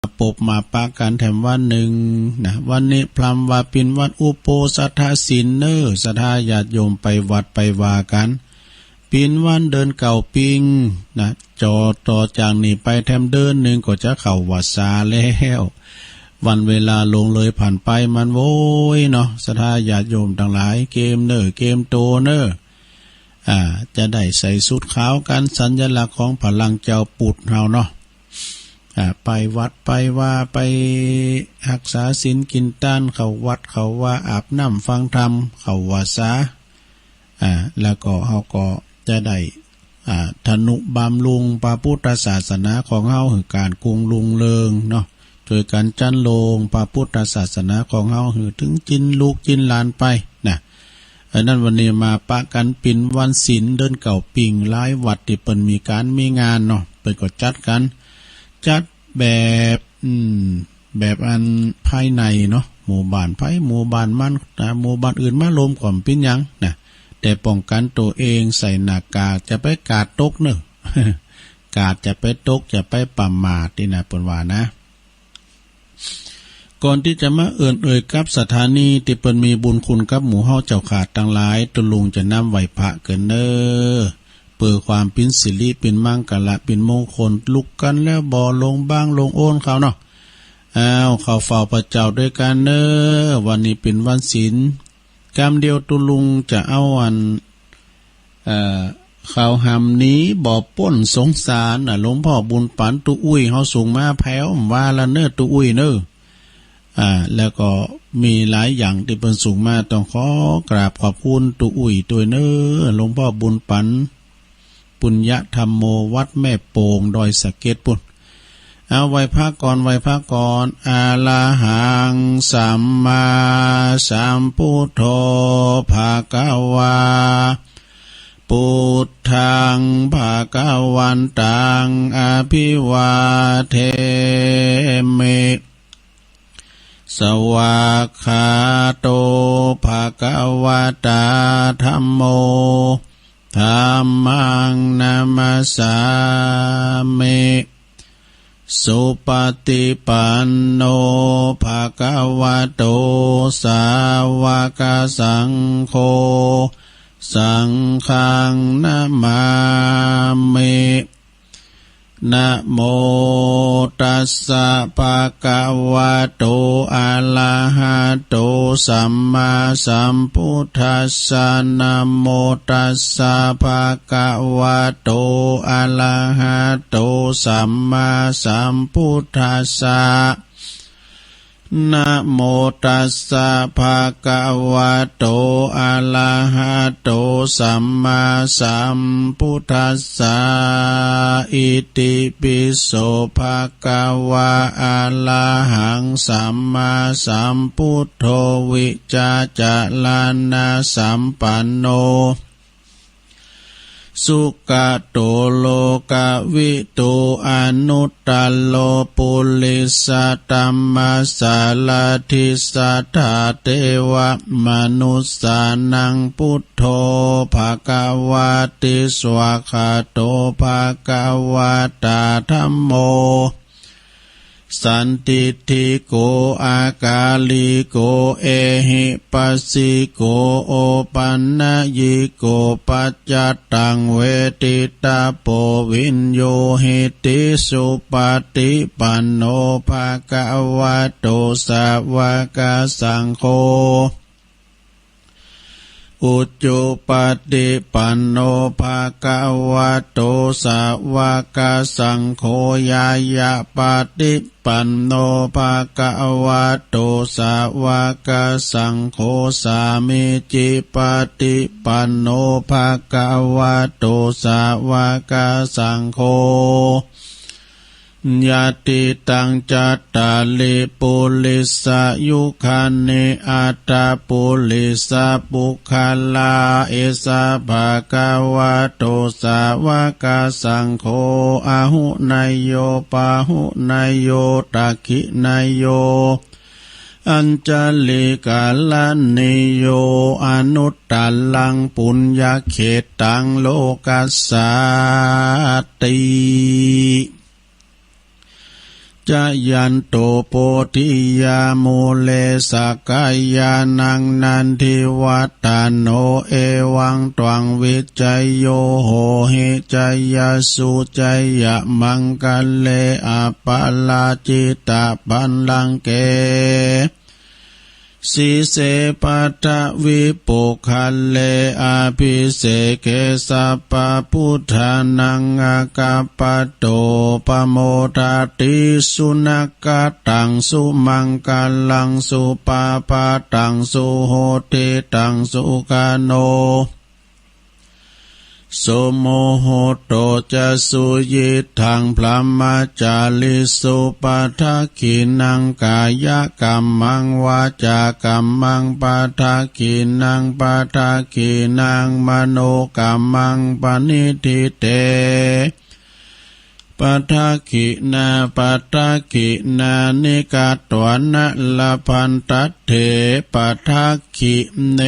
ปบมาปากันแถมวันหนึ่งนะวันนี้พลัมว่าปินวันอุโปสัทธาศีลเนอสัทธาญาติโยมไปวัดไปว่ากันปินวันเดินเก่าปิงนะจอต่อจากนี้ไปแถมเดินหนึ่งก็จะเข้าวัดสาแล้ววันเวลาลงเลยผ่านไปมันโว้ยเนาะสัทธาญาติโยมทั้งหลายเกมเนอเกมโตเนอจะได้ใส่สุดขาวกันสัญลักษณ์ของพลังเจ้าปุถเฮาเนาะไปวัดไปว่าไปรักษาศีลกินต้านเข้าวัดเขาว่าอาบน้ำฟังธรรมเข้าว่าษาแล้วก็เฮาก็จะได้ทนุบำรุงพระพุทธศาสนาของเฮาคือการกุงลุงเริงเนาะโดยการจันโลงพระพุทธศาสนาของเฮาคือถึงจินลูกจินหลานไปนะนั่นวันนี้มาปะกันปิ่นวันศีลเดินเก่าปิ่งหลายวัดที่เปิ้นมีการมีงานเนาะเปิ้นก็จัดกันจัดแบบอันภายในเนาะหมู่บ้านไผหมู่บ้านมันหมู่บ้านอื่นมารวมก่อมเป็นหยังนะแต่ป้องกันตัวเองใส่หน้ากากจะไปกาดตกเนอะ กาดจะไปตกจะไปประมาทนี่นะเปิ้นว่านะก่อนที่จะมาเอ่ยกับสถานีที่เปิ้นมีบุญคุณกับหมู่เฮาเจ้าขาดทั้งหลายตุลุงจะนำไหวพระเกินเนอเปิดความปินสิริปินมังกละปินมงคลลุกกันแล้วบ่ลงบ้างลงโอนเขาเนาะเขาเฝ้าพระเจ้าด้วยกันเนอวันนี้เป็นวันศีลกรรมเดียวตุลุงจะเอาวันข่าวหำนี้บ่ป้นสงสารหลวงพ่อบุญปันตุอุ้ยเฮาส่งมาแพ้วว่าละเนอตุอุ้ยเนอแล้วก็มีหลายอย่างที่เพิ่นส่งมาต้องขอกราบขอบคุณตุอุ้ยตัวเนอหลวงพ่อบุญปันปุญญธรรมโมวัดแม่โป่งดอยสะเก็ดปุ่นเอาไว้พักก่อนอาลาหังสัมมาสัมพุทโธภะคะวาพุทธังภะคะวันตังอภิวาเทมิสวากขาโตภะคะวะตาธัมโมธัมมังนามัสสามิสุปฏิปันโนภะคะวะโตสาวกสังโฆสังฆังนะมามินะโมตัสสะภะคะวะโตอะระหะโตสัมมาสัมพุทธัสสะนะโมตัสสะภะคะวะโตอะระหะโตสัมมาสัมพุทธัสสะนะโมตัสสะภะคะวะโตอะระหะโตสัมมาสัมพุทธัสสะอิติปิโสภะคะวะอะระหังสัมมาสัมพุทโธวิจาจารณะสัมปันโนสุขโตโลกวิตูอนุตตโลปุริสตัมมัสสาลทิสัทธาเทวมนุสสานังพุทโธภะคะวะติสวะคาโตภะคะวะตาธัมโมสันติทิโกอากาลิโกเอหิปัสสิโกโอปันนยิโกปัจจตังเวทิตาโปวินโยหิติสุปฏิปันโนภะคะวะโตสาวกสังโฆอุจจุปฏิปันโนภะคะวะโตสาวกสังโฆยายะปฏิปันโนภะคะวะโตสาวกสังโฆสามิจิปฏิปันโนภะคะวะโตสาวกสังโฆญาติตังจัตตาลิปุลิสายุคันนิอัตตาปุลิสาปุคาลาเอสาภะคะวะโตสาวกสังโฆอาหุนายโยปาหุนายโยตักขินายโยอัญจลิกาลนิโยอนุตตลังปุญญเขตังโลกัสสาติ จยันโตโพธิยาโมเลสกายานังนันทิวัตาโนเอวังตวังวิจัยโยโหหิจยสุจยมังกัลเลอปะลาจิตาปันลังเกสีเสปัตวิปุคัลเลอาภิเสเกสัพพพุทธานังอากาปโตปโมทาติสุนักตังสุมังกัลลังสุปาปาตังสุโหติตังสุกาโนโสโมโหโตจะสุยิทังพระมาจาลิสุปัฏฐกินังกายกัมมังวาจากัมมังปัฏฐกินังปัฏฐกินังมโนกัมมังปณิทิเตปัฏฐกินาปัฏฐกินานิกาตวนะละพันตัตเถปัฏฐกิเน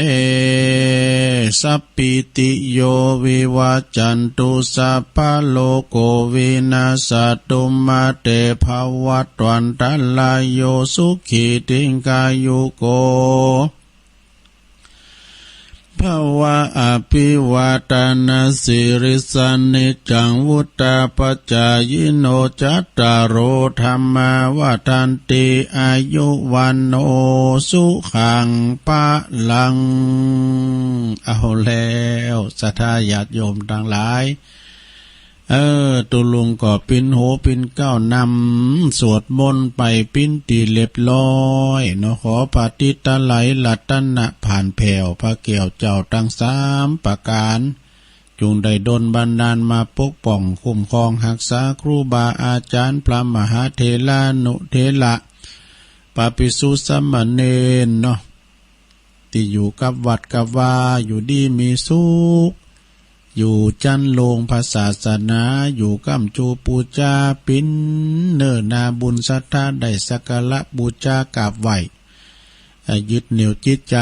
สัพพิติโยวิวัจจันตุสัพพะโลกโกวินาศตุมาเตภวัตวันตลายโยสุขีติงกายุโกภวะอภิวาทนาสิริสนิจังวุตาปจายโนจัตตารโอธรรมาวทันติอายุวันโนสุขังปะลังเอาแล้วศรัทธาญาติโยมทั้งหลายตุลุงก็ปินโหปินเก้านำสวดมนต์ไปปินตีเรียบร้อยเนาะขอปฏิตะไหลลัตนะผ่านแผ่วพระเกี่ยวเจ้าทั้งสามประการจุงได้ดลบันดาลมาปกป้องคุ้มครองรักษาครูบาอาจารย์พระมหาเถรานุเถระปาปิสุสามเณรเนาะที่อยู่กับวัดกับว่าอยู่ดีมีสุขอยู่จันลงภาษาศาสนาอยู่กัมจูปูจาปินเนินาบุญศรัทธาได้สักการะบูชากราบไหว้ยึดเหนี่ยวจิตใจ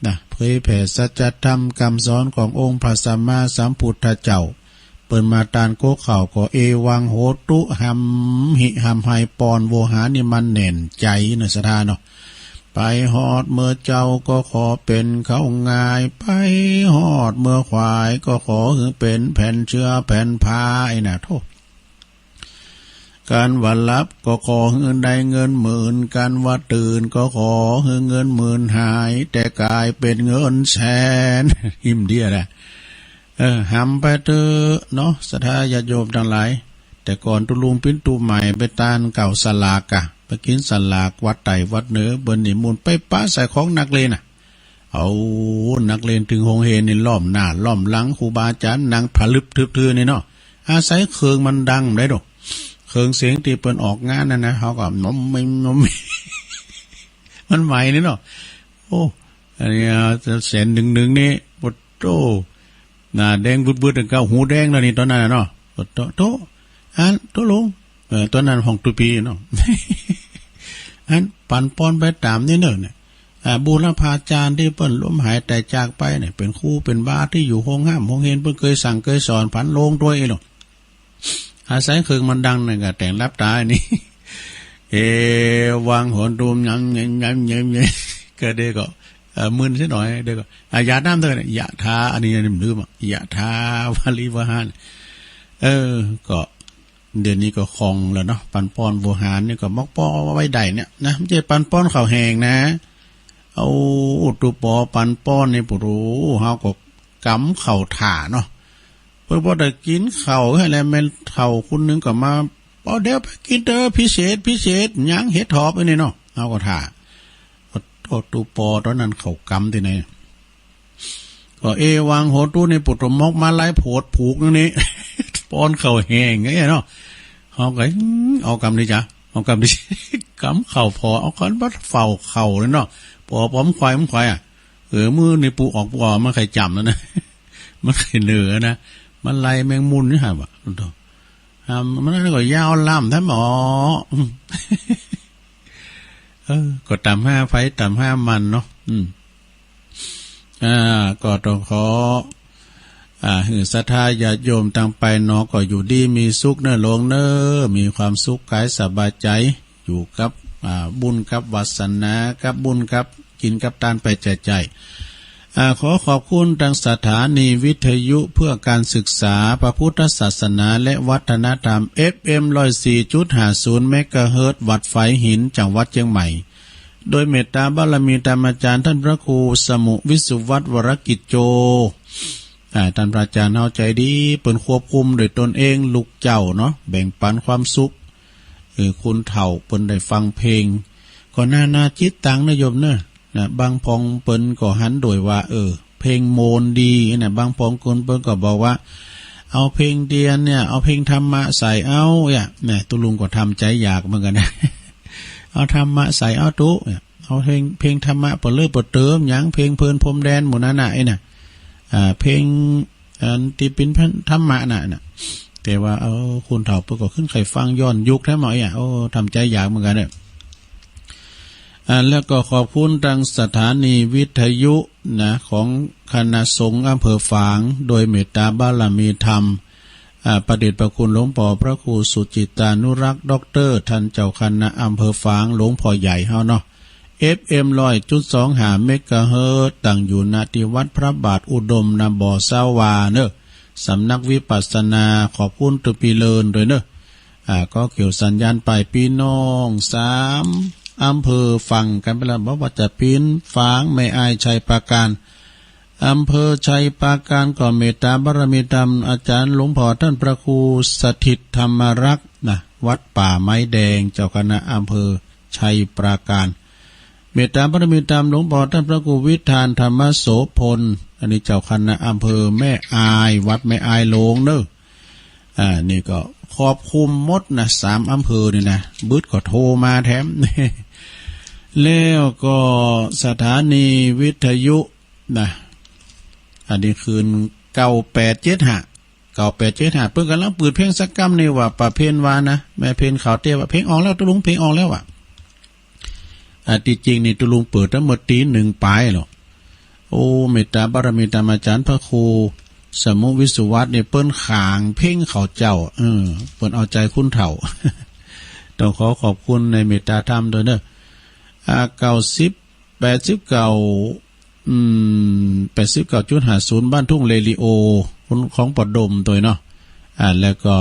นะเผยแผ่สัจธรรมคำสอนขององค์พระสัมมาสัมพุทธเจ้าเปิดมาตานโกเข่าก็เอวังโหตุหัมหิหัมไฮปอนโวหานี่มันแน่นใจเนศธาเนาะไปหอดเมื่อเจ้าก็ขอเป็นเขาง่ายไปหอดเมื่อควายก็ขอคือเป็นแผ่นเชื้อแผ่นพายนะโทษการวันรับก็ขอให้ได้เงินหมื่นการว่าตื่นก็ขอให้เงินหมื่นหายแต่กลายเป็นเงินแสนหิมเดียแหละหำไปเถอะเนาะศรัทธาญาติโยมทั้งหลายแต่ก่อนตุลุงปิ้นตูใหม่ไปตานเก่าสลากะไปกินสลากวัดไต่วัดเหนือเบิ้ลนิมนต์ไปป้าใส่ของนักเลงน่ะเอานักเลงถึงหงเฮนนี่ล้อมหน้าล้อมหลังครูบาอาจารย์นางผลึบทื่อๆนี่เนาะอาศัยเครื่องมันดังได้ดอกเครื่องเสียงที่เปิ้นออกงานนั่นนะเขาก็น้มไม่มันใหม่นี่เนาะโอ้อันนี้แสนหนึ่งนี่ปดโตหน้าแดงบึดๆเก้าหูแดงแล้วนี่ตอนนั้นเนาะปดโตอันโตลงตอนนั้นห้องตุปีเนาะอันปั่นป้อนไปตามนี่เนอะเนี่ยบูรพาจารย์ที่เปิ้นล้มหายแต่จากไปเนี่ยเป็นครูเป็นบาที่อยู่ห้องห้ามห้องเฮนเปิ้นเคยสั่งเคยสอนผันโลงด้วยเนาะอาศัยเครื่องมันดังเนี่ยก็แต่งรับตานี่วางหัวตูมยำก็เด็กก็มึนซะหน่อยเด็กก็ยาน้ำเท่านั้นยะทาอันนี้ลืมอ่ะยะทาวาลีวหารก็เดี๋ยวนี้ก็คลองแล้วเนาะปันป้อนโวหารนี่ก็มอกป้อไว้ได้เนี่ยนะไม่ใช่ปันป้อนข้าวแห้งนะเอาตุปอปันป้อนนี่ปู่รู้เฮาก็กำข้าวถ่าเนาะเพื่อบ่ได้กินข้าวให้แล้วแม่นเฒ่าคนนึงก็มาเดี๋ยวไปกินเด้อพิเศษหยังเฮ็ดทอบอันนี้เนาะเฮาก็ถ่าโทษตุปอตอนนั้นเขากำที่ไหนก็วางโหตู้ในปุตตมกมาไล่โผดผูกนี่ป้อนเข่าแห้งไงเนาะเขาก็เอากำดิจ้ะเอากำดิกำเข่าพอเอาคันบัดเฝ้าเข่าเลยเนาะพอผมควายอ่ะมือในปูออกปูมันใครจำแล้วนะมันใครเหนือนะมันไล่แมงมุนนี่ฮะบ่มันนั่นก็ยาวล่ำท่านหมอก็ตาม5ไฟตาม5มันเนาะก็ต้องขอ หือศรัทธาญาติโยมต่างไปเนาะก็อยู่ดีมีสุขเน้อหลวงเน้อมีความสุขกายสบายใจอยู่กับบุญกับวาสนากับบุญกับกินกับทานไปแจกจ่ายขอขอบคุณทางสถานีวิทยุเพื่อการศึกษาพระพุทธศาสนาและวัฒนธรรม FM 104.50 เมกะเฮิรตซ์วัดไฝหินจังหวัดเชียงใหม่โดยเมตตาบารมีธรรมอาจารย์ท่านพระครูสมุวิสุวัฒน์วรกิจโจท่านพระอาจารย์เอาใจดีเปิ่นควบคุมโดยตนเองลูกเจ้าเนาะแบ่งปันความสุขคุณเฒ่าเปิ่นได้ฟังเพลงก็นาจิตตังนะโยมเนอะบางพองเปิ่นก็หันโดยว่าเพลงโมนดีนะบางพองคนเปิ่นก็บอกว่าเอาเพลงเดียนเนี่ยเอาเพลงธรรมะใส่เอาเนี่ยตุลุงก็ทำใจอยากเหมือนกันนะเอาธรรมะใส่เอาตุเอาเพลงธรรมะเปิ่นเลิศเปิ่นเติมหยังเพลงเพลินพรมแดนหมู่นั้นน่ะเพลงที่เป็นธรรมะน่ะแต่ว่าคุณเฒ่าเปิ่นก็ขึ้นไขฟังย้อนยุคแท้หมอทำใจอยากเหมือนกันเนี่ยแล้วก็ขอบคุณทางสถานีวิทยุนะของคณะสงฆ์อำเภอฝางโดยเมตตาบารมีธรรมประเดชพระคุณหลวงพ่อพระครูสุจิตานุรักษ์ด็อกเตอร์ท่านเจ้าคณะอำเภอฝางหลวงพ่อใหญ่เฮาเนาะ FM 100.25 เมกะเฮิรตซ์ตั้งอยู่ณที่วัดพระบาทอุดมนบ่อสาวาเนอะสำนักวิปัสสนาขอบคุณตุปีเลินด้วยเนอะก็เกี่ยวสัญญาณไปพี่น้อง3อำเภอฟังกันไปแล้วบอกว่าจะปีนฝางไม่อายชัยปราการอำเภอชัยปราการก็เมตตาบารมีธรรมอาจารย์หลวงพ่อท่านพระครูสถิตธรรมรักษ์นะวัดป่าไม้แดงเจ้าคณะอำเภอชัยปราการเมตตาบารมีธรรมหลวงพ่อท่านพระครูวิธานธรรมโสพลอันนี้เจ้าคณะอำเภอแม่อายวัดแม่อายโลงเนอะนี่ก็ครอบคุมหมดนะ3อำเภอนี่นะบึดก็โทรมาแถมแล้วก็สถานีวิทยุนะอันนี้คืน9875เพิ่งกำลังเปิดเพลงสักกำนี่ว่าประเพณวานะแม่เพลงข่าวเตี้ยว่าเพลงออกแล้วตุลุงเพลงออกแล้วที่จริงนี่ตุลุงเปิดตั้งหมดตี 1 ปลายหรอกโอ้เมตตาบารมีธรรมอาจารย์พระครูสมุวิสุวัฒน์เนี่ยเปิ้นขางเพ่งเขาเจ้าเปิ้นเอาใจคุณเฒ่า ต้องขอบคุณในเมตตาธรรมด้วยเนอะ89.50 บ้านทุ่งเลลิโอของปดมตัวเนาะแล้วก็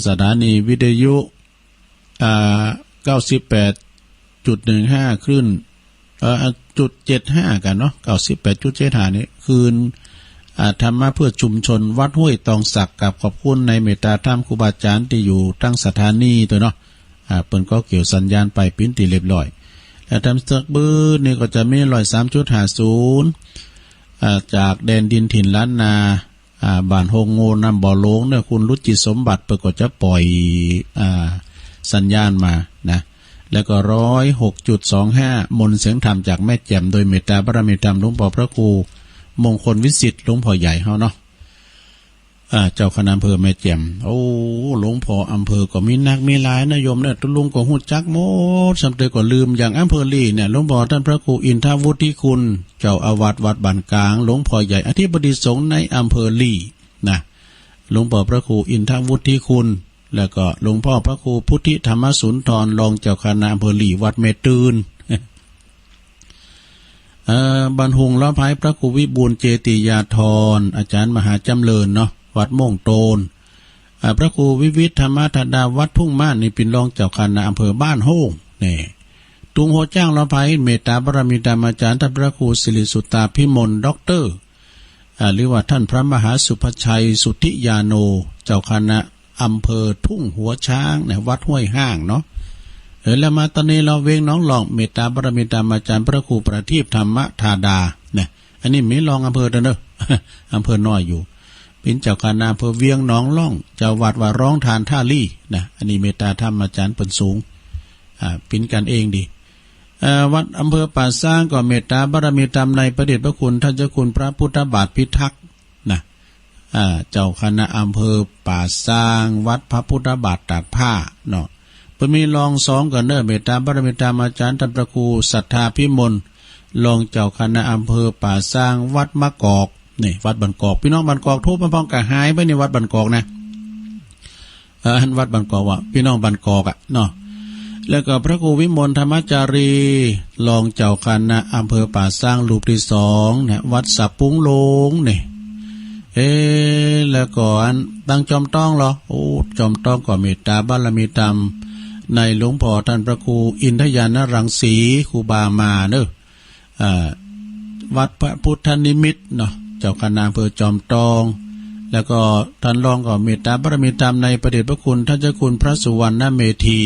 สถานีวิทยุ98.15 คลื่น.75 กันเนาะ98.75นี่คืนธรรมะเพื่อชุมชนวัดห้วยตองสักกับขอบคุณในเมตตาธรรมครูบาอาจารย์ที่อยู่ตั้งสถานีตัวเนาะเปิ้นก็เกี่ยวสัญญาณไปปิ้นตีเรียบร้อยแล้วทำสักบื้อนี่ก็จะมี103.50จากแดนดินถิ่นล้านนาบ้านโฮงโงนำบ่อโลงเนี่ยคุณรุจิสมบัติเปิ้นก็จะปล่อยสัญญาณมานะแล้วก็106.25 มนต์เสียงธรรมจากแม่แจ่มโดยเมตตาบารมีธรรมหลวงพ่อพระครูมงคลวิสิทธิ์หลวงพ่อใหญ่เฮาเนาะเจ้าคณะอำเภอแม่แจ่มโอ้หลวงพ่ออำเภอก็มีนักมีหลายนะโยมเนี่ยตุลุงก็ฮู้จักหมดสำเร็จก็ลืมอย่างอำเภอลี่เนี่ยหลวงพ่อท่านพระครูอินทวุฒิคุณเจ้าอาวาสวัดบ้านกลางหลวงพ่อใหญ่อธิบดีสงฆ์ในอำเภอลี่นะหลวงพ่อพระครูอินทวุฒิคุณแล้วก็หลวงพ่อพระครูพุทธิธรรมสุนทรรองเจ้าคณะอำเภอลี่วัดเมตืนบรรหุงล้อพายพระครูวิบูลย์เจติยาธรอาจารย์มหาจำเริญเนาะวัดม่วงโตนพระครูวิวิธธรรมธดาวัดทุ่งม่านนี่เป็นรองเจ้าคณะอำเภอบ้านโฮงนี่ตุงโหจ้างล้อพายเมตตาบารมีธรรมอาจารย์ท่านพระครูศิริสุตตาพิมลด็อกเตอร์หรือว่าท่านพระมหาสุภชัยสุทธิยาโนเจ้าคณะอำเภอทุ่งหัวช้างในวัดห้วยห้างเนาะแล้วมาตอนนี้เราเวงน้องหลองเมตตาบารมีธรรมอาจารย์พระครูประทีปธรรมธาดาเนี่ยอันนี้ไม่ลองอำเภอเด้อเนอะ อำเภอน้อยอยู่เป็นเจ้าคณะอำเภอเวียงหนองล่องเจ้าวัดว่าร้องทานท่าลี่นะอันนี้เมตตาธรรมอาจารย์เปิ้นสูงเป็นกันเองดีวัดอำเภอป่าสร้างก็เมตตาบารมีธรรมในประเดชพระคุณท่านเจ้าคุณพระพุทธบาทพิทักษ์นะเจ้าคณะอำเภอป่าสร้างวัดพระพุทธบาทตากผ้าเนาะเพิ่นมีรอง2กันเด้อเมตตาบารมีธรรมอาจารย์ท่านพระครูศรัทธาพิมลรองเจ้าคณะอำเภอป่าสร้างวัดมะกอก นี่วัดบันกอกพี่น้องบันกอกทุบพร้อมกับหายไปในวัดบันกอกนะวัดบันกอกว่ะพี่น้องบันกอกอ่ะเนาะแล้วก็พระครูวิมลธรรมจารีรองเจ้าคณะอำเภอป่าสร้างรูปที่2เนี่ยวัดสับปุ้งโลงนี่แล้วก็อันตั้งจอมต้องเหรอโอ้จอมต้องก็เมตตาบารมีธรรมในหลวงพ่อท่านพระครูอินทยานรังสีครูบามาเนอะวัดพระพุทธนิมิตเนาะเจ้าคณะอำเภอจอมตองแล้วก็ท่านรองก็เมตตาบารมีธรรมในพระเดชพระคุณท่านเจ้าคุณพระสุวรรณเมธี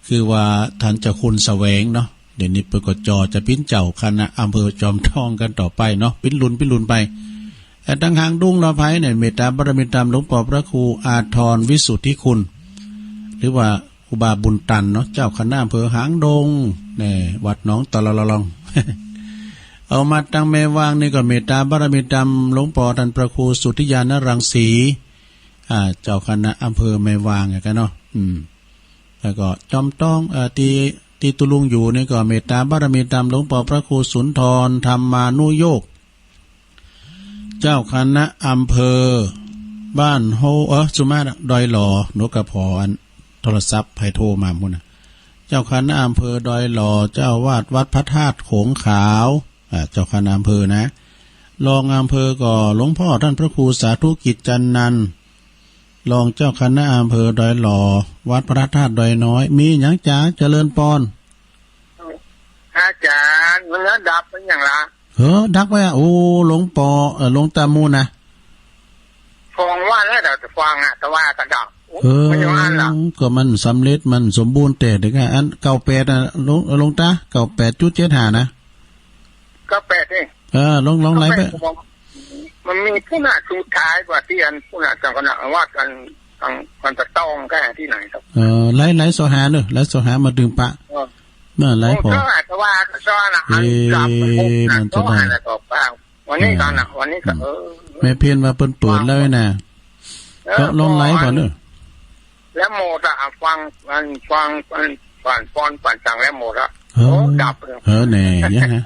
คือว่าท่านเจ้าคุณแสวงเนาะเดี๋ยวนี้เปิดกจจะปิ้นเจ้าคณะอำเภอจอมทองกันต่อไปเนาะปิ้นลุนไปแต่ตั้งหางดุ้งเราไพ่เนี่ยเมตตาบารมีธรรมหลวงพ่อพระครูอาทรวิสุทธิคุณหรือว่าครูบาบุญตันเนาะเจ้าคณะอำเภอหางดงเนี่ยวัดหนองตะลอง เอามาตั้งแม่วางนี่ก็เมตตาบารมีธรรมหลวงพ่อท่านพระครูสุทธิยานรังสีเจ้าคณะอำเภอแม่วางกันเนาะแล้วก็จอมต้องที่ตุลุงอยู่นี่ก็เมตตาบารมีธรรมหลวงพ่อพระครูสุนทรธรรมานุโยกเจ้าคณะอำเภอบ้านโฮสุมาดอยหล่อนกกระพออันโทรศัพท์ให้โทรมาพุ่นน่ะเจ้าคณะอำเภอดอยหล่อเจ้าวาดวัดพระธาตุโขงขาวเจ้าคณะอำเภอนะรองอำเภอก็หลวงพ่อท่านพระครูสาธุกิจจันนันท์รองเจ้าคณะอำเภอดอยหล่อวัดพระธาตุดอยน้อยมีหยังจ๋าเจริญปอนอาจารย์มันดับเป็นอย่างไรดักไว้โอ้หลวงปอหลวงตามูนะฟังว่าแล้วแต่ฟังแต่ว่าก็ดับมันยังอันละก็มันสำเร็จมันสมบูรณ์แต่เด็กอัน98นะลงตา98.75นะ98นี่ลงไหลไปมันมีผู้น่ะสุดท้ายกว่าที่อันผู้น่ะจังกันว่ากันจะต้องแค่ที่ไหนครับไหลโซหาเนอะไหลโซหามาดึงปะเมื่อไหลพอแต่ว่าก็ซ้อนอันจับมันจะได้วันนี้กันนะวันนี้ก็แม่เพียนมาเปิดเลยนะก็ลงไหลพอเนอะแล้วโมดอะฟังปั่นจังแล้วโมดอะดับแหน่เนี่ยฮะ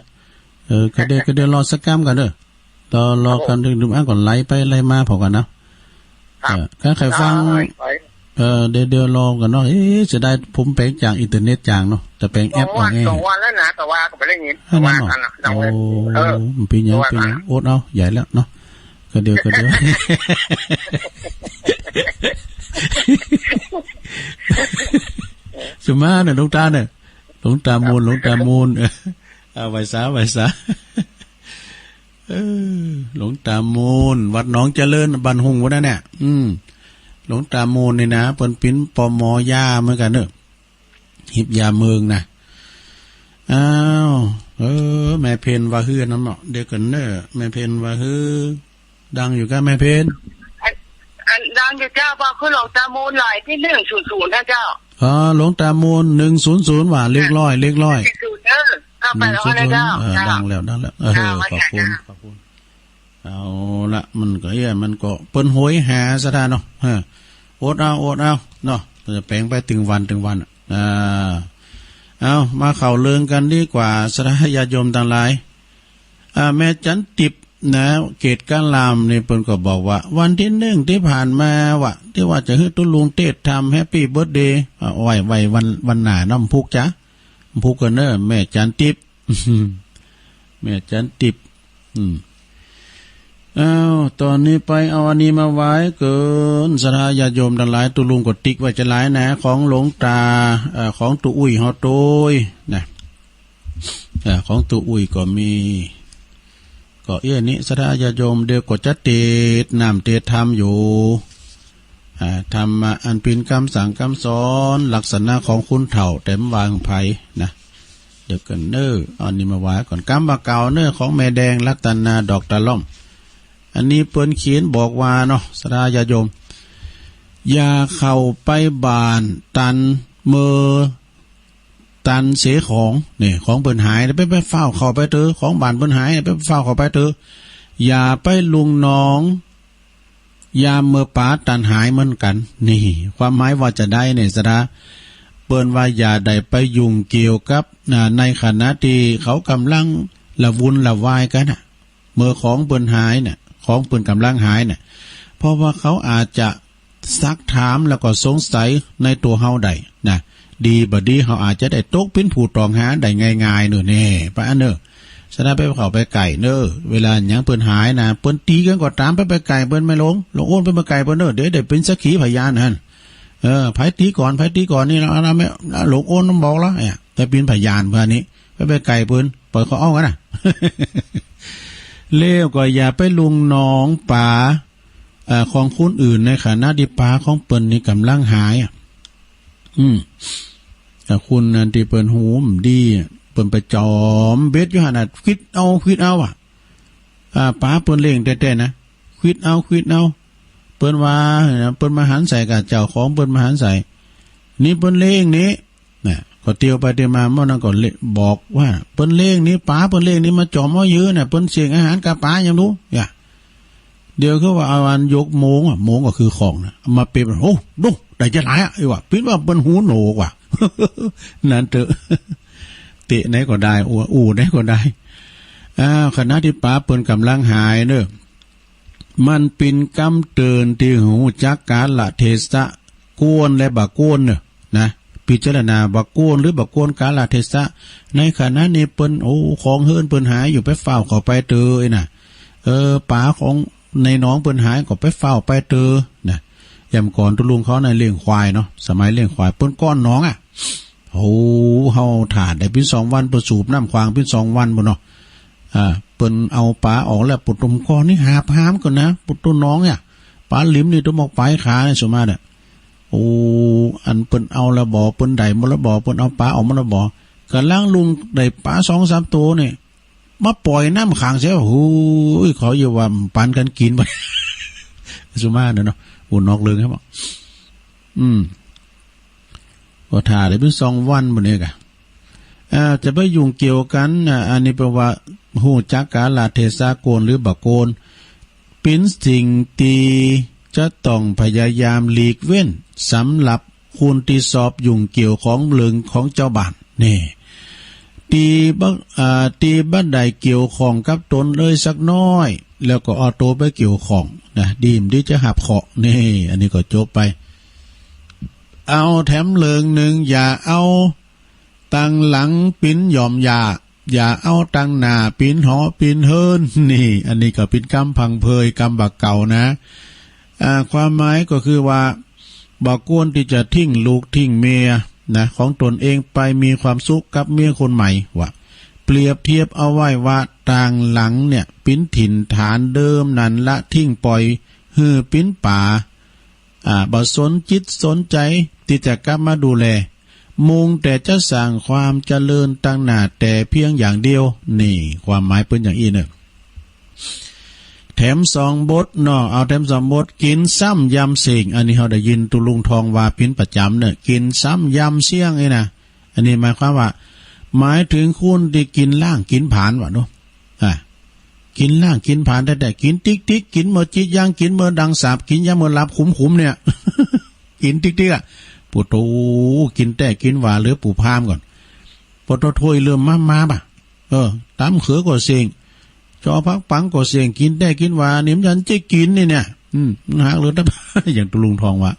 ก็เดี๋ยวรอสักกรรมกันเด้อรอกันดึงก่อนไล่ไปไล่มาพอกันนะถ้าใครฟังเดี๋ยวรอกันเนาะจะได้ผมแปลงจากอินเทอร์เน็ตจางเนาะแต่แปลงแอปเอาเอง2 วันแล้วนะแต่ว่าก็ไม่ได้ยินว่ากันนะมันเป็นยังโอ๊ตเอาใหญ่แล้วเนาะก็เดี๋ยวสมาเนี่ยหลวงตาเนี่ยหลวงตามูลเอาไว้ซะหลวงตามูลวัดหนองเจริญบ้านหุงวะนั่นเนี่ยหลวงตามูลนี่นะเปิ้นปิ้นปมยาเหมือนกันเนอะหิบยาเมืองนะอ้าวแม่เพนว่าฮื้อน้ำเนาะเด็กกันเนอะแม่เพนว่าฮื้อดังอยู่กันแม่เพนอันดังอยู่เจ้าว่าคือหลวงตามูลหลายที่100นะเจ้าหลวงตามูล100ว่าเลขร้อยไปแล้วนะเจ้าดังแล้วขอบคุณเอาละมันก็มันก็เปิ้นโหยหาสถานเนาะโอดเอาเนาะจะแปลงไปถึงวันเอามาเข้าเรื่องกันดีกว่าสถานญาติโยมต่างหลายแม่จันติบนะเกตกาลามนี่เปิ้นก็บอกว่าวันที่1ที่ผ่านมาว่ะที่ว่าจะให้ตุ้ลุงเทศทำแฮปปี้เบิร์ธเดย์ไว้วันหน้าน้ำพุกจ้ะพุกกันเนอะแม่จันติบแม่จันติบตอนนี้ไปเอาอันนี้มาไว้เกินสถาญาติโยมทั้งหลายตุลุงกดติ๊กไว้จะหลายนะของหลวงตาของตุอุ้ยเฮาโตยนะของตุอุ้ยก็มีก็นี้สถาญาติโยมเดียวก็จะเตดน้ำเตดทำอยู่ทำมาอันเป็นคำสั่งคำสอนลักษณะของคุณเฒ่าเต็มวางไผ่นะเดี๋ยวกันเนออันนี้มาไว้ก่อนกำบะเก่าเนอของแม่แดงรัตนาดอกตะล่อมอันนี้เปิ้นเขียนบอกว่าเนาะสถาญาติโยมอย่าเข้าไปบานตันเมอตันเสียของนี่ของเปิ้นหายไปเฝ้าเข้าไปเถอะของบ้านเปิ้นหายไปเฝ้าเข้าไปเถอะอย่าไปลุงน้องยามเมื่อป่าตันหายเหมือนกันนี่ความหมายว่าจะได้เนี่ยสถาเปิ้นว่าอย่าได้ไปยุ่งเกี่ยวกับในขณะที่เขากำลังละวุ่นละวายกัน เมื่อของเปิ้นหายเนี่ยของเปิ้นกำลังหายเนี่ยเพราะว่าเขาอาจจะซักถามแล้วก็สงสัยในตัวเฮาได้นะดีบ่ดีเฮาอาจจะได้ตกเป็นผู้ต้องหาได้ง่ายๆเด้อแน่ปะอันเด้อฉะนั้นไปเข้าไปไก่เด้อเวลาหยังเปิ้นหายนะเปิ้นตีกันก็ตามไปไก่เปิ้นไม่ลงโอนไปไก่เปิ้นเด้อเดี๋ยวได้เป็นสักขีพยานหั่นไผตีก่อนนี่แล้วนะไม่หลงโอนต้องบอกแล้วเนี่ยแต่เป็นพยานเพื่อนนี้ไปไก่เปิ้นปล่อยเขาเอากันน่ะ เลวก็อย่าไปลุงน้องป่าของคนอื่นในขณะที่ป่าของเปิ้นนี่กำลังหายแต่คุณนั่นที่เปิ้นหูมดีเปิ้นไปจอมเบ็ดอยู่หั่นน่ะคิดเอาป่าเปิ้นเล่งแต่ๆนะคิดเอาเปิ้นว่าเปิ้นมาหันใส่กับเจ้าของเปิ้นมาหันใส่นี่เปิ้นเล่งนี้น่ะก็เตียวไปเตียวมาเมื่อนั้นก็บอกว่าเปิ้นเล่งนี้ป๋าเปิ้นเล่งนี้มาจอมเอาเยอะน่ะเปิ้นเสียงอาหารกับป๋ายังรู้อย่าเดี๋ยวเขาว่าเอาอันยกโมงก็คือของนะมาเปรียบโอ้ดูได้จะหลายไอ้ว่าปิดว่าเปิ้นหูโหนกว่า นั่นเถอะเตะไหนก็ได้อู่ไหนก็ได้ขณะที่ป๋าเปิ้นกำลังหายเด้อมันเป็นกำเตือนที่หูจักกาลเทศะโกนและบะโกนเนี่ยนะพิจารณาบะโกนหรือบะโกนกาลเทศะในขณะนี้เปิ้นของเฮิรนเปิ้นหายอยู่ไปเฝ้าเข้าไปเตอน่ะป๋าของในน้องเปิ้นหายก็ไปเฝ้าไปเตอนะยามก่อนตุลุงเขาในเลี้ยงควายเนาะสมัยเลี้ยงควายเปิ้นก้อนน้องเฮาถ่าได้เป็น2วันประสูบน้ำควางเป็น2วันบ่เนาะเปิ้นเอาป๋าออกแล้วปุดตมคอนี่หาบหามก่อนนะปุดตัวน้องเนี่ยป๋าหลิมนี่ตัวหมอกปลายขาเนี่ยสมมาเนี่ยอันเปิ้นเอาละบ่เปิ้นได้บ่ละบ่เปิ้นเอาป๋าออกมาละบ่กำลังลุงได้ป๋า 2-3 ตัวนี่มาปล่อยน้ำขังเสียขออยู่ว่าปันกันกินไป สมมาเนาะอุ่นนอกเรื่องครับก็ถ่าได้เป็น2วันบ่เนี่ยกะจะไปยุ่งเกี่ยวกันอันนี้แปลว่าหูจักกาลเทศะโกนหรือบะโกนเป็นสิ่งที่จะต้องพยายามหลีกเว้นสำหรับคุณที่สอบยุ่งเกี่ยวของเรื่องของเจ้าบ้านนี่ตีบ้านใดเกี่ยวของกับตนเลยสักน้อยแล้วก็เอาตัวไปเกี่ยวของนะดีมที่จะหับเคาะนี่อันนี้ก็จบไปเอาแถมเลิงหนึ่งอย่าเอาตั้งหลังปิ้นยอมอย่าเอาตั้งหน้าปิ้นหอปิ้นเฮินนี่อันนี้ก็เป็นกรรมพังเพยกรรมบักเก่านะความหมายก็คือว่าบ่ควรที่จะทิ้งลูกทิ้งเมียนะของตนเองไปมีความสุขกับเมียคนใหม่ว่าเปรียบเทียบเอาไว้ว่าต่างหลังเนี่ยปิ้นถิ่นฐานเดิมนั้นละทิ้งปล่อยฮือปิ้นป่าบ่สนจิตสนใจที่จะกลับมาดูแลมุ่งแต่จะสร้างความเจริญตั้งหน้าแต่เพียงอย่างเดียวนี่ความหมายเป็นอย่างอีเนี่ยแถม2บทเนาะเอาแถม2บทกินซ้ำยำเสียงอันนี้เราได้ยินตุลุงทองว่าพินประจำเนี่ยกินซ้ำยำเสียงไอ้นะอันนี้หมายความว่าหมายถึงคุณที่กินล่างกินผ่านวะเนาะกินล่างกินผ่านแต่กินติ๊กติ๊กกินเมื่อจิตย่างกินเมื่อดังสาบกินยาเมื่อหลับขุมเนี่ย กินติ๊กติ๊กปูโตกินแต่กินหวานหรือปูพามก่อนปตถ้วยเริ่มมาป่ะตามเขือก็เสียงจอพักปังก็เสียงกินแต่กินหวานนิ่มยันจะกินนี่เนี่ยหักเลยนะ อย่างตุลุงทองว่า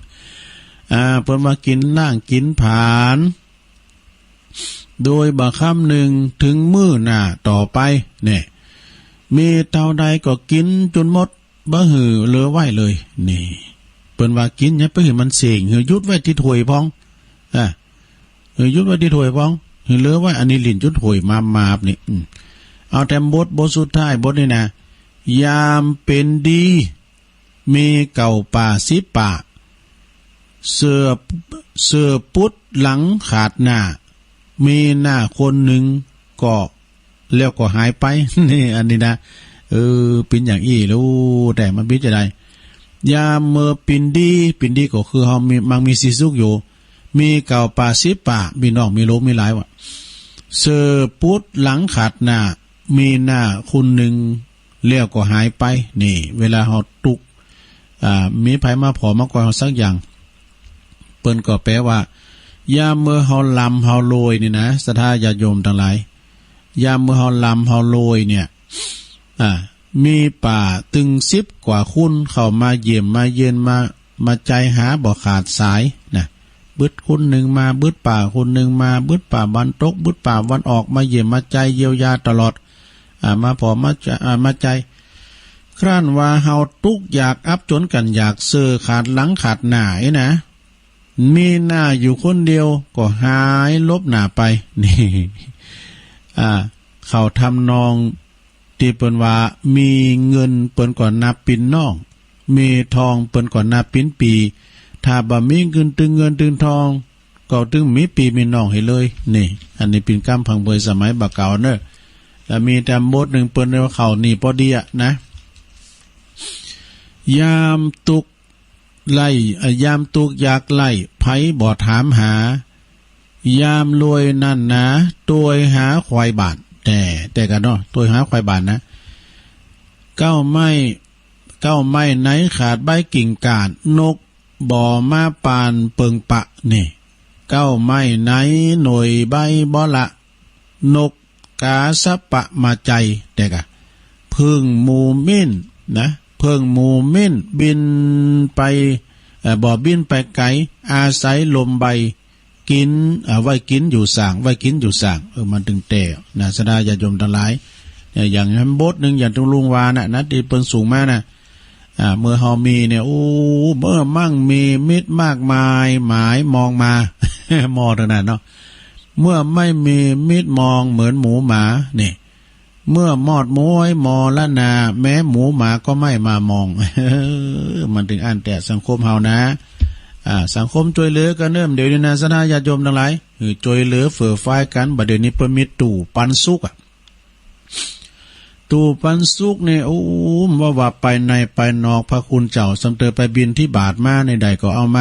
เพิ่นมากินล่างกินผ่านโดยบางคำหนึ่งถึงมื้อหน้าต่อไปเนี่ยมีเท่าใดก็กินจนหมดบ่หือเหลือไว้เลยนี่เปิ้นว่ากินเนี่ยไปเห็นมันเสียงหือยุดไว้ที่ถ้วยพองหือยุดไว้ที่ถ้วยพองหือเหลือไว้อันนี้ลิ้นจุดถ้วยมาบนี่เอาแต่บทสุดท้ายบทนี่นะยามเป็นดีมีเก่าป่าสิป่าเสือปุดหลังขาดหน้ามีหน้าคนหนึ่งก็แล้วก็หายไป นี่อันนี้นะเป็นอย่างอี้แล้วแต่มันพิจารณายามเมื่อปินดีก็คือเฮามีสิสุกอยู่มีเก่าป่าสิป่ามีน้องมีโลมีหลายว่ะเสือปุดหลังขาดหน้ามีหน้าคนหนึ่งแล้วก็หายไปนี่เวลาเฮาตุกมีไผมาขอมาก่อนเฮาสักอย่างเปิ้นก็แปลว่ายามเมื่อเฮาลำเฮาโรยนี่นะศรัทธาญาติโยมทั้งหลายยามเมื่อเฮาลำเฮาโรยเนี่ย มีป่าตึง10 กว่าคุณเข้ามาเยี่ยมมาเยือนมาใจหาบ่ขาดสายนะบึดคุณหนึ่งมาบึดป่าคุณหนึ่งมาบึดป่าวันตกบึดป่าวันออกมาเยี่ยมมาใจเยียวยาตลอดมาพอมาใจครั้นว่าเฮาทุกอยากอับจนกันอยากเสือขาดหลังขาดหน้านะมีหน้าอยู่คนเดียวก็หายลบหน้าไปนี่เขาทำนองที่เปิ้นว่ามีเงินเปิ้นก่อนนับปินน้องมีทองเปิ้นก่อนนับปินปีถ้าบ่มีเงินตึงทองก็ตึงมีปีมีน้องให้เลยนี่อันนี้เป็นกำพังเบยสมัยบักเก่าเนอะแล้วมีแต่มดหนึ่งเปิ้นว่าเขานี่พอดีนะยามตุกไล่ยามตุกอยากไล่ไผบ่ถามหายามรวยนั่นนะตัวหาควายบาทแต่กันเนาะตัวหาควายบาทนะเก้าไม้ไหนขาดใบกิ่งกาดนกบ่อมาปานเปิงปะนี่เก้าไม้ไหนหน่วยใบบ่ละนกกาสะปะมาใจแต่กะพึ่งหมูมิ้นนะเพิ่งหมูมิ้นบินไปบ่บินไปไกลอาศัยลมใบกินไว้กินอยู่สางไว้กินอยู่สางมันถึงแต่นะสดาญาโยมทั้งหลายอย่างนั้นบทหนึ่งอย่างตรงลุงวานะที่เปิ้นสูงมากนะเมื่อเฮามีเนี่ยโอ้เมื่อมั่งมีมิตรมากมายหมายมองมา มอเท่านั้นเนาะเมื่อไม่มีมิตรมองเหมือนหมูหมานี่เมื่อมอดม้วยมอละนาแม้หมูหมาก็ไม่มามอง มันถึงอันแต่สังคมเฮานะสังคมช่วยเหลือกันเนิ่มเดี๋ยวนี้นะสนาญาติโยมทั้งหลายช่วยเหลือเฟื่อฟ้ากันบัดเดี๋ยวนี้เพิ่นมีตู้ปันสุกตู้ปันสุกเนี่ยโอ้ว่าไปในไปนอกพระคุณเจ้าสำเตอไปบินที่บาทมาในใดก็เอาม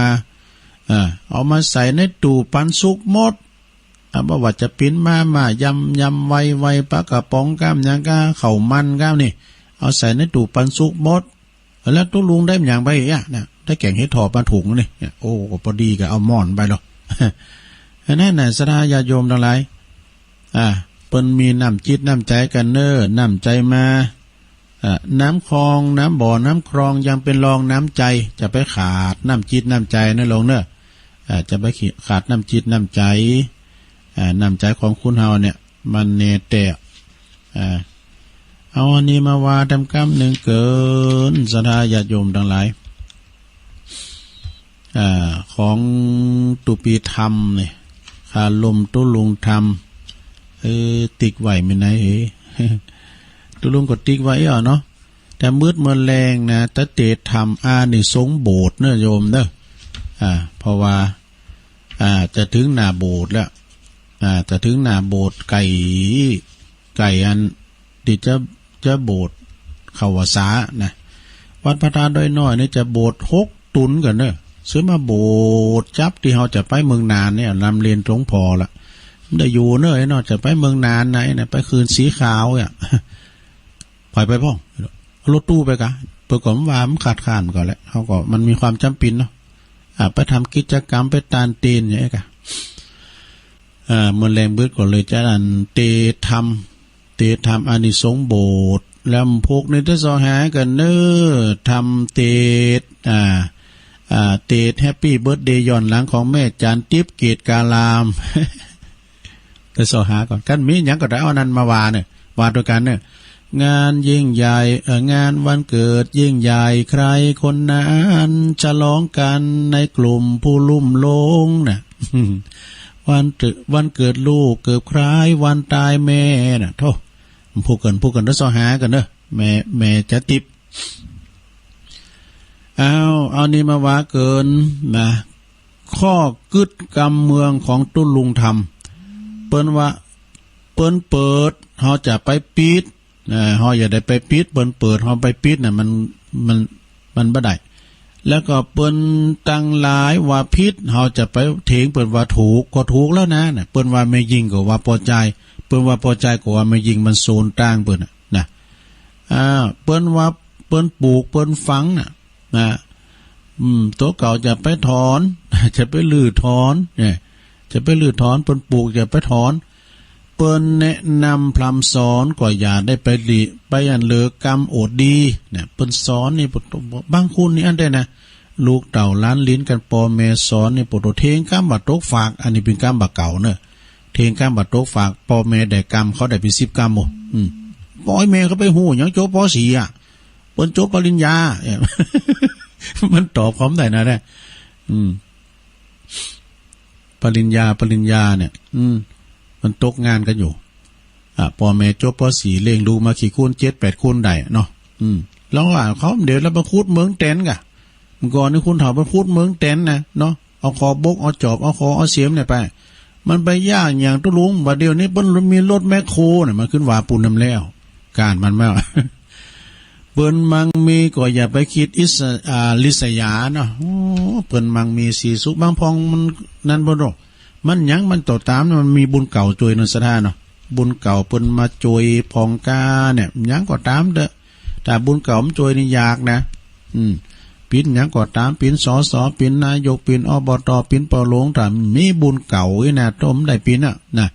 าใส่ในตู้ปันสุกหมดบ่ว่าจะปิ้นมายำไวปลากระป๋องก้ามหยังก้าข้าวมันก้ามนี่เอาใส่ในตู้ปันสุกหมดแล้วตู้ลุงได้อย่างไปอ่ะนะได้แกงเห็ดถอบมาถุงนี่โอ้ก็พอดีก็เอาหม้อนไปหรอกนั่นน่ะสดาญาโยมทั้งหลายเปิ้นมีน้ำจิตน้ำใจกันเน้อน้ำใจมาน้ำคลองน้ำบ่อน้ำคลองยังเป็นรองน้ำใจจะไปขาดน้ำจิตน้ำใจนะลงเน้อจะไปขาดน้ำจิตน้ำใจน้ำใจของคุณเฮาเนี่ยมันเนแต่เอาอันนี้มาว่าทำกรรมหนึ่งเกินสดาญาโยมทั้งหลายของตุปีธรรมเนี่ยขาลมตุลุงธรรมติกไหวไม่ไหนตุลุงก็ติกไหวเนาะแต่มืดเมื่อแรงนะตะเตะธรรมนี่สงโบสถ์เนอะโยมเนอะเพราะว่าจะถึงหน้าโบสถ์แล้วจะถึงหน้าโบสถ์ไก่อันที่จะโบสถ์เขาวสานะวัดพระธาตุดอยน้อยนี่จะโบสถ์6 ตุนกันเนอะซื้อมาโบสถ์จับที่เขาจะไปเมืองนานเนี่ยนำเรียนตรงพอละได้อยู่เนอะไอ้นอจะไปเมืองนานไหนนะไปคืนสีขาวเนี่ยปล่อยไปพ่องรถตู้ไปกะเปิดก่อนว่ามันขาดข้านก่อนแหละเขาก็มันมีความจำเป็นเนาะไปทำกิจกรรมไปตานเตนอย่างนี้กะเมื่อแรงเบิดก่อนเลยจะอันเตทำอานิสงส์โบสถ์แล้วพวกในที่สองหากันเนอะทำเตแฮปปี้เบิร์ธเดย์ย้อนหลังของแม่จานติ๊บเกตกาลามแต่สอหาก่อนกันมีอย่างก็ได้เอานั้นมาวาเนี่ยว่าด้วยกันเนี่ยงานยิ่งใหญ่งานวันเกิดยิ่งใหญ่ใครคนนั้นฉลองกันในกลุ่มผู้ลุ่มลงเนี่ยวันเกิดลูกเกิดคล้ายวันตายแม่น่ะโธ่พูดกันแล้วสอหากันเนอะแม่จะติ๊บเอานี่มาว่าเกินนะข้อกึดกำเมืองของตุ้ลุงทำเปิ้นว่าเปิ้นเปิดเฮาจะไปปิดเฮาอย่าได้ไปปิดเปิ้นเปิดเฮาไปปิดน่ะมันบ่ได้แล้วก็เปิ้นตั้งหลายว่าผิดเฮาจะไปเถียงเปิ้นว่าถูกก็ถูกแล้วนะเปิ้นว่าไม่ยิงก็ว่าพอใจเปิ้นว่าพอใจก็ว่าไม่ยิงมันโซนต่างเปิ้นนะเปิ้นว่าเปิ้นปลูกเปิ้นฝังน่ะตัวเก่าจะไปถอนจะไปลื้อถอนเนี่ยจะไปลื้อถอนเปิ้นปลูกจะไปถอน เปิ้นแนะนำพร่ำสอนก็อย่าได้ไปหลีไปอันเลือกรรมโอดดีเนี่ยเปิ้นสอนนี่บางคนนี่อันได้นะลูกเต่าล้านลิ้นกันปอแม่สอนนี่ปดเทงกรรมบัดตกฝากอันนี้เป็นกรรมบักเก่าเนอะเทงกรรมบัดตกฝากปอแม่ได้กรรมเขาได้เป็น10 กรรมบ่ปอยแม่เขาไปหู้หยังจบป.4 อ่ะเปิ้นจบปริญญา มันตอบพร้อมได้นะเนี่ยปริญญาเนี่ยมันตกงานกันอยู่พ่อแม่จบป.4เลี้ยงดูมากี่คน7-8คนได้เนาะแล้วว่าเขาเดี๋ยวแล้วมาคูดเมืองแตนกะเมื่อก่อนนี่คุณเฒ่าไปคูดเมืองแตนนะเนาะเอาคอบกเอาจอบเอาคอเอาเสียมเนี่ยไปมันไปยากอย่างตุลุงบัดเดี๋ยวนี้เปิ้นมีรถแมคโครเนี่ยมันขึ้นว่าปูนนำแล้วการมันไม่เปิ้นมังมีก็อย่าไปคิดลิษยาเนาะเปิ้นมังมีสีสุบางพองมันนั่นบ่ดอกมันหยังมันต่อตามมันมีบุญเก่าจวยนนสถานเนาะบุญเก่าเปิ้นมาจวยพองกาเนี่ยหยังก็ตามเด้อแต่บุญเก่ามันจวยนี่ยากนะปินหยังก็ตามปินสสปินนายกปินอบตปินปหลวงถ้ามีบุญเก่าอีน่ะต้มได้ปินนะ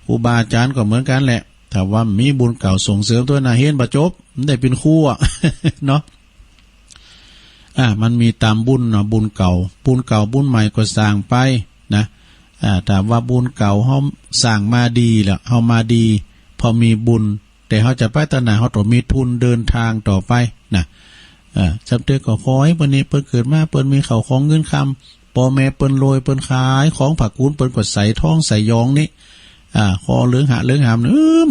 ครูบาอาจารย์ก็เหมือนกันแหละถ้าว่ามีบุญเก่าส่งเสริมตัวน่ะเฮ็ดบ่จบได้เป็นครูเนาะมันมีตามบุญเนาะบุญเก่าบุญใหม่ก็สร้างไปนะแต่ว่าบุญเก่าเฮาสร้างมาดีแล้วเฮามาดีพอมีบุญแต่เฮาจะไปตอนไหนเฮาต้องมีทุนเดินทางต่อไปนะจำเตก็ขอให้เปิ้นนี้เปิ้นเกิดมาเปิ้นมีข้าวของเงินคำพ่อแม่เปิ้นรวยเปิ้นขายของผักกูนเปิ้นก็ใส่ท้องใส่ยองนี่คอเหลืองหาม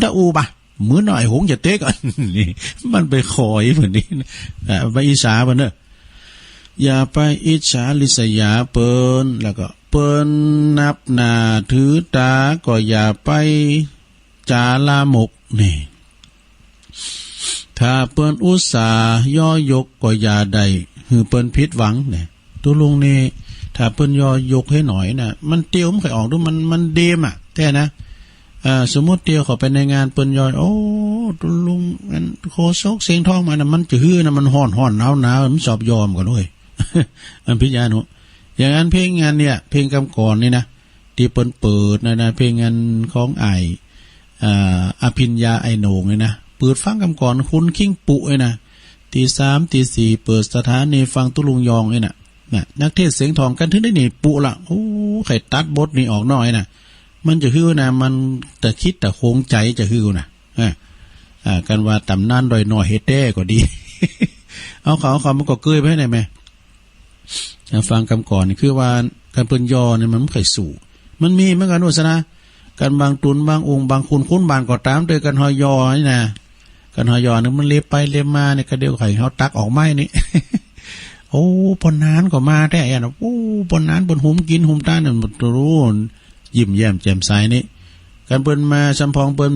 ถ้าอูบะมือหน่อยหงจะเตะก่อนนี่มันไปขอยเหมือนนี้ไปอิจฉาเปิ้นเด้ออย่าไปอิจฉาลิษยาเปิ้นแล้วก็เปิ้นนับหน้าถือตาก็อย่าไปจาลามกนี่ถ้าเปิ้นอุตส่าห์ย่อยกก็อย่าได้หือเปิ้นผิดหวังเนี่ยตัวลุงนี่ถ้าเปิ้นย่อยกให้หน่อยนะมันเตียวมันค่อยออกดูมันเดมแท้นะสมมุติเตียวเข้าไปในงานเปิ้นย่อยโอ้ตัวลุงมันโคซกเสียงท้องมานะมันจะฮื้อนะมันฮ้อนหนาวมันสอบยอมกันด้วย มันพิจารณาอย่างนั้นเพลงงานเนี่ยเพลงกำก่อนนี่นะที่เปิ้นเปิดนะเพลงงานของอภิญญาไอโหนงนี่นะเปิดฟังกำก่อนคุณคิงปุไอ้นะตี3ตี4เปิดสถานีฟังตุลุงยองไอ้น่ะนักเทศเสียงทองกันถึงได้นี่ปุละโอ้ไข่ตัดบทนี่ออกน้อยนะมันจะฮื้อนะมันแต่คิดแต่โคงใจจะฮื้อนะกันว่าตำนานดอยน้อยเฮ็ดแต้ก็ดี เอาเขามันก็เกยไปได้ไหมฟังคำก่อนนี่คือว่าการเปิ้นยอเนี่ยมันไม่เคยสู่มันมีเหมือนกันโฆษณาการบางตุนบางองค์บางคุณคุ้นบานก็ตามด้วยกันหอยอนี่นะกันหอยอนึงมันเล็บไปเล็บมาเนี่ยก็เดี๋ยวไข่เขาตักออกไม้นี่ โอ้ปนนานก็มาได้อ่ะโอ้ปนนานปนหุมกินหุมตาเนี่ยมันรู้ยิ้มแย้มแจ่มใสนี่การเปิ้นมาชำพองเปิ้น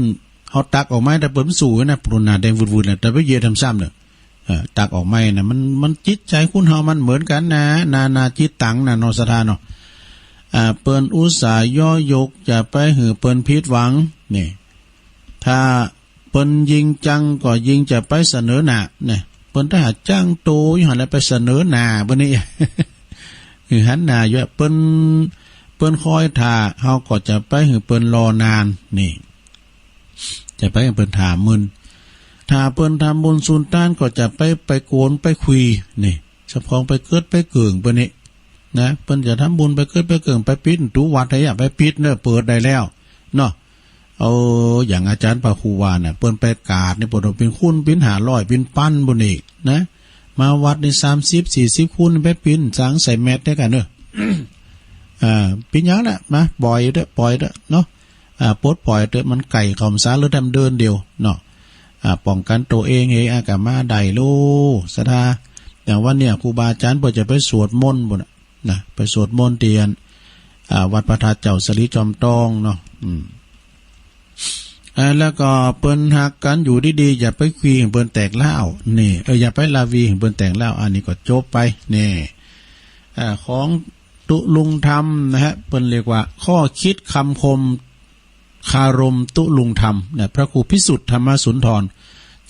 เขาตักออกไม้แต่เปิ้นสู่นะปรุณาแดงวุ่นๆน่ะแต่ไปเยทำซ้ำเนี่ยตักออกไม้น่ะมันจิตใจคุณเฮามันเหมือนกันนะนาจิตตังน่ะนอสถานเนาะเปิ้นอุตส่าห์ย่อยกจะไปหือเปิ้นผิดหวังนี่ถ้าเปิ้นยิงจังก็ยิงจะไปเสนอหน้าเนี่ยเปิ้นถ้าหาจ้างโตอยู่หั่นแล้วไปเสนอหน้าบัดนี้ หือหันหน้าอยู่เปิ้นคอยท่าเฮาก็จะไปหือเปิ้นรอนานนี่จะไปเปิ้นถามมึนถ้าเปิ้นทำบุญสุนทานก็จะไปโกนไปคุยนี่เฉพาะไปเกิดไปเกิงเปิ้นนี่นะเปิ้นจะทำบุญไปเกิดไปเกิงไปปิดตูวัดให้ไปปิดเนี่ยเปิดได้แล้วเนาะเอาอย่างอาจารย์พระครูวาเนี่ยเปิ้นไปกาดนี่เปิ้นเป็นคูณเป็น500เป็นปั้นบ่นี่นะมาวัดใน30-40คูณไปปิ่นสังใส่แมสได้กันเด้อปิ่นหยังน่ะมาปล่อยเด้อเนาะปลดปล่อยเด้อมันไก่เข้าสารหรือทำเดินเดียวเนาะป้องกันตัวเองเฮอากะมาได้โลสทาอย่างว่าเนี่ยครูบาอาจารย์เพิ่นจะไปสวดมนต์บ่นะไปสวดมนต์เตียนวัดพระธาตุเจ้าสลีจอมทองเนาะแล้วก็เปิ้นหักกันอยู่ดีๆอย่าไปคุยเปิ้นแตกเล่านี่อย่าไปลาวีเปิ้นแตกเล่าอันนี้ก็จบไปนี่ของตุลุงธรรมนะฮะเปิ้นเรียกว่าข้อคิดคำคมคารมตุลุงธรรมเนี่ยพระครูพิสุทธิ์ธรรมสุนทร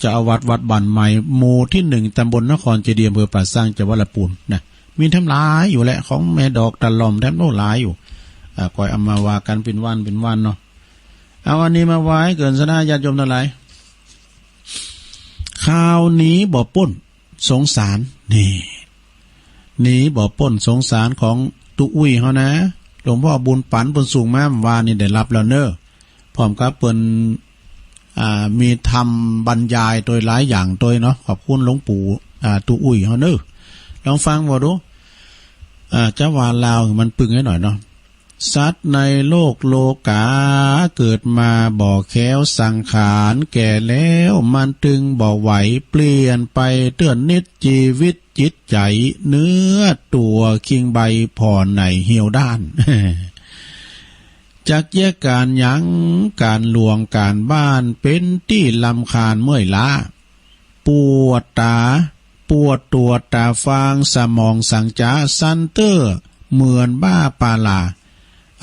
จะเอาวัดบ้านใหม่หมู่ที่1ตำบลนครเจดีย์อำเภอป่าสร้างจังหวัดลำพูนนะมีทำลายอยู่แหละของแม่ดอกตะลอมแทบโน่หลายอยู่ก่อยเอามาว่ากันเป็นวันเนาะ เอาอันนี้มาไว้เกินสนาญาติโยมทั้งหลายข่าวนี้บ่ป้นสงสารนี่หนีบ่ป้นสงสารของตุอุ้ยเฮานะหลวงพ่อบุญปันเพิ่นสูงมาวานี่ได้รับแล้วเน้อพร้อมกับเพิ่นมีธรรมบรรยายโดยหลายอย่างโดยเนาะขอบคุณหลวงปู่ตุอุ้ยเฮาเน้อลองฟังบ่ดูจะว่าลาวมันปึงให้หน่อยเนาะสัตว์ในโลกโลกาเกิดมาบ่แค้วสังขารแก่แล้วมันตึงบ่ไหวเปลี่ยนไปเตือนนิดชีวิตจิตใจเนื้อตัวคิงใบผ่อนไหนเหี่ยวด้าน จักแยกการยั้งการหลวงการบ้านเป็นที่ลำคาญเมื่อยล้าปวดตาปวดตัวตาฟางสมองสังจาซันเตอร์เหมือนบ้าปาลา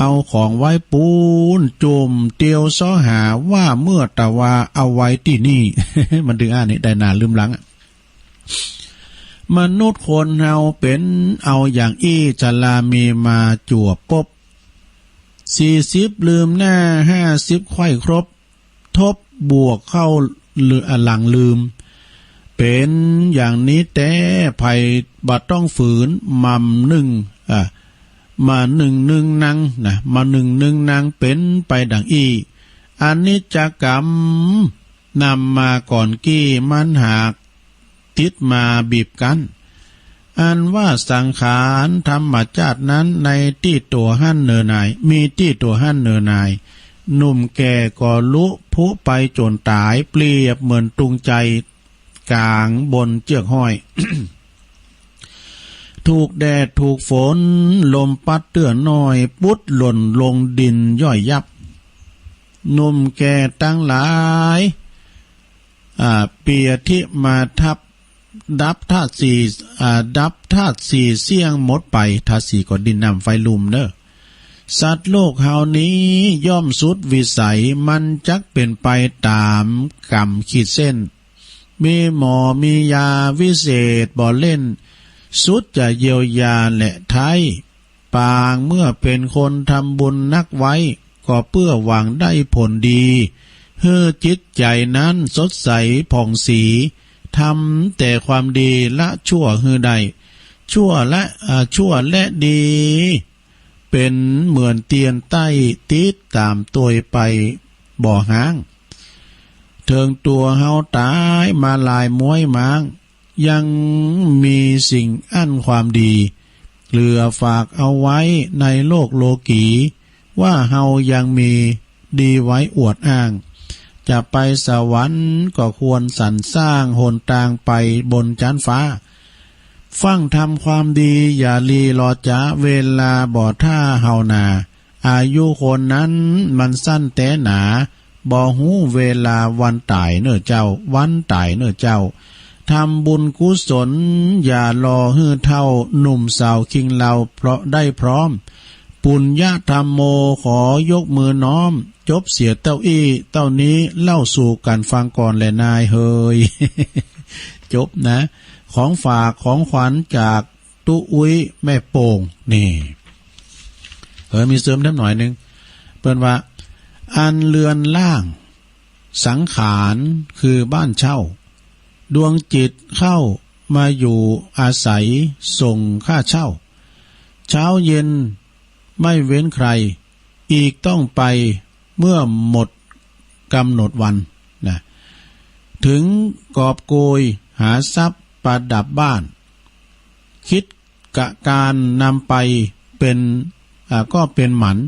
เอาของไว้ปูนจุ่มเตียวซ้อหาว่าเมื่อตะว่าเอาไว้ที่นี่ มันดึงอ่านนี้ได้นานลืมหลังมนุษย์คนเฮาเป็นเอาอย่างอี้จะลามีมาจวบปบ40ลืมหน้า50ไข้ครบทบบวกเข้าหลังลืมเป็นอย่างนี้แต่ภัยบัดต้องฝืนมั่มหนึ่งมาหนึ่งนังนะมาหนึ่งนังเป็นไปดังอี้อันนี้จักกรรมนำมาก่อนกี้มันหากติดมาบีบกันอันว่าสังขารธรรมชาตินั้นในที่ตัวหั่นเนอนายมีที่ตัวหั่นเนอนายหนุ่มแก่ก็ลุพุไปจนตายเปรียบเหมือนตุงใจกลางบนเจือกห้อย ถูกแดดถูกฝนลมพัดเตื้อน้อยปุดหล่นลงดินย่อยยับหนุ่มแก่ตั้งหลายเปียที่มาทับดับธาตุสี่ดับธาตุสี่เสี่ยงหมดไปธาตุสี่ก็ดินน้ำไฟลุมเด้อสัตว์โลกเฮานี้ย่อมสุดวิสัยมันจักเป็นไปตามกรรมขีดเส้นมีหมอมียาวิเศษบ่เล่นสุดจะเยียวยาและไทยปางเมื่อเป็นคนทำบุญนักไว้ก็เพื่อหวังได้ผลดีเฮือจิตใจนั้นสดใสผ่องสีทำแต่ความดีละชั่วฮือใดชั่วและดีเป็นเหมือนเตียนใต้ติดตามตัวไปบ่อหางเทิงตัวเฮาตายมาลายม้วยม้างยังมีสิ่งอั้นความดีเหลือฝากเอาไว้ในโลกโลกีว่าเฮายังมีดีไว้อวดอ้างจะไปสวรรค์ก็ควรสรรสร้างหนทางไปบนชั้นฟ้าฟังทำความดีอย่าลีรอจ้าเวลาบ่ท่าเฮานาอายุคนนั้นมันสั้นแต่หนาบ่หูเวลาวันตายเน้อเจ้าวันตายเน้อเจ้าทำบุญกุศลอย่ารอฮื้อเท่าหนุ่มสาวคิงเราเพราะได้พร้อมปุญญาธรรมโมขอยกมือน้อมจบเสียเต้าอี้เต้านี้เล่าสู่กันฟังก่อนแหละนายเฮย จบนะของฝากของขวัญจากตุอุ้ยแม่โป่งนี่มีเสริมนิดหน่อยนึงเปิ้นว่าอันเรือนล่างสังขารคือบ้านเช่าดวงจิตเข้ามาอยู่อาศัยส่งค่าเช่าเช้าเย็นไม่เว้นใครอีกต้องไปเมื่อหมดกำหนดวันนะถึงกอบโกยหาทรัพย์ประดับบ้านคิดกะการนำไปเป็นก็เป็นหมัน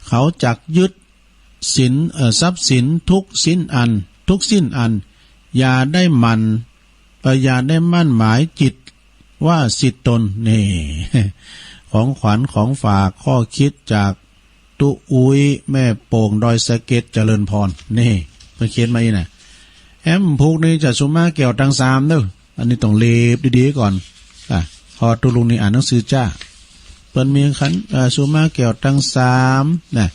เขาจักยึดสินทรัพย์สินทุกสิ้นอันอย่าได้มันอย่าได้มั่นหมายจิตว่าสิทธิตนนี่ ของขวัญของฝากข้อคิดจากตุอุ้ยแม่โป่งดอยสะเก็ดเจริญพรนี่เพิ่นเขียนมาอีน่ะแอมพูกนี้จะสุมาแก้วตังสามเด้ออันนี้ต้องเลบดีๆก่อนพอตุลุงนี่อ่านหนังสือจ้าเปิ้นมีขันสุมาแก้วตังสามนะ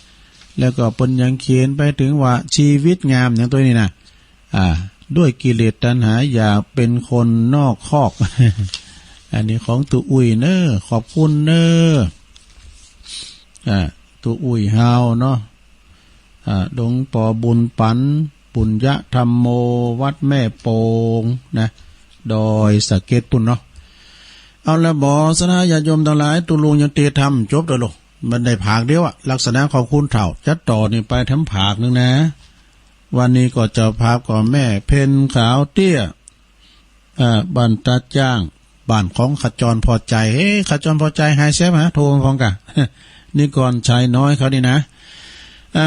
แล้วก็เปิ้นยังเขียนไปถึงว่าชีวิตงามอย่างตัวนี้นะด้วยกิเลสตัณหาอย่าเป็นคนนอกคอก อันนี้ของตุอุ้ยเนอขอบคุณเนอตุอุ้ยเฮาเนาะ หลวงพ่อบุญปันปุญญธรรมโมวัดแม่โป่งนะดอยสะเก็ดปุ่นเนาะเอาละบ่สนะญาติโยมทั้งหลายตุลุงยังเตธรรมจบแล้วลูกมันได้ภาคเดียวอะลักษณะขอบคุณเฒ่าจัดต่อนี่ไปทั้งภาคนึงนะวันนี้ก็เจ้าภาพก็แม่เพ็ญขาวเตี้ยบ้านตาจ้างบ้านของขจรพอใจขจรพอใจหายแซ่บฮะโทรมาพร้อมกันนี่ก่อนชายน้อยเขานี่นะ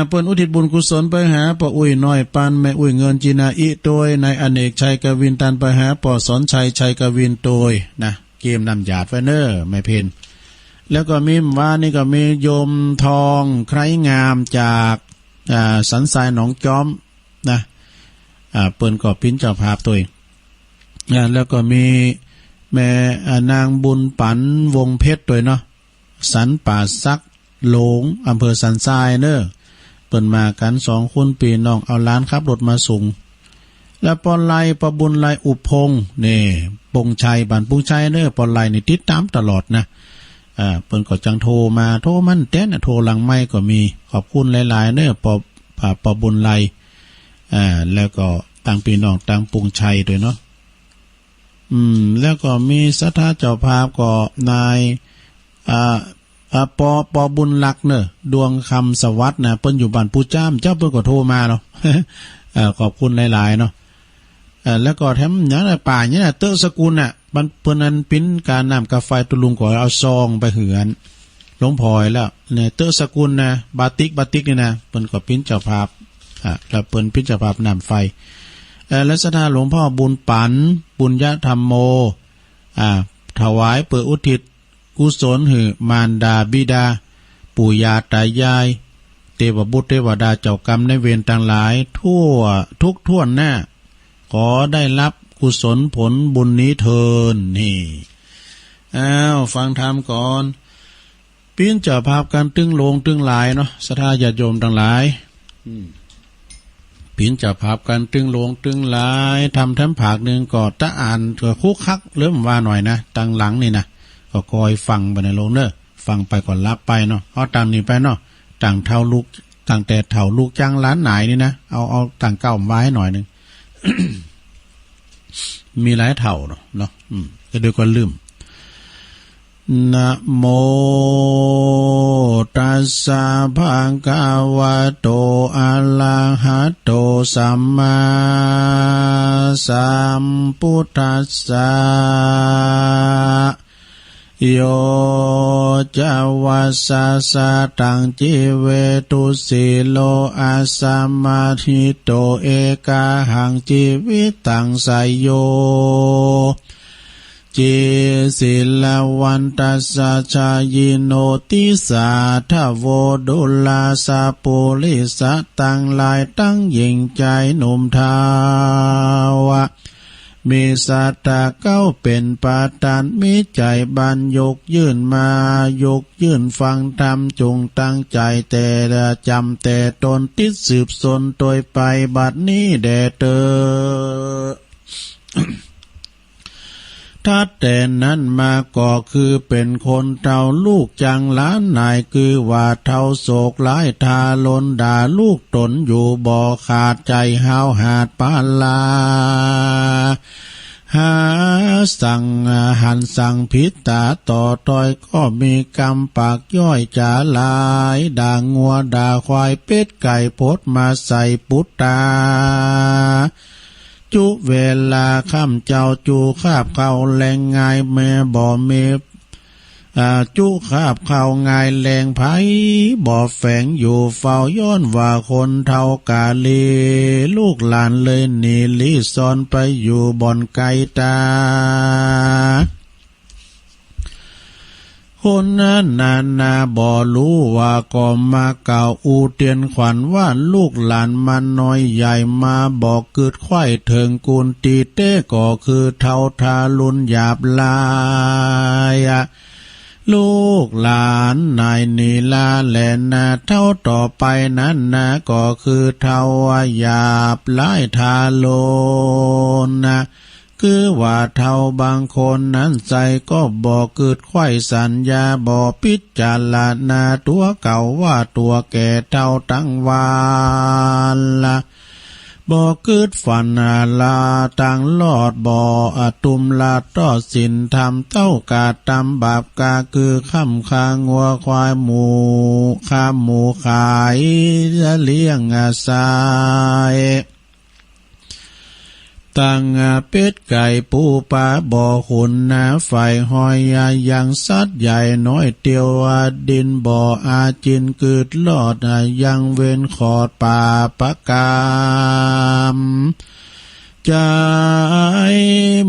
เปิ้นอุทิศบุญกุศลไปหาป้าอุ้ยน้อยปันแม่อุ้ยเงินจีนาอิโดยนายอเนกชัยกวินตันไปหาป้าสอนชัยชัยกวินโดยนะเกมนำหยาดไฟเนอร์แม่เพ็ญแล้วก็มีว่านี่ก็มีโยมทองใครงามจากสันทรายหนองจอมนะเปิ้นก็ปิ้นเจ้าภาพตัวเองแล้วก็มีแม่นางบุญปันวงเพชรด้วยเนาะสันป่าซักหลงอำเภอสันทรายเนอะเปิ้นมากัน2คนปีน้องเอาล้านขับรถมาส่งแล้วปอไลปอบุญไลอุพงนี่ปงชัยบ้านปงชัยเนอะปอไลนี่ติดตามตลอดนะเปิ้นก็จังโทรมาโทรมันแต้นโทรหลังไม้ก็มีขอบคุณหลายๆเนอะปอบุญไลแล้วก็ต่างพี่น้องต่างปงชัยด้วยเนาะแล้วก็มีสัทธาเจ้าภาพก็นายปอบุญลักเนอะดวงคำสวัสดิ์นะเปิ้นอยู่บ้านปูจ้ามเจ้าเปิ้นก็โทรมาเนาะ ขอบคุณหลายๆเนาะแล้วก็แถมอย่างไรป่าเนี่ยเตอสกุลน่ะมันเปิ้นนั้นปิ้นการนำกาแฟตุลุงก็เอาซองไปเหือนหลวงพ่อยแล้วเนี่ยเตอสกุลนะบาติกนี่นะเปิ้นก็ปิ้นเจ้าภาพแล้วเปิ้นปิ้นเจ้าภาพนำไฟและสถานหลวงพ่อบุญปันปุญญธรรมโมถวายเปิดอุทิศกุศลหือมารดาบิดาปู่ย่าตายายเทวบุตรเทวดาเจ้ากรรมในเวรต่างหลายทั่วทุกท่วนหน้าขอได้รับกุศลผลบุญนี้เทินนี่ฟังธรรมก่อนปิ้นเจ้าภาพกันตึงลงตึงหลายเนาะศรัทธาญาติโยมต่างหลายปิ้นเจ้าภาพกันตึงลงตึงหลายทำทั้งภาคนึงก็ตะอ่านก็คุกคักเริ่มว่าหน่อยนะตั้งหลังนี่นะก็คอยฟังไปในโลงเนอะฟังไปก่อนรับไปเนาะเอาต่างนี้ไปเนาะต่างเท่าลูกต่างแต่เท่าลูกจ้างล้านไหนนี่นะเอาต่างเก่าไว้หน่อยนึง มีหลายเท่าเนาะก็ด้วยก็ลืมนะโมตัสสะภะคะวะโตอะระหะโตสัมมาสัมพุทธัสสะโยจะวัสสะสะตังจิเวตุสิโลอาสัมมาทิโตเอกาหังจิวิตังไสโยจิสิลวันตัสสะชายิโนติสาทะโวดุลาสาปุริสะตังลายตั้งยิ่งใจหนุ่มทาวะมีสัตตะเก้าเป็นปาตานมีใจบันยกยื่นมายกยื่นฟังธรรมจงตั้งใจแต่จำแต่ตนติดสืบสนโดยไปบัดนี้แด่เตอ ถ้าแต่นั้นมาก็คือเป็นคนเท่าลูกจังล้านนายคือว่าเท่าโศกหลายทาลนด่าลูกตนอยู่บ่ขาดใจห้าวหาดปาลาหาสั่งหันสั่งพิษตาต่อต้อยก็มีกรรมปากย่อยจ่าลายด่างัวด่าควายเป็ดไก่พดมาใส่ปุตตาจุเวลาค่ำเจ้าจูคาบเขาแรงงายแม่บ่เมจุคาบเขางายแรงไผบ่แฝงอยู่เฝ้าย้อนว่าคนเท่ากาลีลูกหลานเลยหนีลีซ่อนไปอยู่บ่อนไกลตาคนนั้นนาบ่รู้ว่าก็มาเก่าอูเตียนขวัญว่าลูกหลานมันน้อยใหญ่มาบอกเกิดไข้เถิงกุลตีเต้ก็คือเท่าทาลุนหยาบลายลูกหลานนายนีลาแลนาเท่าต่อไปนั้นนะก็คือเท่าหยาบลายทาลุนนะ คือว่าเท่าบางคนนั้นใจก็บ่เกิดไข้สัญญาบ่พิจารณาตัวเก่าว่าตัวแก่เท่าตั้งวาละบ่เกิดฝันลาตังลอดบ่ตุมลาต่อสินทำเต้ากาตำบาปกาคือค่ำคางัวควายหมูข้ามหมูขายจะเลี้ยงสายตั้งเป็ดไก่ปูปลาบ่อขุนนาไฟหอยยังสัตว์ใหญ่น้อยเตียวดินบ่ออาจินกึดลอดยังเว้นขอดป่าปะกามใจ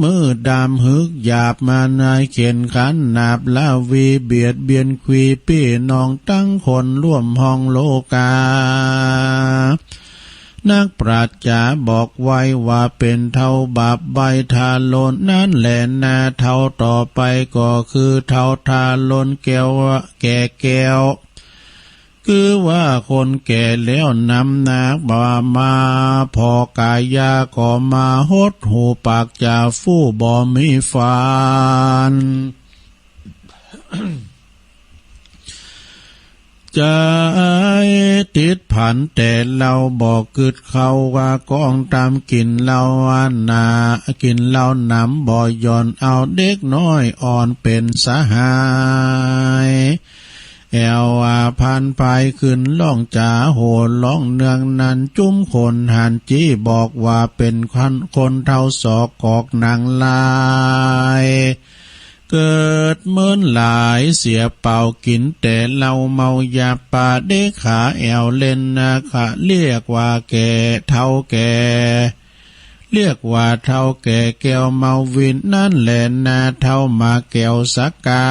มือดำหึกหยาบมานายเขียนขันนาบลาวีเบียดเบียนควีพี่น้องตั้งคนร่วมห้องโลกานักปราชญ์บอกไว้ว่าเป็นเท่าบาปใบทาลนนั้นแหละนาเท่าต่อไปก็คือเท่าทาลนแก้วแก่แก้วคือว่าคนแก่แล้วนำนักบ่มาพอกายาก็มาหดหูปากจ่าฟู่บ่มีฟันใจติดผันแต่เราบอกกึดเขาว่ากองตามกินเหล้านากินเหล้าน้ำบ่ย่อนเอาเด็กน้อยอ่อนเป็นสหายแอวพันไปขึ้นล่องจ่าโหดล่องเนืองนั้นจุ้มคนหันจี้บอกว่าเป็นคนเท่าศอกกอกนางลายเกิดเมินหลายเสียเป่ากินแต่เราเมายาป่าเด็กขาแอวเล่นนะคะเรียกว่าแก่เท่าแก่เรียกว่าเท่าแก่แก้วเมาวินนั่นแหละนาเท่ามาแก้วสักกา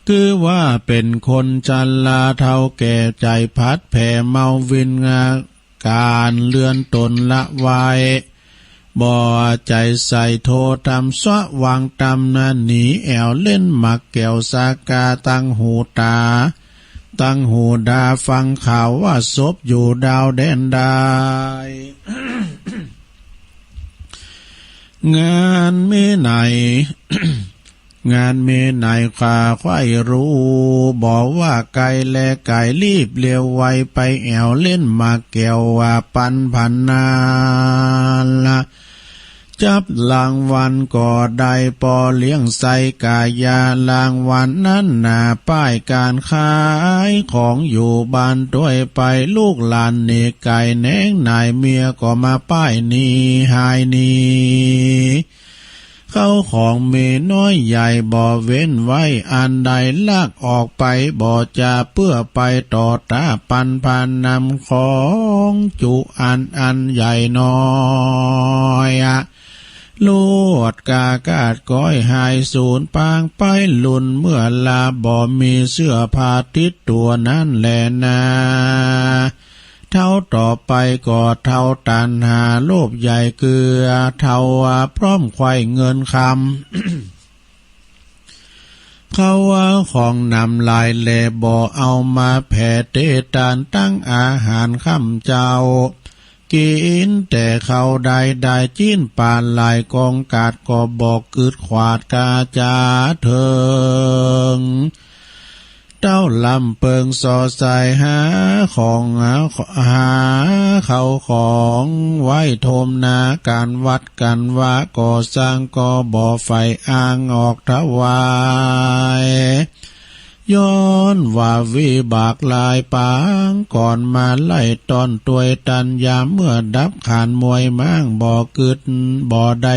คือว่าเป็นคนจันลาเท่าแก่ใจพัดแผ่เมาวินการเลื่อนตนละไว้บ่ใจใส่โททำสวะวางตำนาหนีแอวเล่นหมักแก้วสากาตั้งหูตาตั้งหูดาฟังข่าวว่าศพอยู่ดาวแดนได้ งานมีไหน งานเมไหนข้าควายรู้บอกว่าไก่และไก่รีบเลี้ยวไวไปแอวเล่นมาแก้วว่าปันพันนาละจับรางวัลก็ได้ปอเลี้ยงใส่กายารางวัลนั้นหนาป้ายการขายของอยู่บ้านด้วยไปลูกหลานเนไก่แหนงนายเมียก็มาป้ายนี้หายนี้เข้าของเมน้อยใหญ่บ่เว้นไว้อันใดลากออกไปบ่จะเพื่อไปต่อตาปันพานนำของจุอันใหญ่น้อยลวดกากาดก้อยหายสูญปางไปลุนเมื่อลาบ่มีเสื้อผ้าติดตัวนั้นแลนาเท่าต่อไปก็เท่าตันหาโลภใหญ่เกลือเท่าพร้อมไข่เงินคำเขาว่าของนำลายแลบ่เอามาแผ่เตตานตั้งอาหารค่ำเจ้ากินแต่เขาได้จิ้นปานลายกองกาดก็บอกกึดขวาดกาจาเถิงเต้าลำเปิงสอใส่หาของหาเขาของไว้โทมนาการวัดกันว่าก่อสร้างก็บ่อไฟอ้างออกถวายย้อนว่าวิบากลายปางก่อนมาไล่ตอนตวยตันยามเมื่อดับขานมวยมั่งบ่อกึดบ่ได้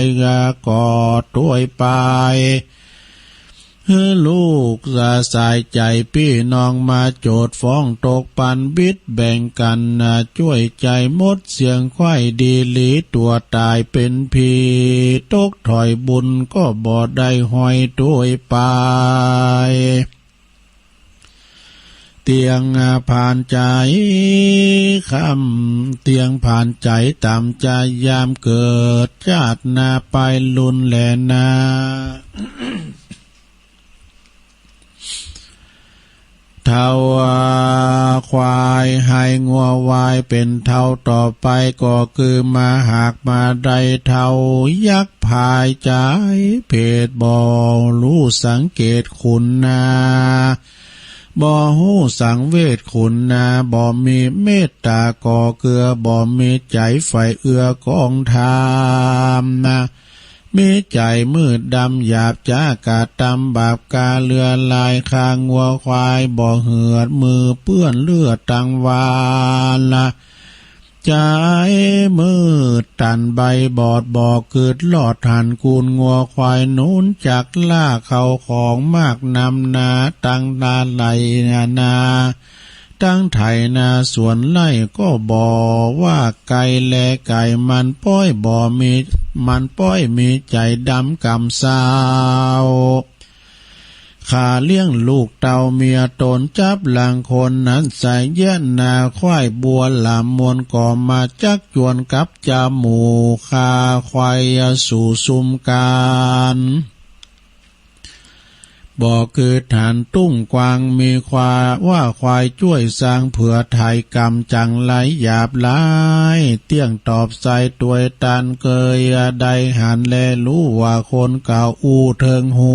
กอดตวยไปลูกสายใจพี่น้องมาโจดฟ้องตกปันบิดแบ่งกันช่วยใจมดเสียงควายดีหลีตัวตายเป็นผีตกถอยบุญก็บ่ได้ห้อยด้วยไปเตียงผ่านใจคำเตียงผ่านใจตามใจยามเกิดชาตินาไปลุนแลนาเท่าค ควายให้งัววายเป็นเท่าต่อไปก็คือมาหากมาใดเท่ายักษ์พายใจเพศบ่รู้สังเกตคุณนาบ่ฮู้สังเวชคุณนาบ่มีเมตตาก่อเกลือบ่มีใจไฟเอื้อกองทามนะมีใจมืดดำหยาบจ้ากาตำบาปกาเลือลายคางงัวควายบ่เหือดมือเปื้อนเลือดตังวานละใจมืดตันใบบอดบ่เกิดหลอดหันกูนงัวควายนู้นจากล่าเขาของมากนำนาตั้งนาไหลนาตั้งไถนาสวนไร่ก็บ่ว่าไก่แลไก่มันป้อยบ่มีมันป้อยมีใจดำกำสาวขาเลี้ยงลูกเต่าเมียตนจับหลังคนนั้นใส่เย็นนาควายบัวหลามมวนก่อมาจักจวนกับจาหมูคาควายสู่ซุมการบ่คือฐานตุ้งกวางมีควาว่าควายช่วยสร้างเผื่อไทยกรรมจังไหลหยาบหลายเตี้ยงตอบใส่ตัวตันเกยใดหันแลรู้ว่าคนเก่าอู้เทิงหู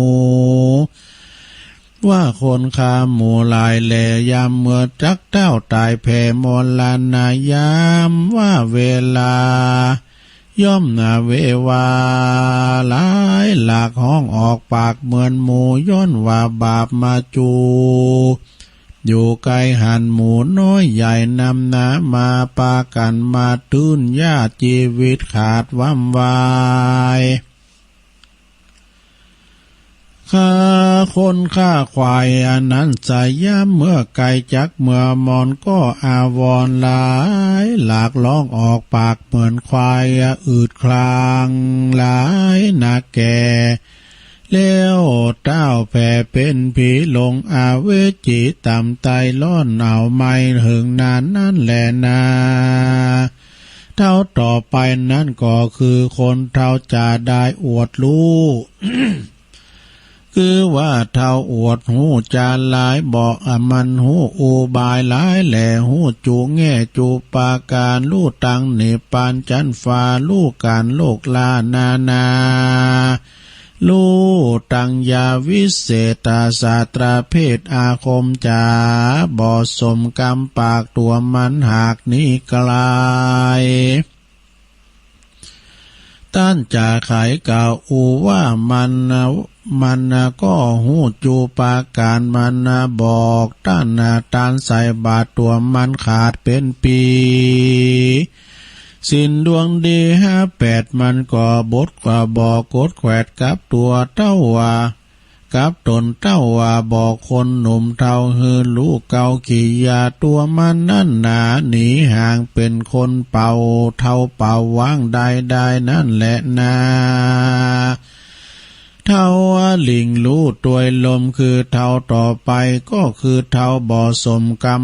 ว่าคนคาหมู่ลายแลยามเมื่อจักเต้าตายแผ่มลานายามว่าเวลาย่อมนาเววาหลายหลากห้องออกปากเหมือนหมูย้อนว่าบาปมาจูอยู่ไกลหันหมูน้อยใหญ่นำน้ำมาปากันมาตื้นญาติชีวิตขาดว่ำวายข้าคนข้าควายอันนั้นใจย่ำเมื่อไก่จักเมื่อมอนก็อาวรหลายหลากร้องออกปากเหมือนควายอืดคลางหลายนาแก่แล้วเต้าแผ่เป็นผีลงอาเวจีต่ำไตล้อนเอาไม่หึงนานนั่นแหละนาเท่าต่อไปนั้นก็คือคนเท่าจะได้อวดรู้ คือว่าเท่าอวดหูจานหลายบอกมันหูอุบายหลายแหล่หูจูแง่จูปาการลู่ตังเนปานจันฟ้าลู่การโลกลานาลู่ตังยาวิเศษศาสตราเพศอาคมจาบ่สมกรรมปากตัวมันหากนี้ไกลต้านจ่าขายกล่าวอูว่ามันก็หูจูปาการมันบอกต้านใส่บาทตัวมันขาดเป็นปีสินดวงดี58มันก็บดกว่าบอกกดแขวดกับตัวเต้าว่ากับตนเต้าว่าบอกคนหนุ่มเท่าฮือลูกเกาขี่ยาตัวมันนั่นหนาหนีห่างเป็นคนเป่าเท่าเป่าวางได้นั่นแหละนาเท่าลิงรู้ตัวลมคือเท่าต่อไปก็คือเท่าบ่อสมกรรม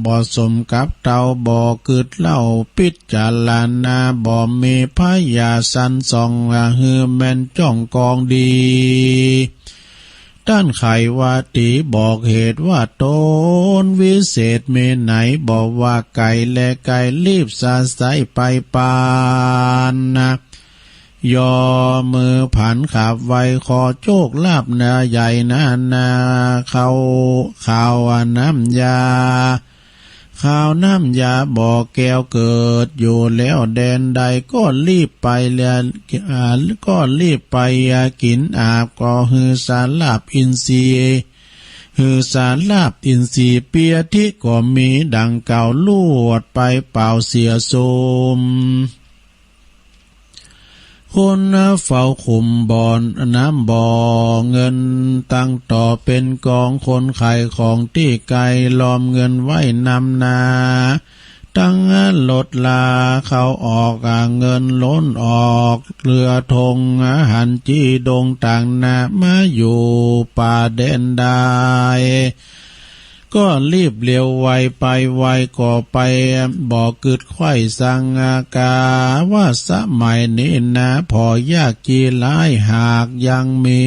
บ่อสมกับเท่าบ่อกึดเล่าปิดจาลานาบ่มีพยาสันส่องฮือแม่นจ้องกองดีด้านไขว่าตีบอกเหตุว่าตนวิเศษเมไหนบอกว่าไก่และไก่รีบสาใสไปปานนะยอมือผันขับไวขอโชคลาภนาใหญ่นาเขาข่าวน้ำยาข่าวน้ำยาบอกแก้วเกิดอยู่แล้วแดนใดก็รีบไปกินอาบก็ฮือสารลาบอินทรีย์ฮือสารลาบอินทรีย์เปียที่ก็มีดังเก่าลวดไปเป่าเสียสมคนเฝ้าขุมบ่อนน้ำบ่อเงินตั้งต่อเป็นกองคนไข่ของที่ไกลล้อมเงินไว้นำนาตั้งลดลาเขาออกเงินล้นออกเรือธงหันจีดงต่างนามาอยู่ป่าเด่นได้ก็รีบเลี้ยวไวไปไวก็ไปบอกกึดไข่สังอากาว่าสมัยนี้นะพอยากจีหลายหากยังมี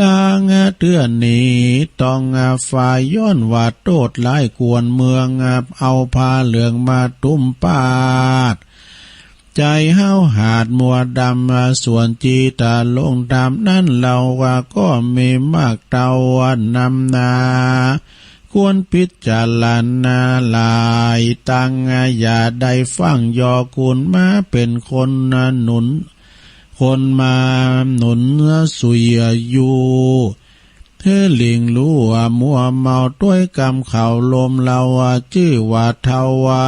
ลางเตือนนี้ต้องฝ่ายย้อนว่าโตดหลายกวนเมืองเอาผ้าเหลืองมาตุ้มปาดใจเฮาหาดมัวดำส่วนจีตาลงดำนั่นเราว่าก็มีมากเตาวันนำนาควรพิจารณาลายตั้งอย่าได้ฟังยอกุลมาเป็นคนหนุนคนมาหนุนสุยอยู่เธอหลิงรู้ว่ามัวเมาด้วยกำเข่าลมเราชื่อว่าเทาวะ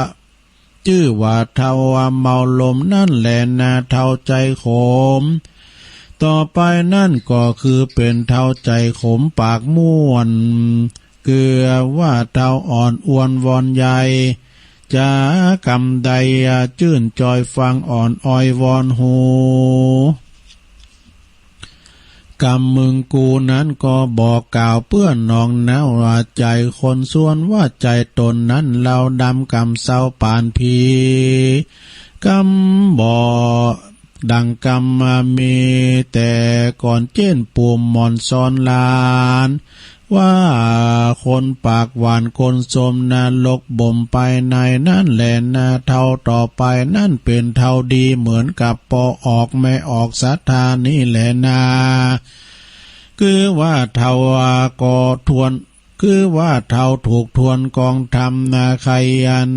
ชื่อว่าเทาวะเมาลมนั่นแหละนาเทาใจขมต่อไปนั่นก็คือเป็นเทาใจขมปากม่วนเกือว่าเทาอ่อนอ้วนวอนใหญ่จะกำใดจื่นจอยฟังอ่อนอ้อยวอนหูกำมึงกูนั้นก็บอกกล่าวเปื้อนนองแนวว่าใจคนส่วนว่าใจตนนั้นเราดำกำเศร้าปานพีกำบ่ดังกำมามีแต่ก่อนเจ้นปุ่มมอนซ้อนลานว่าคนปากหวานคนสมนรกบ่มไปในนั่นแหละนาเท่าต่อไปนั่นเป็นเท่าดีเหมือนกับปอออกไม่ออกศรัทธานี่แหละนาคือว่าเท่าก็ทวนคือว่าเท่าถูกทวนกองทำนาใคร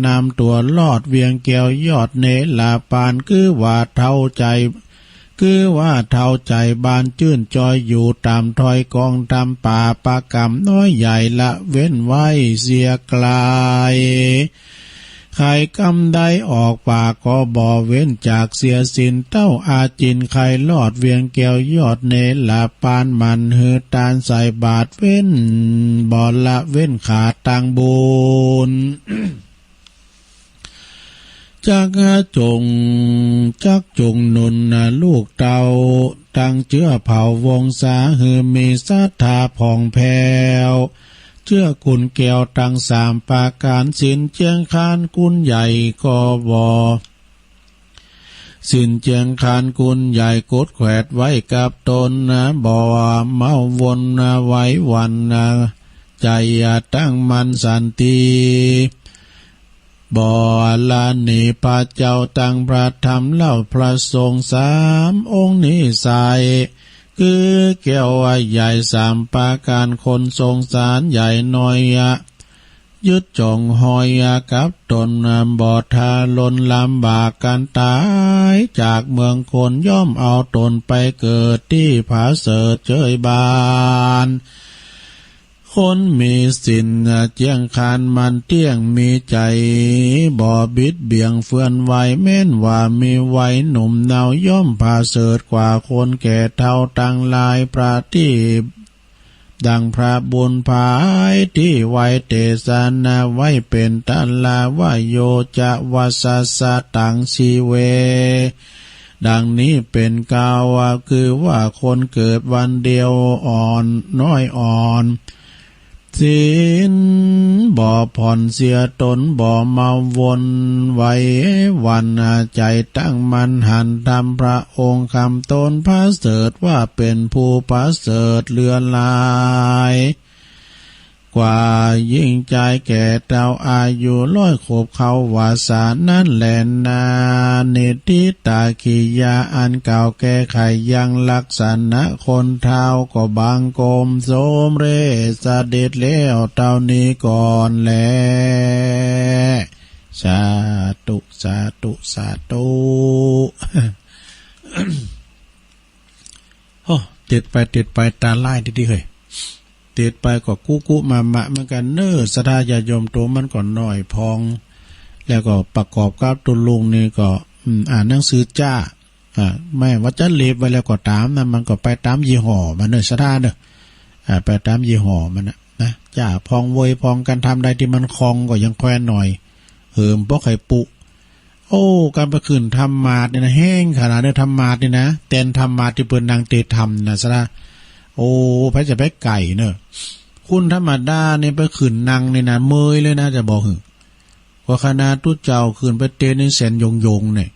นำตัวลอดเวียงแก้วยอดเนลาปานคือว่าเท่าใจคือว่าเท่าใจบานจื่นจอยอยู่ตามถอยกองทำป่าปากำน้อยใหญ่ละเว้นไว้เสียไกลใครกำได้ออกปากก็บ่เว้นจากเสียสินเต้าอาจินใครลอดเวียงแก้วยอดเนลาปานมันหือตานใส่บาทเว้นบ่ละเว้นขาตังบุญจักจงนุนลูกเตาตั้งเชื้อเผ่าวงศาหือมีศรัทธาผ่องแผ้วเชื่อกุนแก้วตั้งสามปาการสินเจียงคานกุนใหญ่ก็บ่สินเจียงคานกุนใหญ่กดแขวดไว้กับตนบ่เมาวนไว้วันใจตั้งมันสันติบ่ลานีพระเจ้าตั้งพระธรรมเล่าพระสงฆ์สามองค์นี้ใส่คือแก้วใหญ่สามปาการคนทรงสารใหญ่น้อยยึดจงหอยกับตนบ่ทาลนลำบากกันตายจากเมืองคนย่อมเอาตนไปเกิดที่ผาเสดเจยบานคนมีสินเจียงคานมันเตี้ยงมีใจบ่บิดเบี่ยงเฟื่อนไหวแม้นว่ามีไว้หนุ่มเนาย่อมผาเสดกว่าคนแก่เท่าตั้งลายพระที่ดังพระบุญภายที่ไว้เทศนาไว้เป็นตันลาวโยจะวัสสะตังชีเวดังนี้เป็นกาวคือว่าคนเกิดวันเดียวอ่อนน้อยอ่อนศีลบ่ผ่อนเสียตนบ่เมาวนไว้วันใจตั้งมันหันทำพระองค์คำตนพระเสริฐว่าเป็นผู้พระเสริฐเลือนลายกว่ายิ่งใจแก่เจ้าอายุ100 ขวบเขาวาสานั่นแหละนาเนติตาขียาอันเก่าแก่ไขยังลักษณะคนเท้าก็บางกลมโสมเรสเด็จแล้วเท่านี้ก่อนแลสาธุสาธุสาธุโอ้ติดไปตาไล่ดีๆเฮ้ยติดไปก็กุมามะเหมือนกันเน้อศรัทธาญาติโยมตัวมันก่อนหน่อยพองแล้วก็ประกอบกับตุลุงนี่ก็อ่านหนังสือจ้าแม่ว่าจะเล็บไว้แล้วก็ตามนะมันก็ไปตามยี่ห้อมันเน้อศรัทธาเน้อไปตามยี่ห้อมันนะจ้าพองโวยพองกันทำได้ที่มันคลองก็ยังแควนหน่อยเหิมบ่ไข่ปุโอ้การไปขึ้นทำมาดเนี่ยนะแห้งขนาดเนี่ยทำมาดนี่นะเต้นทำมาดที่เปิ้นนางเตทำนะศรัทธาโอ้พระจะไปไก่เนอะคุณธรรมดาเนี่ยไปขืนนางเนี่ยนะเมยเลยนะจะบอกหึว่าคณะตู้เจ้าขืนไปเตในแสนยงเนี่ย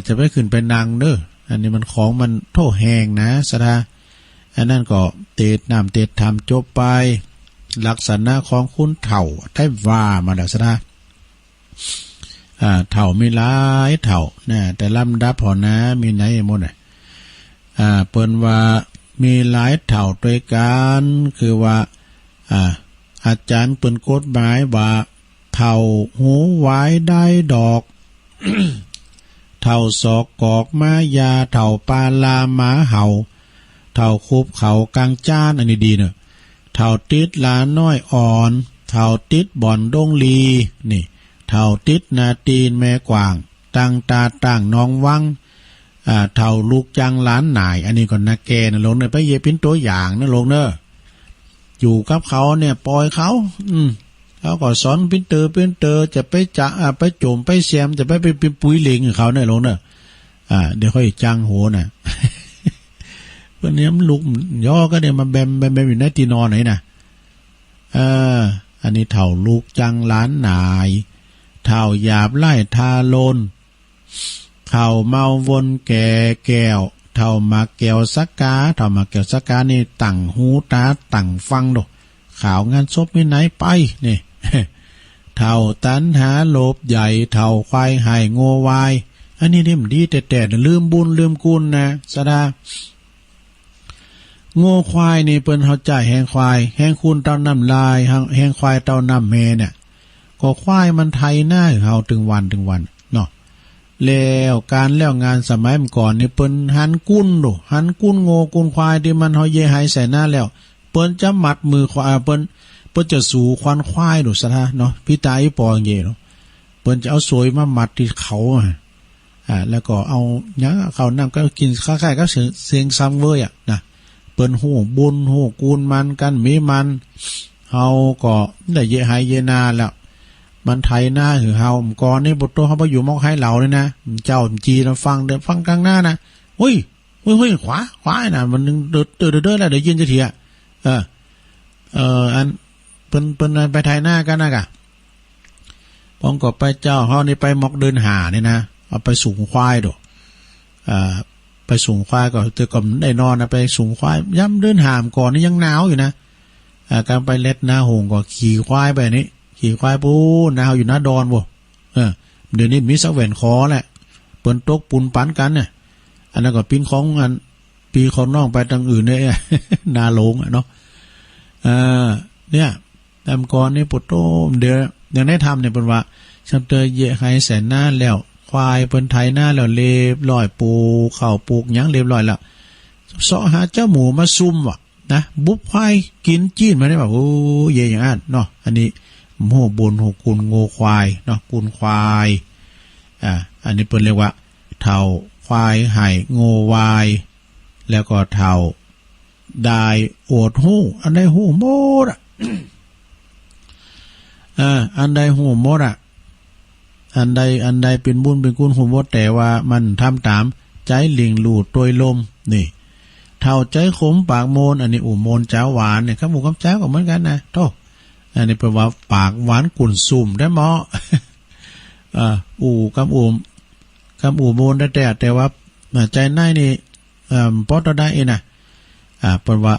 จะไปขืนไปนางเนอะอันนี้มันของมันโถแหงนะสะดา อันนั้นก็เตดน้ำเตดทำจบไปลักษณะของคุณเถ่าได้ว่ามาแล้วซะนะเถ่ามีหลายเถ่านะแต่ลำดับพอนะมีไหนหมดเปิ้นว่ามีหลายเถ่าด้วยกันคือว่าอาจารย์เปิ้นกฎหมายว่าเถ่าหูไว้ได้ดอก เถ่าศอกกอกมายาเถ่าปาลาหมาเห่าเถ่าคูบเขากลางจ้านอันนี้ดีเนอะเถ่าติดลาน้อยอ่อนเถ่าติดบ่อนดงลีนี่เถ่าติดนาตีนแม่กว่างตั้งตาตั้งน้องวังเถ่าลูกจังล้านหน่ายอันนี้ก่อนนะแกนะลงเนี่ยไปเย็บเป็นตัวอย่างนะลงเนอะอยู่กับเขาเนี่ยปล่อยเขาเขาก็สอนเป็นเตอจะไปจะไปโจมไปแซมจะไปเป็นปุ๋ยเหลงกับเขาเนี่ยลงเนอะเดี๋ยวค่อยจ้างโหน่ะ วันนี้มันลุกย่อก็เนี่ยมาแบมอยู่ในตีนอนไหนน่ะอันนี้เถ่าลูกจังล้านหน่ายเถ่าหยาบไล่ทาโลนเถ่าเมาวนแก่แก้วเถ่ามาแก้วสักกาเถ่ามาแก้วสักกานี่ตั้งหูตาตั้งฟังดอกข่าวงานศพไม่ไหนไปนี่ เถ่าตันหาโลบใหญ่เถ่าควายหายโง่วายอันนี้เนี่ยมันดีแต่ลืมบุญลืมกุลนะสดาโง่ควายนี่เปิ้นเฮาจ่ายแหงควายแหงคุณเต้าน้ำลายแหงควายเต้าน้ำเมเนี่ยก็ควายมันไทยหน้าเฮาถึงวันเนาะแล้วการแล้วงานสมัยก่อนนี่เปิ้นหันกุ้นดูหันกุ้นโง่กุ้นควายที่มันเฮาเยหายใส่หน้าแล้วเปิ้นจะมัดมือควายเปิ้นจะสู่ควันควายดูซะนะเนาะพี่ตาอีปออย่างเงี้ยเนาะเปิ้นจะเอาสวยมามัดที่เขาแล้วก็เอาหยังเขานำก็กินคล้ายๆกับเสียงซ้ำเว้ยนะเปิ้นฮู้บุญฮู้กูลมันกันมีมันเฮาก็ได้เยหายเยนาแล้วมันไทยหน้าหือเฮาก่อนนี่บทตัวเฮาไปอยู่มอกให้เหล่าเลยนะเจ้าจีนฟังเดินฟังกลางหน้านะเฮ้ยขวาน่ะมันนึงเด้อแล้วเดี๋ยวยืนจะเถียอันเปิ้นไปไทยหน้ากันนะกะป้องก็ไปเจ้าเฮานี่ไปมอกเดินหานี่นะเอาไปสูงควายดอกไปสูงควายก็เจอกับได้นอนนะไปสูงควายย่ำเดินหามก่อนนี่ยังหนาวอยู่นะการไปเล็ดหน้าหงก็ขี่ควายไปนี่ขี่ควายปูหนาวอยู่หน้าดอนบ่เดี๋ยวนี้มีสักแหวนคอแหละเปิ้นตกปุนปันกันเนี่ยอันนั้นก็ปีนของอันปีของน้องไปทางอื่นเนี่ย นาลงเนาะเนี่ยแต่ก่อนนี่ปุตโตเดี๋ยวยังได้ทำเนี่ยเป็นว่าชัมเตยเยะให้แสนหน้าแล้วควายเปิ้นไทยหน้าแล้วเรียบร้อยปูข้าวปลูกหยังเรียบร้อยแล้วเสาะหาเจ้าหมูมาซุ่มว่ะนะบุบควายกินจีนมาได้แบบโอ้เย่อย่างนั้นเนาะอันนี้โหบุญโหกุลโง่ควายเนาะกุลควายอันนี้เปิ้นเรียกว่าเฒ่าควายไห่โง่วายแล้วก็เฒ่าได้โอดหูอันใดหูหมดอันใดหูหมดอันใดเป็นบุญเป็นกุลหูหมดแต่ว่ามันทำตามใจหลิงหลูดตัวลมนี่เฒ่าใจขมปากโมนอันนี้โมนจ้าหวานเนี่ยครับหมูกับจ้าก็เหมือนกันนะโตอันนี้แปลว่าปากหวานกุ่นสุ่มได้หมอกำอูโมนได้แต่ว่าใจในนี่พอต่อได้เองนะแปลว่า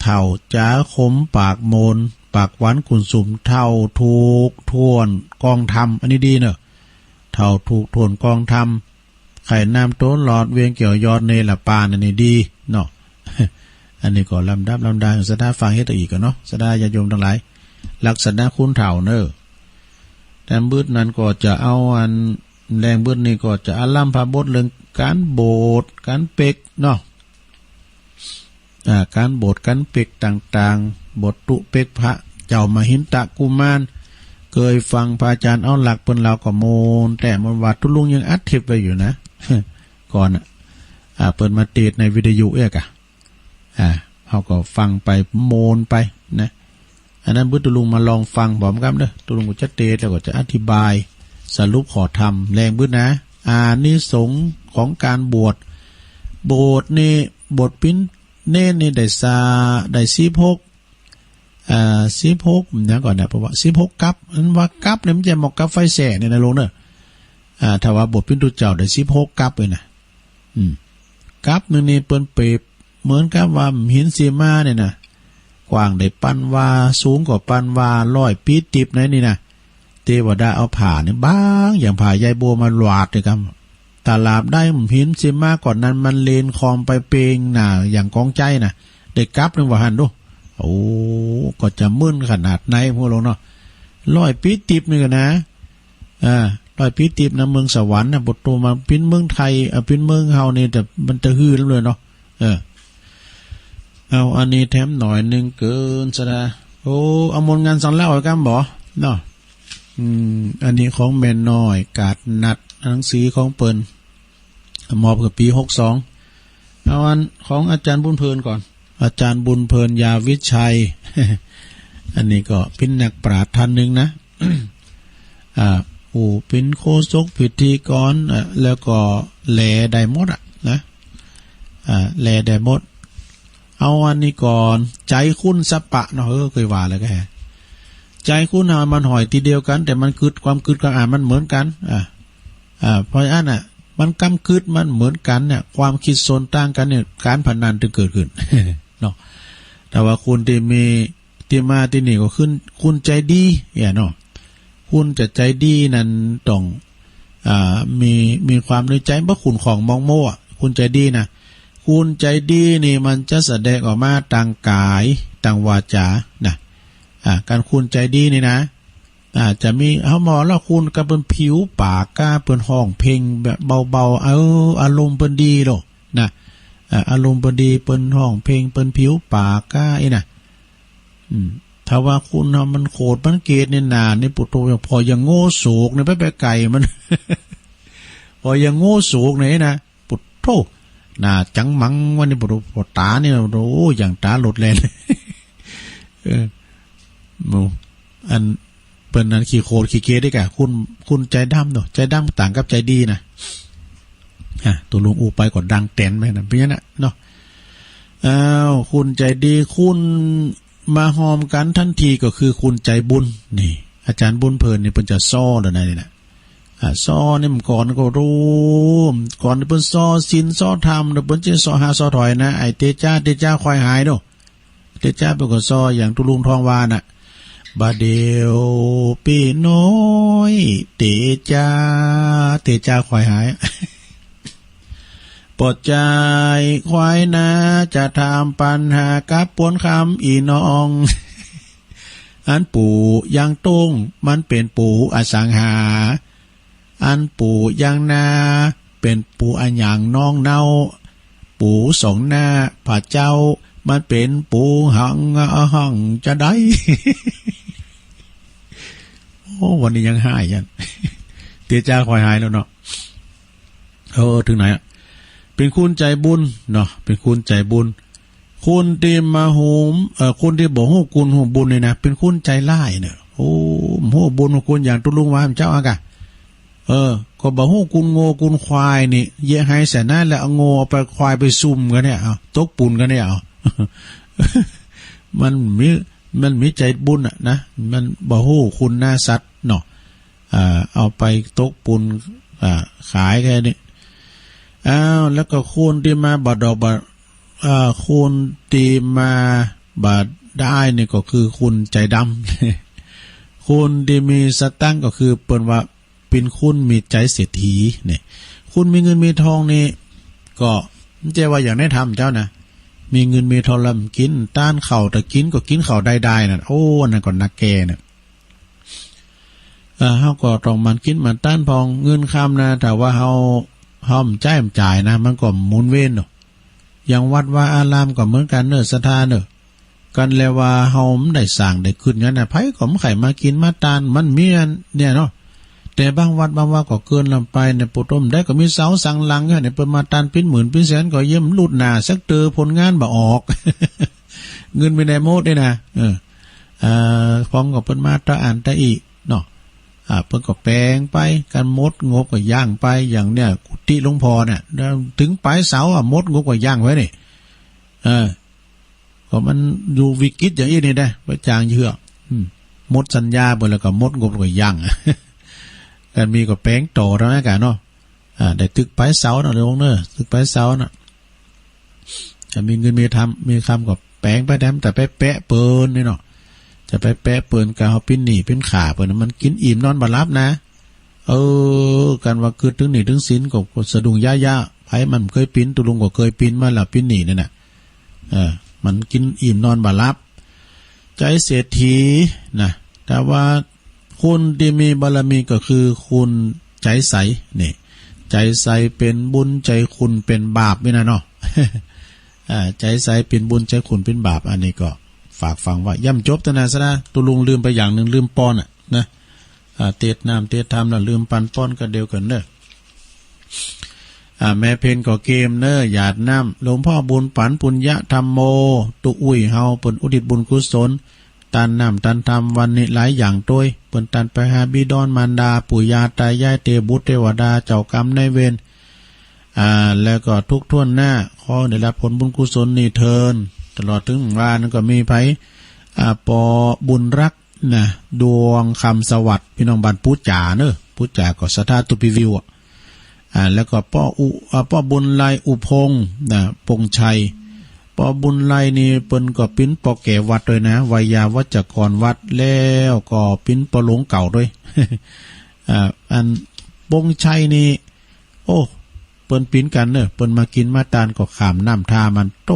เฒ่าจ้าขมปากโมนปากหวานกุ่นสุ่มเฒ่าถูกทวนกองทำอันนี้ดีเนอะเฒ่าถูกทวนกองทำไข่น้ำโต้นหลอดเวียงเกี่ยวยอดเนลปานอันนี้ดีเนาะ อันนี้ก็ลำดับสดาฟังให้ตัวอีกกันเนาะสดาญาโยมทั้งหลายลักษณะคุณเถ่าเนอแต่บืดนั้นก็จะเอาอันแรงบืดนี่ก็จะอาลัมพาบทเรื่องการโบสการเป็กเนาะการโบสการเป็กต่างๆบทตุเป็กพระเจ้ามหินตะกุมารเคยฟังพระอาจารย์เอาหลักเปิ้นเราก็โมนแต่มันว่าทุลุงยังอัดเทปไว้อยู่นะ ก่อนเปิ้นมาเทศในวิทยุเขาก็ฟังไปโมนไปนะอันนั้นบุตรลุงมาลองฟังบอกกันเด้อตุลุงก็จะเทศแล้วก็จะอธิบายสรุปขอทำแรงบุตรนะนิสงส์ของการบวชนี่บทปิ้นเน่นนี่ได้16เนี่ยก่อนนะเพราะว่า16กับอันว่ากับเนี่ยมันจะหมอกกับไฟแสเนี่ยนะลุงเนอะถ้าว่าบทปิ้นตุเจ้าได้16กับเลยนะกับนึงนี่เปิ้นเปรบ เหมือนกับว่าหินซีมาเนี่ยนะกว้างได้ปันวาสูงกว่าปันวา100 ปีติบนะนี่นะเทวดาเอาผ่าเนี่ยบางอย่างผ่าใยบัวมาหวาดเลยครับตาลาบได้หินซีมาก่อนนั้นมันเลนคลองไปเปงน่ะอย่างกองใจน่ะได้กลับนึงว่าหันดูโอ้ก็จะมึนขนาดไหนพวกเราเนาะ100 ปีติบนี่กันนะ100 ปีติบนะเมืองสวรรค์นะบทตัวมาปิ้นเมืองไทยปิ้นเมืองเฮานี่แต่มันจะฮือแล้วเลยเนาะเอาอันนี้แถมหน่อยนึงเกินซะนะโอ้เอามนงานสังแล้วกันบ่เนาะอันนี้ของแม่น้อยกาดนัดหนังสือของเปิ้นมอบกับปี62เอาอันของอาจารย์บุญเพลินก่อนอาจารย์บุญเพลินยาวิชัย อันนี้ก็เป็นนักปราชญ์ท่านหนึ่งนะ เป็นโฆษกพิธีกรแล้วก็แลได้หมดนะแลได้หมดเอาอันนี้ก่อนใจคุณสปะเนาะเคยว่าแล้วก็ใจคุณมันหอยทีเดียวกันแต่มันคืดความคืดกับมันเหมือนกันเพราะอันน่ะมันกำคืดมันเหมือนกันเนี่ยความคิดโซนต่างกันเนี่ยการพนันจะเกิดขึ้น เนาะแต่ว่าคุณที่มีที่มาที่นี่ก็ขึ้นคุณใจดีเนาะคุณจะใจดีนั้นต้องมีความในใจบ่คุณของมองโม่คุณใจดีนะคุณใจดีนี่มันจะแสดงออกมาทางกายทางวาจานะการคุณใจดีนี่นะจะมีเขาหมอแล้วคุณกับเป็นผิวปากกล้าเป็นห้องเพลงแบบเบาๆอารมณ์เป็นดีหรอกนะอารมณ์เป็นดีเป็นห้องเพลงเป็นผิวปากกล้านะถ้าว่าคุณมันโคตรมันเกตเนี่ยนานนี่ปุตโตพอยังโง่สูกเนี่ยไปไก่มัน พอยังโง่สูกเนี่ยนะปุตโตน่าจังมังวันนี้ปุตโตตาเนี่ยโอ้อย่างตาหลุดแลนอันเป็นนั้นขี้โคตรขี้เกได้แก่คุณใจดำเนาะใจดำต่างกับใจดีนะตัวลุงอูไปกดดังแตนไปนะเพี้ยนะเนาะคุณใจดีคุณมาหอมกันทันทีก็คือคุณใจบุญนี่อาจารย์บุญเพลินนี่เป็นจะซ้อแล้วนะนี่นะซ้อนี่มันก่อนก็รู้ก่อนเป็นซ้อสินซ้อธรรมแล้วเป็นจะซ้อหาซ้อถอยนะไอเตจ้าควายหายเนาะเตจ้าเป็นก็ซ้ออย่างตุลุงทองวาน่ะบาเดียวปีน้อยเตจ้าควายหาย ปลดใจควายนาจะทำปัญหากับปวนคำอีน้อง อันปู่ยังตุ้งมันเป็นปู่อสังหาอันปู่ยังนาเป็นปู่อันอย่างน้องเนาปู่สองหน้าผาเจ้ามันเป็นปู่หังจะได้ โอ้วันนี้ยังหายยัน เตี้ยจ้าคอยหายแล้วเนาะถึงไหนอ่ะเป็นคุณใจบุญเนาะเป็นคุณใจบุญคุณที่มาโหมคุณที่บอกฮู้คุณฮู้บุญนี่นะเป็นคุณใจร้ายเนี่ยโอ้ฮู้บุญคุณอย่างตุลุงว่าเจ้าอากะก็บอกฮู้คุณโง่คุณควายนี่เยะให้แสนนั้นแล้วเอาโง่ไปควายไปซุ่มกันเนี่ยเอาตกปุ่นกันเนี่ยเอา มันมีใจบุญอ่ะนะมันบอกฮู้คุณหน้าสัตว์เนาะเอาไปตกปุ่นขายแค่นี้แล้วก็คุณที่มาบาดอกบาคุณที่มาบาดได้นี่ก็คือคุณใจดำ คุณที่มีสตังก็คือเปิ่นว่าเป็นคุณมีใจเศรษฐีเนี่ยคุณมีเงินมีทองนี่ก็ไม่ใช่ว่าอย่างได้ทำเจ้านะมีเงินมีทองลำกินต้านเข่าแต่กินก็กินเข่าได้ๆน่ะโอ้นั่นก็นักแก่น่ะเฮาก็ต้องมันกินมันต้านพองเงินคำนะแต่ว่าเฮาจ่ายนะมันก็หมุนเวียนเนาะอย่างวัดว่าอารามก็เหมือนกันเนอะศรัทธาเนอะกันแล้วว่าเฮาได้สร้างได้ขึ้นงั้นน่ะไผก็ไข่มากินมาตานมันมีเนี่ยเนาะแต่บางวัดบางว่าก็เกินลำไปเนี่ยปุถุมได้ก็มีเสาสังลังเนี่ยเปิ้นมาตานเป็นหมื่นเป็นแสนก็เยี่ยมลุดหน้าสักเตอผลงานบ่ออก เงินไปในโมดด้วยนะฟ้องก็เปิ้นมาตะอ่านตะอีเนาะเพิ่นก็แปลงไปการมดงบก็ย่างไปอย่างเนี้ยกุฏิหลวงพ่อเนี่ยถึงปลายเสามดงบก็ย่างไว้นี่ก็มันอยู่วิกฤตอย่างนี้นี่ได้ไปจางเยื่อมดสัญญาบ่แล้วก็มดงบก็ย่างกันมีก็แปลงโตแล้วนะกันเนาะได้ตึกปลายเสาเนาะหลวงเนอะตึกปลายเสาน่ะ จะมีเงินมีคำกับแปลงไปแดมแต่ไปแปะเปิ้นนี่เนาะจะไปแปะเปิ้นกะเฮาปิ้นหนีปิ้นขาเปิ้นมันกินอิ่มนอนบ่หลับนะกันว่าคือถึงหนีถึงศีลก็สะดุ้งย่าๆไผมันเคยปิ้นตุลุงก็เคยปิ้นมาแล้วปิ้นหนีนั่นน่ะมันกินอิ่มนอนบ่หลับใจเศรษฐีนะแต่ว่าคุณที่มีบารมีก็คือคุณใจใสนี่ใจใสเป็นบุญใจคุณเป็นบาปนี่นะเนาะ ใจใสเป็นบุญใจคุณเป็นบาปอันนี้ก็ฝากฟังว่าย่ำจบตนาซะนะตุลุงลืมไปอย่างหนึ่งลืมป้อนนะเตดน้ำเตดทำแล้วลืมปันป้อนก็เดียวกันเนอะแม่เพนก็เกมเนอะหยาดน้ำหลวงพ่อบุญปันปุญญะธรรมโมตุอุ้ยเฮาเปิ้นอุทิศบุญกุศลตันน้ำตันธรรมวันนี้หลายอย่างต้วยเปิ้นตันไปหาบิดอนมารดาปู่ย่าตายายเตบุตรเทวดาเจ้ากรรมนายเวรแล้วก็ทุกท่วนหน้าขอได้รับผลบุญกุศลนี่เทินตลอดถึงว่านั้นก็มีไผปอบุญรักนะดวงคำสวัสดิ์พี่น้องบ้านปูจ่าเนอะปูจ่าก็สถาตุปิวิวแล้วก็ป้อบุญไลอุพงศ์นะปงชัยป้อบุญไลนี่เปิ้นก็ปิ้นปอแก่วัดด้วยนะวิยาวัจกรวัดแล้วก็ปิ้นปอหลวงเก่าด้วย อันปงชัยนี่โอ้เปิ้นปิ้นกันเนอะเปิ้นมากินมาตานก็ขามน้ำทามันโต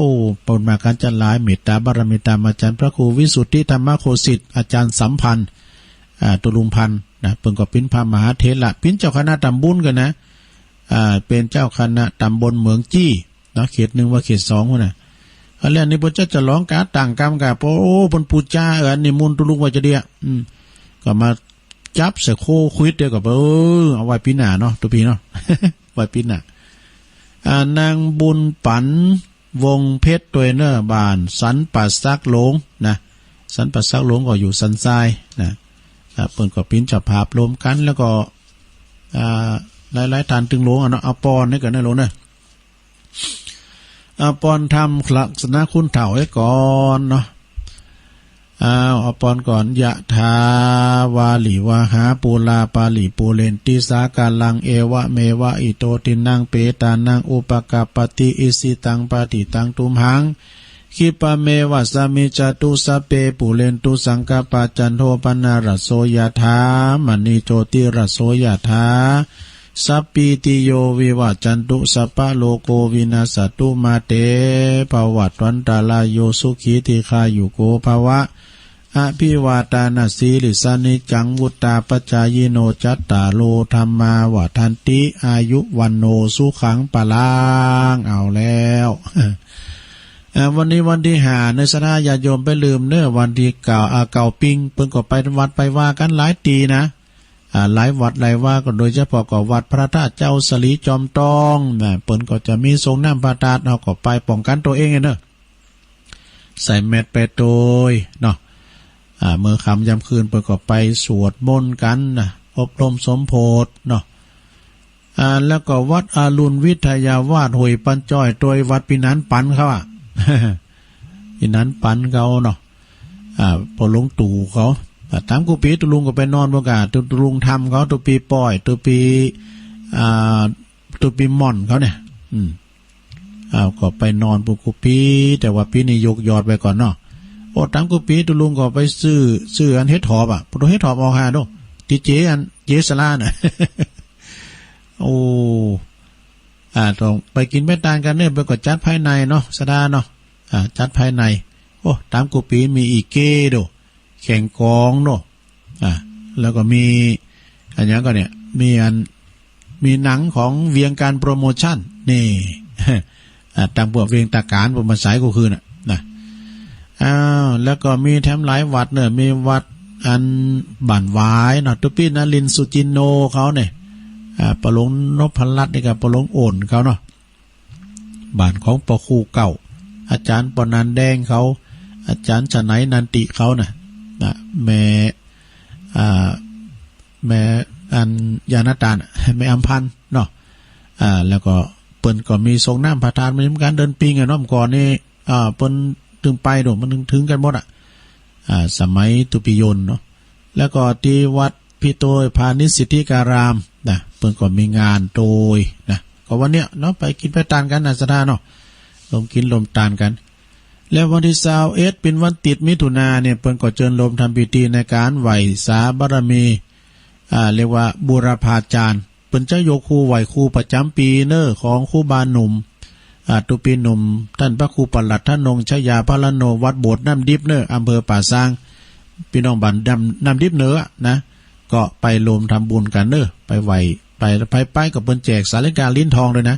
เปิ้นมากันจันหลายเมตตาบารมีตามอาจารย์พระครูวิสุทธิธรรมโคสิทธิ์อาจารย์สัมพันธ์ตุลุงพันธ์นะเปิ้นก็ปิ้นพระมหาเถระปิ้นเจ้าคณะตำบุญกันนะเป็นเจ้าคณะตำบลเหมืองจี้เนาะเขต1ว่าเขต2พุ่นน่ะอันแรกนี่เพิ่นจะร้องกาต่างกรรมกะโอ้เพิ่นปูจ้าอันนี้มุนตุลุงว่าจะเดียก็มาจับใส่โคคุยเดียวกับเอาไว้ปีหน้าเนาะตัวปีเนาะ ไว้ปีหน้านางบุญปันวงเพชรตัวเนอร์บานสันปัสซักหลงนะสันปัสซักหลงก็อยู่สันทรายนะเปิ้นก็ปิ้นจับภาพรวมกันแล้วก็หลายๆทานตึงหลงเนาะเอาปอนให้กันได้หลงเนอะเอาปอนทำลักษณะคุณเถ่าให้ก่อนเนาะเอาปอนก่อนยะทาวาลิวาหาปูลาปาลิปูเลนติสากาลังเอวะเมวะอิโตตินังเปตานังอุปกาปติอิสิตังปฏิตังตุมหังคิปะเมวะสามิจตุสเปปูเลนตุสังกปะจันโทปนารัสโสยถามณีโจติรัสโสยถาสัพพิติโยวิวัจจันตุสัพพะโลโกวินาศตุมาเตภวัตวันตาลายโยสุขีติคายุโกภวะอภิวาตานาสีลิสานิจังวุตตาปจายโนจัตตาโลธรรมาวะทันติอายุวันโนสุขังปะลางเอาแล้ววันนี้วันที่5ในสถาญาโยมไปลืมเนื้อวันที่เก่าปิงเพิ่นก็ไปวัดไปว่ากันหลายตีนะหลายวัดหลายว่าก็โดยเฉพาะก็วัดพระธาตุเจ้าสลีจอมตองนะเปิ้นก็จะมีทรงน้ำพระธาตุเฮาก็ไปป้องกันตัวเองเนอะใส่แมสไปโดยเนาะเมื่อค่ำยามคืนเปิ้นก็ไปสวดมนต์กันนะอบรมสมโพธิเนาะแล้วก็วัดอารุณวิทยาวาสห้วยปันจ้อยโดยวัดปีนันปันเขาปีนันปันเขาเนาะพอหลวงตู่เขาตามกูปีตุลุงก็ไปนอนประกาศตุลุงทำเขาตัวปีปล่อยตัวปีม่อนเขาเนี่ยก็ไปนอนปุกุปีแต่ว่าปีนี้ยกยอดไปก่อนเนาะโอ้ตามกูปีตุลุงก็ไปซื้ออันเฮ็ดหอบพอเฮ็ดหอบออกหาดูติเจอันเจสลาน่ะ โอ้ต้องไปกินไปตานกันเนี่ยไปกดจัดภายในเนาะสดาเนาะจัดภายในโอ้ตามกูปีมีอีเก้ดูแข่งกองเนาะแล้วก็มีอันนี้ก็เนี่ยมีหนังของเวียงการโปรโมชั่นนี่ ตามพวกเวียงตาการผมมาสายกูคืนนะแล้วก็มีแถมหลายวัดเนี่ยมีวัดอันบ้านวายเนาะตุปี้นลินสุจินโนเขาเนี่ยปะหลงนพรัตน์นี่กับปะหลงโอนเขาเนาะบ้านของปะคูเก่าอาจารย์ปนันแดงเขาอาจารย์ชนัยนันติเขานะแม่อันยานาตาแม่อัมพันธ์เนาะแล้วก็เปิ้นก็มีทรงน้ำประทานมีการเดินปิงเนาะก่อนนี่เปิ้นถึงไปโดมันถึงกันหมดสมัยตุปิยนเนาะแล้วก็ที่วัดพิโตยพาณิชสิทธิการามนะเปิ้นก็มีงานโดยนะก็วันเนี้ยเนาะไปกินไปทานกันนะสถานเนาะ ลมกินลมตานกันแล้ววันที่21เป็นวันติดมิถุนาเนี่ยเปิ้นก็เชิญลมทำพิธีในการไหว้สาบารมีเรียกว่าบูรพาจารย์เปิ้นจะยกครูไหว้ครูประจำปีเน้อของครูบาหนุ่มตุปีหนุ่มท่านพระครูปลัดท่านนงชยาพระละโนวัดโบสถ์น้ำดิบเน้ออำเภอป่าซางพี่น้องบ้านน้ำดิบเน้อนะก็ไปลมทำบุญกันเน้อไปไหว้ไปกับเปิ้นแจกสาลิกาลิ้นทองเลยนะ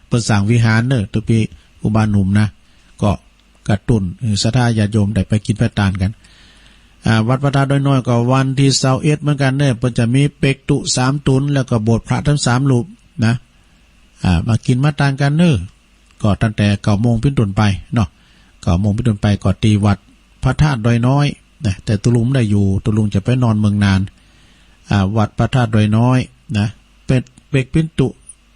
เปิ้นสร้างวิหารเน้อตุปีครูบาหนุ่มนะก็กระตุ้นศรัทธาญาติโยมได้ไปกินไปทานกันวัดพระธาตุดอยน้อยก็วันที่21เหมือนกันเด้เพิ่นจะมีเป็กตุ3ตุนแล้วก็โบสถ์พระทั้ง3รูปนะมากินมาทานกันเด้อก็ตั้งแต่ 9:00 นเป็นต้นไปเนาะ 9:00 นเป็นต้นไปก็ตีวัดพระธาตุดอยน้อยนะแต่ตุลุงได้อยู่ตุลุงจะไปนอนเมืองนานวัดพระธาตุดอยน้อยนะเป็กปิ้นตุ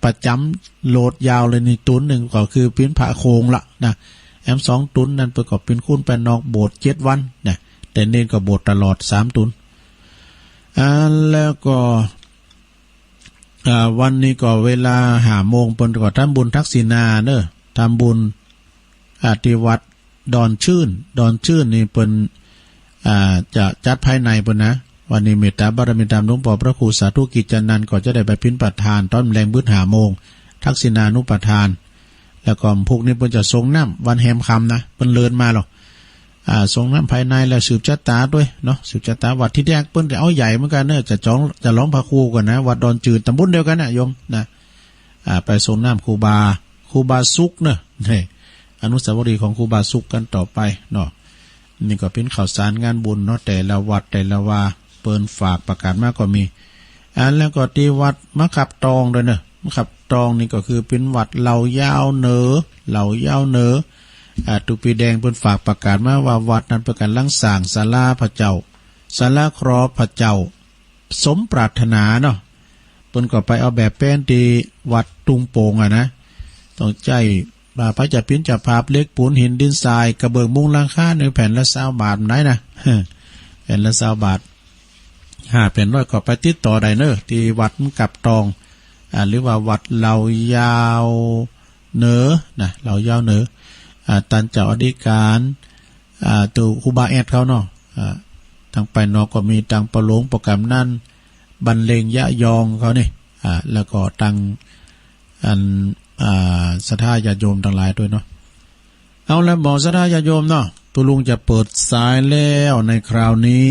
ประจำโหลดยาวเลยนี่ตุนนึงก็คือปิ้นพระโคงละนะแอม2ตุนนั้นประกอบเป็นคุณไปนอกโบสถ์7วันนะแต่เน้นก็โบสถ์ตลอด3ตุนแล้วก็วันนี้ก็เวลา5 โมงเปิ้นก็ทำบุญทักษิณาเด้อทำบุญที่วัดดอนชื่นนี่เปิ้นจะจัดภายในเปิ้นนะวันนี้เมตตาบารมีตามหลวงพ่อพระครูสาธุกิจจันนันท์ก็จะได้ไปพิณประทานตอนแรงบึ้ด5 โมงทักษิณานุปทานแล้วก็พวกนี้เปิ้นจะทรงน้ำวันแฮมคำนะเปิ้นเลินมาหรอกทรงน้ำภายในแล้วสืบชะตาด้วยเนาะสืบชะตาวัดที่แรกเปิ้นจะเอาใหญ่เหมือนกันเนอะจะร้องพระครูก่อนนะวัดดอนจืดตำบลเดียวกันนะโยมนะไปทรงน้ำครูบาสุกเนอะนี่อนุสาวรีย์ของครูบาสุกกันต่อไปเนาะนี่ก็เป็นข่าวสารงานบุญเนาะแต่ละวัดแต่ละว่าเปิ้นฝากประกาศมากก็มีแล้วก็ที่วัดมะขับตองด้วยเนอะมะขับตองนี่ก็คือเป็นวัดเหล่ายาวเหนือตุปีแดงเปิ้นฝากประกาศมาว่าวัดนั้นประกันลังสร้างศาลาพระเจ้าศาลาครอพระเจ้าสมปรารถนาเนาะเปิ้นก็ไปเอาแบบแป้นที่วัดตุงโป่งนะต้องใจพระเจ้าพินจะภาพเล็กปูนหินดินทรายกระเบื้องมุงหลังคาในแผ่นละ20 บาทไหนนะแผ่นละ20 บาท5 แผ่นร้อยก็ไปติดต่อได้เนอะที่วัดกับตองหรือว่าวัดเหล่ายาวเหนือนะเหล่ายาวเหนือตันเจ้าอธิการตัวครูบาแอดเขาเนาะทางไปนอกก็มีตังประหลงโปรแกรมนั่นบรรเลงยะยองเขานี่แล้วก็ตังศรัทธาญาติโยมทั้งหลายด้วยเนาะเอาแล้วบอกศรัทธาญาติโยมเนาะตัวลุงจะเปิดสายแล้วในคราวนี้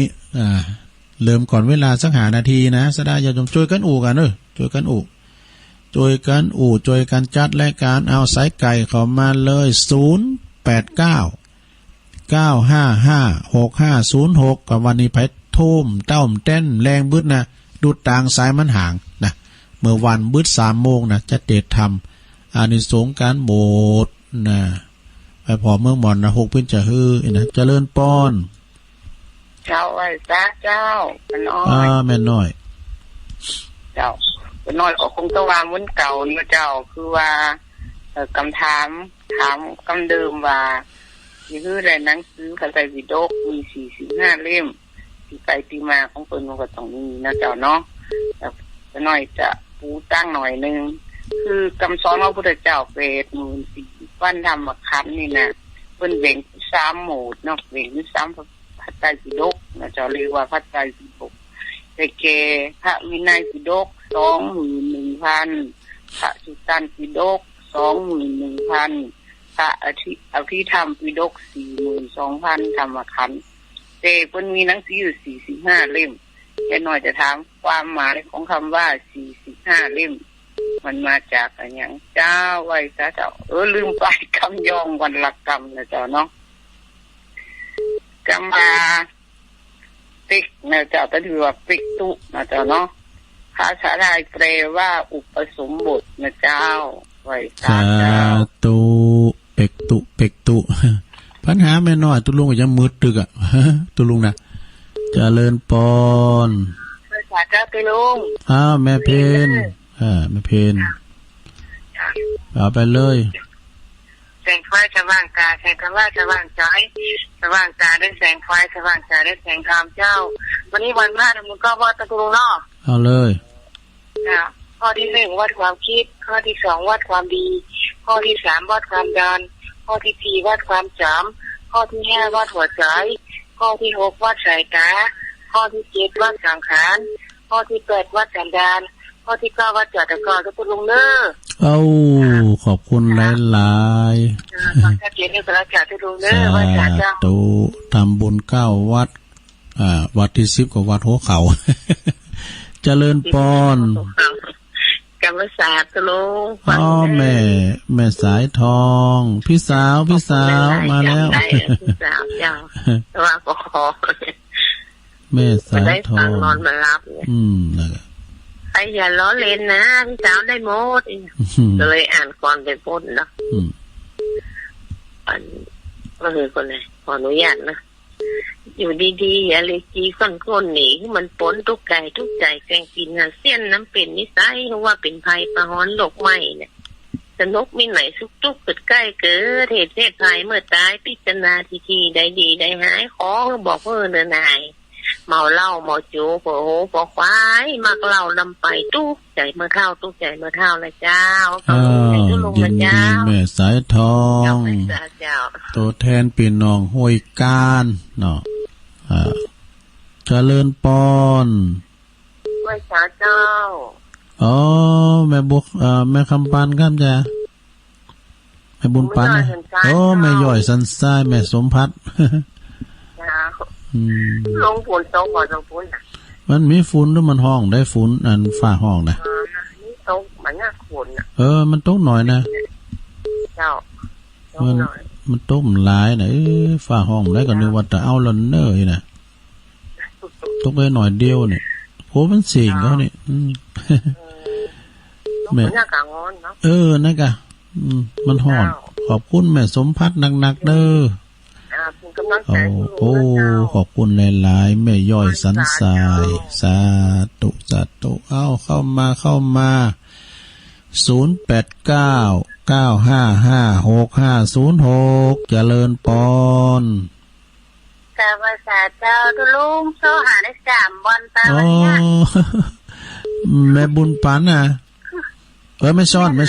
เริ่มก่อนเวลาสัก5 นาทีนะศรัทธาญาติโยมช่วยกันอู่กันช่วยกันจัดรายการเอาสายไก่เข้ามาเลย0899556506กับวันนี้ไผทุ่มเต้าเต้นแรงบึดนะดูต่างสายมันห่างนะเมื่อวันบึด3 โมงนะจะเดชธรรมอานิสงส์การโบสถ์นะไปพอเมืองหมอนนะ6เป็นจะฮือนะเจริญปอนเจ้าไว้จ้าเจ้าเป็นน้อยแม่น้อยเจ้าน้อยก็คงต้องวางเหมือนเก่าเนาะเจ้าคือว่าคำถามคำเดิมว่านี่คืออะไรหนังสือพระไตรปิฎกมี45 เล่มที่ไปที่มาของเพิ่นมันก็ต้องมีนะเจ้าเนาะแต่น้อยจะปูตั้งหน่อยนึงคือคำสอนของพระพุทธเจ้าเปรต14 วันธรรมขันธ์นี่นะเพิ่นแบ่งเป็น3 หมู่เนาะแบ่งเป็น3พระไตรปิฎกนะเจ้าเรียกว่าพระไตรปิฎกได้แก่พระวินัยปิฎก 21,000 พระสุตตันปิฎก 21,000 พระอภิธรรมปิฎก 42,000 ธรรมขันธ์แต่เพิ่นมีหนังสืออยู่45 เล่มแค่น้อยจะถามความหมายของคำว่า45 เล่มมันมาจากอะไรอย่างเจ้าไว้ซะเจ้าลืมไปคำยองวันละกรรมนะเจ้าเนาะกรรมาปิกนะเจ้าก็ถือว่าปิกตุนะเจ้าเนาะภาษาไทยแปลว่าอุปสมบทนะเจ้าไว้ซะเจ้าตุเป็กตุปัญหาแม่น้อยตุลุงก็ยังมืดตึกอ่ะตุลุงนะเจริญปอนภาษาเจ้าตุลุงแม่เพนแม่เพนเอาไปเลยแสงไฟสว่างตาแสงธรรมะสว่างใจสว่างตาได้แสงไฟสว่างใจได้แสงธรรมเจ้าวันนี้วันพระมันก็วัดตะกุงเนาะเอาเลยข้อที่1วัดความคิดข้อที่2วัดความดี ข้อที่3วัดความดันข้อที่4วัดความจำข้อที่5วัดหัวใจข้อที่6วัดสายตาข้อที่7วัดสังขารข้อที่8วัดสันดานข้อที่9วัดจัตกรก็ตุลุงเน้อเอาขอบคุณหลายๆฟังชัดเจนในพระจัตุลุงเน้อว่าจะตุทำบุญ9วัดวัดที่10กับวัดหัวเขาเจริญปอนกรรมศาสตร์ตุลุงอ๋อแม่สายทองพี่สาวมาแล้วพี่สาวเจ้าว่าขอแม่สายทองนอนมารับนั่นแหละไอ้อย่าล้อเล่นนะพี่สาวได้หมดเลยอ่านก่อนไปพ้นนะอันก็คือคนไหนขออนุญาตนะอยู่ดีๆอย่าเลยจีก้นหนีมันปนทุกใจแกงกินเสี้ยนน้ำเป็นนิสัยเพราะว่าเป็นภัยประหอนโลกใหม่เนี่ยสนุกมีไหนสุกทุกเกิดใกล้เกิดเหตุภัยเมื่อตายพิจารณาทีได้ดีได้หายขอบอกเนื้อนายเมาเหล้าเมาจูโผโผควายมักเหล้าลำไปตุ๊กใจเมื่อเท่าเลยเจ้ายินดีแม่สายทองตัวแทนพี่น้องห้วยการเนาะเจริญปอนไหว้สาเจ้าอ๋อแม่บุกแม่คำปันครับจ้ะแม่บุญปันโอ้แม่ย่อยสันทรายแม่สมพัฒน์ลงฝนตกบ่ลงฝนมันมีฝุ่นหรือมันห้องได้ฝุ่นอันฝ้าห้องนะนี่ตกมันน่าฝนมันตกหน่อยนะเจ้ามันตกหลายนะฝ้าห้องได้ก็นึกว่าจะเอาลันเนอร์น่ะตกไปหน่อยเดียวเนี่ยโหมันเสียงเขาเนี่ยแม่น่ากะงอนเนาะนั่นกะมันห้อนขอบคุณแม่สมพัฒน์หนักๆเด้อโอ้ขอบคุณหลายๆแม่ย่อยสันสายสาธุเอาเข้ามา0899555656เจริญปอนกาภาษาเจ้าตุลุงโซหาได้3วันตาวันเนี้ยแม่บุญปันน่ะไม่ซ่อนหน้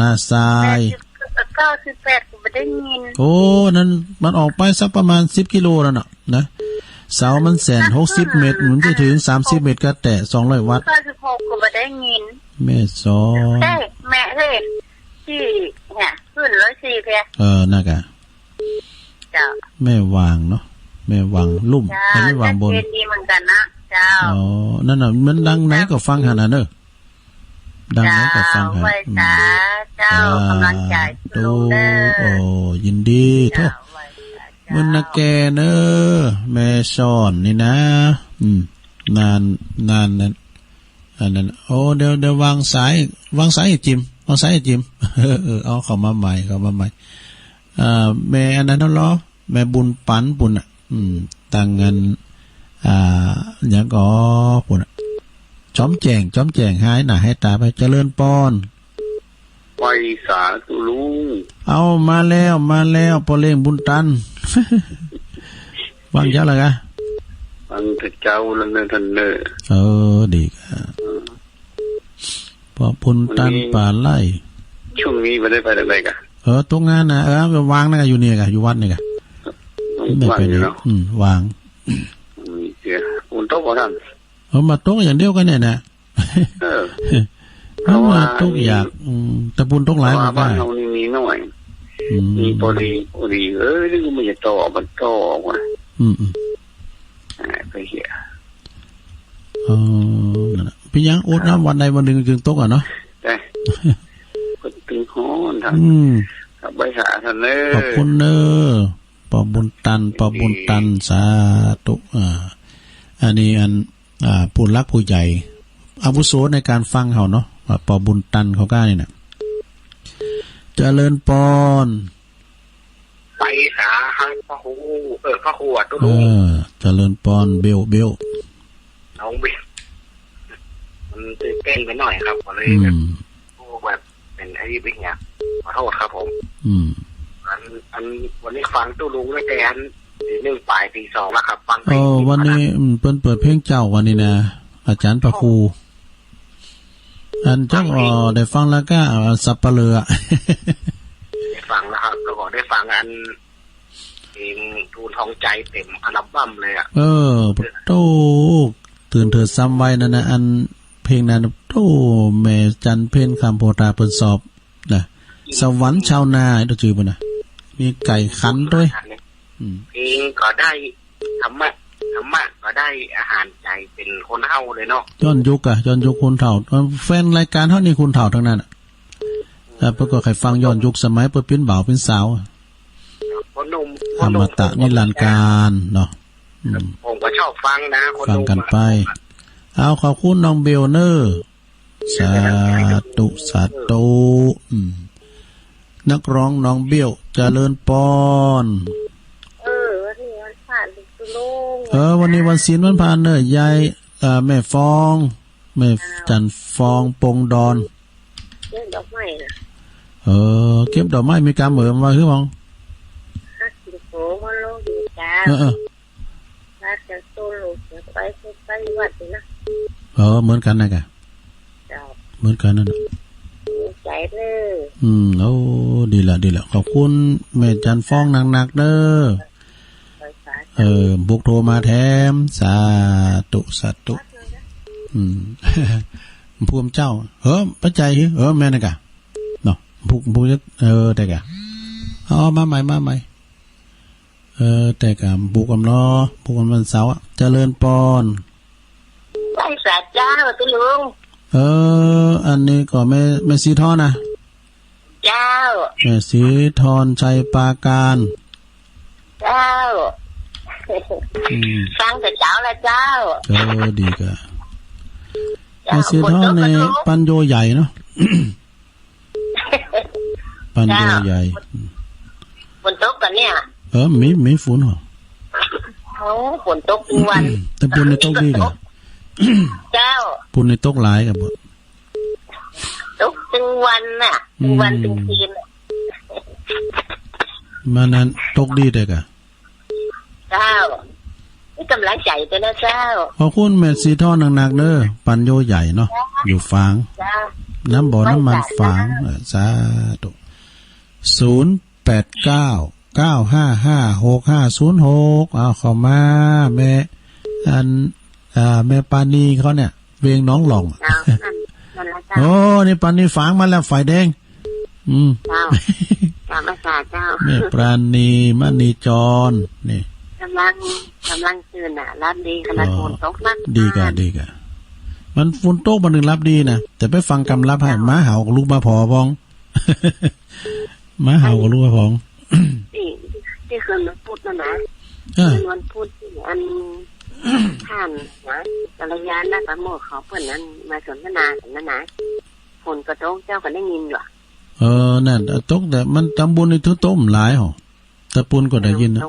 าทราย98ก็บ่ได้ยินโอ้นั่นมันออกไปสักประมาณ10กิโลแล้วน่ะนะเสามันแสน60เมตรมันจะถึง30เมตรก็แตะ200วัตต์96ก็บ่ได้ยินแม่สอนแม่เฮ้ยที่เนี่ยขึ้น104แพน่ะกะจ้าแม่วางเนาะแม่วางลุ่มไม่วางบนดีเหมือนกันนะเจ้านั่นน่ะมันดังไหนก็ฟังหั่นน่ะเด้อดังไหนก็ฟังหั่นเจ้ากำลังใจดูยินดีเถอะมันนะแกเนอแม่สอนนี่นะนานนั้นอันนั้นโอ้เดี๋ยววางสายจิ้มเอาเข้ามาใหม่แม่อันนั้นเนาะแม่บุญปันปุ่นอ่ะตั้งเงินหยังก็ปุ่นอ่ะจ้อมแจงหายหน้าให้ตาไปเจริญปอนไปสาธุลุงเอามาแล้วปอเล่งบุญตันวางเจ้าละกะวางเจ้าละเนทันเนดีกะพอบุญตันป่าไล่ช่วงนี้ไม่ได้ไปไหนกะตรงงานนะไปวางนะกะอยู่เนี่ยกะอยู่วัดเนี่ยกะไม่ไปไหนวางเสียอุ่นโต๊ะบ่ท่านมาโต๊ะอย่างเดียวกันเนี่ยนะมาโต๊ะอยากตะบุญโต๊ะหลายมาบ้านเรานี่มีน้อยมีพอดีนี่ก็ไม่จะต่อมันต่อว่ะไปเหี้ยนั่นน่ะพี่ยังโอ๊ตน้ำวันใดวันหนึ่งจึงโต๊ะอ่ะเนาะได้ก็ตึงฮ้อนท่านไปหาท่านเนอขอบคุณเนอปอบุญตันสาธุอันนี้ผู้รักผู้ใหญ่อาวุโสในการฟังเขาเนาะปอบุญตันเขาก้านี่นะเจริญปอนไปหาให้พระครูตัวลุงเจริญปอนเบลน้องเบลมันตื่นเต้นไปหน่อยครับก็เลยแบบเป็นไอ้บิ๊กเนี่ยขอโทษครับผมอันวันนี้ฟังตัวลุงแล้วแกน1 ปลาย 2แล้วครับฟังวันนี้เปิดเพลงเจ้าวันนี้นะอาจารย์พระครู อันจักได้ฟังแล้วก็สับปะเลือ ได้ฟังแล้วครับแล้วก็ได้ฟังอันเพลงทูลทองใจเต็มอัลบั้มเลยอ่ะโตตื่นเถิดซ้ำไว้นั่นนะอันเพลงนั้นโตแม่จันเพ่นคำโพธาเปิ้นสอบนะสวรรค์ชาวนาตัวจื่อบ่น่ะมีไก่ขันด้วยเพลงก็ได้ธรรมะก็ได้อาหารใจเป็นคนเฮาเลยเนาะย้อนยุคคนเฒ่าแฟนรายการเฮานี่คนเฒ่าทั้งนั้นแต่เพิ่นก็ใครฟังย้อนยุคสมัยเปิ้นเป็นบ่าวเป็นสาวคนหนุ่มอมตะนิรันดร์การเนาะผมก็ชอบฟังนะคนฟังกันไปเอาขอบคุณน้องเบลเนอร์สาธุนักร้องน้องเบี้ยวเจริญปอนวันนี้วันผ่านตุลุงวันนี้วันศีลวันผ่านเนอะยายแม่ฟองแม่จันฟองปงดอนเก็บดอกไม้นะเก็บดอกไม้มีการเหมือนมาคือมองฮักสิโกมาโลดีจ้าฮักจะโซโลจะไปวัดนะเหมือนกันนะแกเหมือนกันนั่นใจเลยดีละขอบคุณแม่จันฟ้องหนักๆเด้อบุกโทรมาแถมสาธุภูมิเจ้าปัจจัยแม่นะกะเนาะบุกแต่กะมาใหม่แต่กะบุกกำล้อบุกกำวันเสาร์เจริญปอนไอ้สาจ้าตุลุงอันนี้ก็แม่สีทอนนะเจ้าแม่สีทอนชัยปาการเจ้าฟังแต่เจ้าละเจ้าดีกะแม่สีทอนในปันโยใหญ่เนาะปันโยใหญ่ฝนตกกันเนี่ยมีฝนเหรอฝนตกทุกวันแต่ฝนในตกดีกะเจ้าฝนในตกหลายกับบ่ตกทั้งวันน่ะทั้งวันทั้งคืนมานั้นตกดีแต่กะเจ้านี่กำลังใจตัวนะเจ้าขอบคุณแม่สีทอนหนักๆเด้อปันโยใหญ่เนาะอยู่ฝางน้ำบ่อน้ำมันฝางสาธุ089 9556506เข้ามาแม่แม่ปานีเขาเนี่ยเวียงน้องหล่องนี่ปานีฝางมาแล้วฝ่ายแดงแม่ปราณีมณีจรนี่กำลังตื่นน่ะรับดีขนาดฝนตกนักดีกะมันฝนตกบันนึงรับดีนะแต่ไปฟังกำรับให้ม้าเห่ากับลูกมาพอพองม้าเห่ากับลูกมาพองที่คืนวันพุธนะวันพุธอันท่านนะกัลยาณประโมทเขาเพื่อนนั้นมาสนทนากันนะฝนกระตกเจ้าก็ได้ยินอยู่นั่นตกแต่มันตำบลในทุต้มหลายหรอตะปูนก็ได้ยินนะ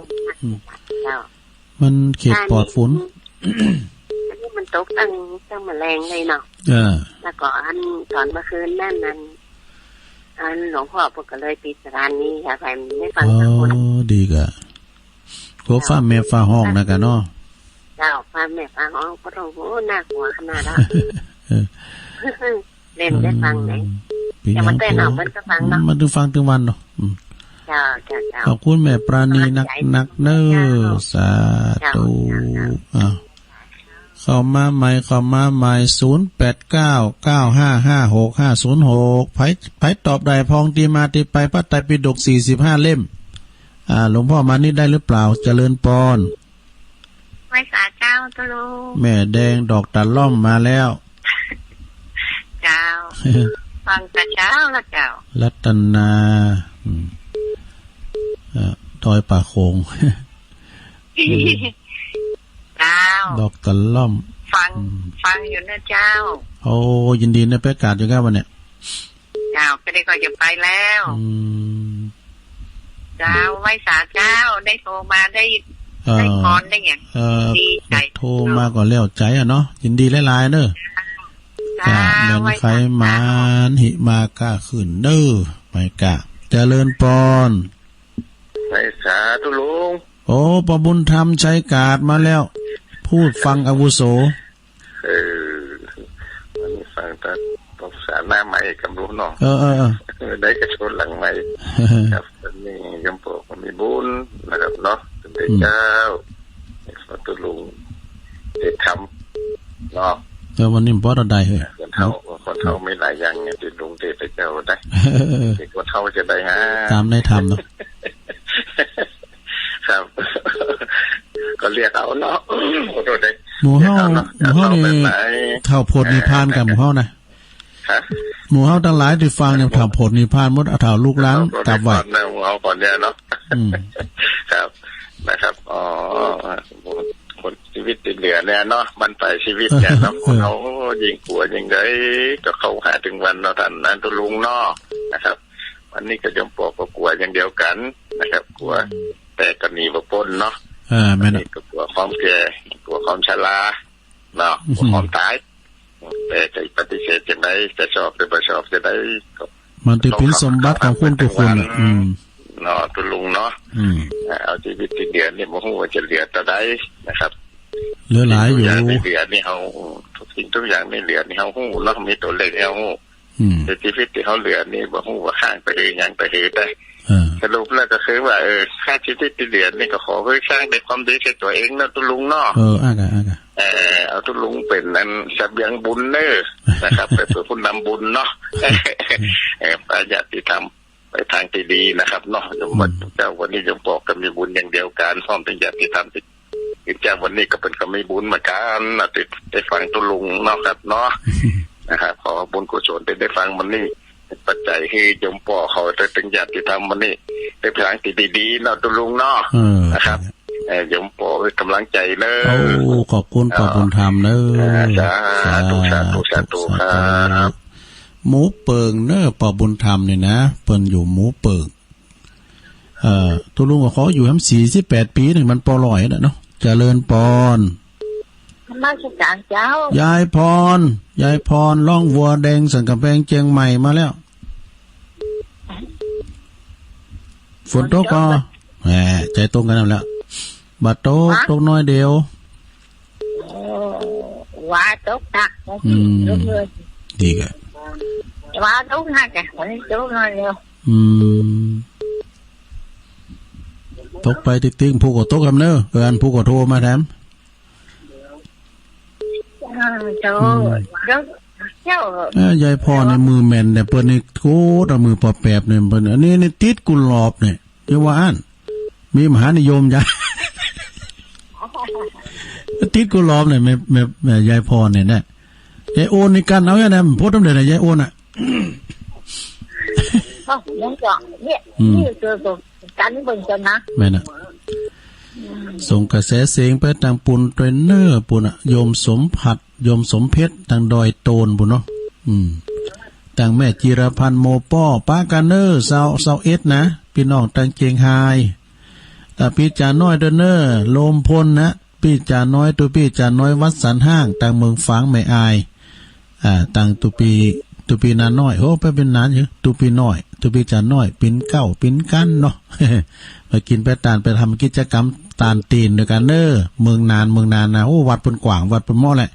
มันเขตปลอดฝนที่มันตกตั้งแมลงเลยเนาะแล้วก็อันตอนเมื่อคืนนั่นอันหลวงพ่อพวกก็เลยปิดสถานนี้ค่ะไปไม่ฟังสักคนดีกะโคฟ้าแม่ฟ้าห้องนะกันเนาะเจ้าฟ้าแม่ฟ้าห้องก็ต้องน่ากลัวขนาดนั้นเล่นได้ฟังไหนแต่มันเต้นออกมันก็ฟังเนาะมันดูฟังถึงวันเนาะเจ้าขอบคุณแม่ปราณีนักเน้อสาธุเข้ามาใหม่089955560506ไผตอบได้พองตีมาตีไปพระไตรปิฎก45เล่มหลวงพ่อมานี่ได้หรือเปล่าเจริญปอนไว้สาเจ้าตะลุงแม่แดงดอกตะล่อมมาแล้วเจ้าฟังแต่เช้าละเจ้ารัตนาดอยป่าโขงเจ้าดอกตะล่อมฟังอยู่นะเจ้าโอ้ยินดีนะประกาศอยู่ครับวันเนี้ยเจ้าก็ได้ก็จะไปแล้วเจ้าไว้สาเจ้าได้โทรมาได้พรได้อย่างดีใจโทรมาก่อนแล้วใจเนาะยินดีหลายๆเนอะเหมือนใครมาหิมากะขึ้นเด้อไม่กะเจริญปอนไปสาธุลุงโอ้ปบุญธรรมชัยกาดมาแล้วพูดฟังอาวุโสมันฟังแต่ปกษา าหน้าใหม่กำรู้เนาะได้กระชนหลังใหม่ครับวันนี้ยมโปกมีบุญนะครับเนาะเป็นเด็กเจ้าฟังตุลุงเด็กทำเนาะวันนี้บ่ได้เฮ้ยคนเฒ่าไม่หลายอย่างเนี่ยที่ลุงเด็กเจ้าได้เด็กคนเฒ่าจะได้ฮะตามได้ทำเนาะครับก็เรียกเอาเนาะหมู่เฮานี่เท่าโพดนิพพานกับหมู่เฮานะหมู่เฮาทั้งหลายที่ฟังเนี่ยเท่าโพดนิพพานหมดเอาเท่าลูกหลานกลับไว้หมู่เฮาก่อนเนี่ยเนาะครับนะครับอ๋อคนชีวิตติดเหลือเนี่ยเนาะมันไปชีวิตเนี่ยเนาะเขายิงกลัวยิงได้ก็เข้าหาถึงวันเนาะท่านนั้นตุลุงเนาะนะครับวันนี้ก็ยมปอกก็กลัวอย่างเดียวกันนะครับกลัวแต่ก็หนีบ่พ้นเนาะแม่นก็กลัวความแก่กลัวความชราเนาะกลัวความตายแต่จะปฏิเสธจะได้จะชอบหรือไม่ชอบจะได้มันจะเป็นสมบัติของคนทุกคนเนาะตุลุงเนาะเอาชีวิตที่เดือนนี่บ่ฮู้ว่าจะเหลือต่อใดนะครับเหลือหลายอยู่เหลือนี่เฮาทุกสิ่งทุกอย่างนี่เหลือนี่เฮาฮู้เนาะมีตัวเลขเฮาฮู้แต่ชีวิตที่เฮาเหลือนี่บ่ฮู้ว่าข้างไปหยังไปเหตุได้สรุปแล้วก็คือว่าค่าชีวิตที่เหลือนี่ก็ขอไว้สร้างในความดีแก่ตัวเองนะตุลุงเนาะเอาตุลุงเป็นนั้นเสบียงบุญเด้อนะครับเป็นผู้นำบุญเนาะประหยัดที่ทำไปทางที่ดีนะครับเนาะยมเจ้าวันนี้ยมบอกก็มีบุญอย่างเดียวกันพร้อมเป็นญาติธรรมที่เจ้าวันนี้ก็เป็นก็มีบุญเหมือนกันได้ฟังตุลุงเนาะครับเนาะนะครับขอบุญกุศลได้ฟังมันนี่ปัจจัยให้ยมป่อเขาจะเป็นญาติธรรมมันนี่ได้พลังที่ดีๆเนาะตุลุงเนาะนะครับยมป่อเป็นกำลังใจเนอะขอบคุณธรรมเนอะสาธุครับหมูเปิงเนอะป่อบุญธรรมเนี่ยนะเปิ้นอยู่หมูเปิงตุลุงก็ขออยู่48ปีนี่มันปอลอยน่ะเนาะเจริญปอนมาสการเจ้ายายพรล่องวัวแดงสันกำแพงเชียงใหม่มาแล้วฝนตกก็แหมใจตรงกันแล้วบัดตกน้อยเดียวว่าตกตักดีกันว่าตกหักอ่ะวันนี้ตกน้อยเดียวตกไปติ๊กๆผู้ก็ตกกันเนอะผู้ก็โทรมาแถมยายพ่อในมือแม่นเนี่ยเปิ้นนี่โคตรมือปอแปบเนี่ยเปิ้นอันนี้ติดกุหลาบเนี่ยเรียกว่าอันมีมหานิยมยายติดกุหลาบเนี่ยแม่ยายพ่อเนี่ยนะยายโอนในกันเอาอย่างนั้นโพสต์ตำเด็ดยายโอนอ่ะยังจ่อเนี่ยนี่คือกันเบิ่งกันนะแม่น่ะส่งกระแสเสียงไปทางปุ่นเทรนเนอร์ปุ่นอ่ะโยมสมเพชรทางดอยโตนปุ่นเนาะทางแม่จิรพันธ์โมป้อป้ากันเนอร์ซาวเอสนะพี่น้องทางเชียงไฮ้แต่พี่จ่าน้อยเดนเนอร์โลมพลนะพี่จ่าน้อยตัวพี่จ่าน้อยวัดสันห้างทางเมืองฝางแม่อายทางตุปีนาน้อยโอ้ไปเป็นนานอยู่ตุปีน้อยตุปีจ่าน้อยปิ้นเก้าปิ้นกันเนาะไปกินไปตานไปทำกิจกรรมตานตีนด้วยกันเนอเมืองนานนะโอ้วัดเป็นกว่างวัดเป็นหม้อแหละ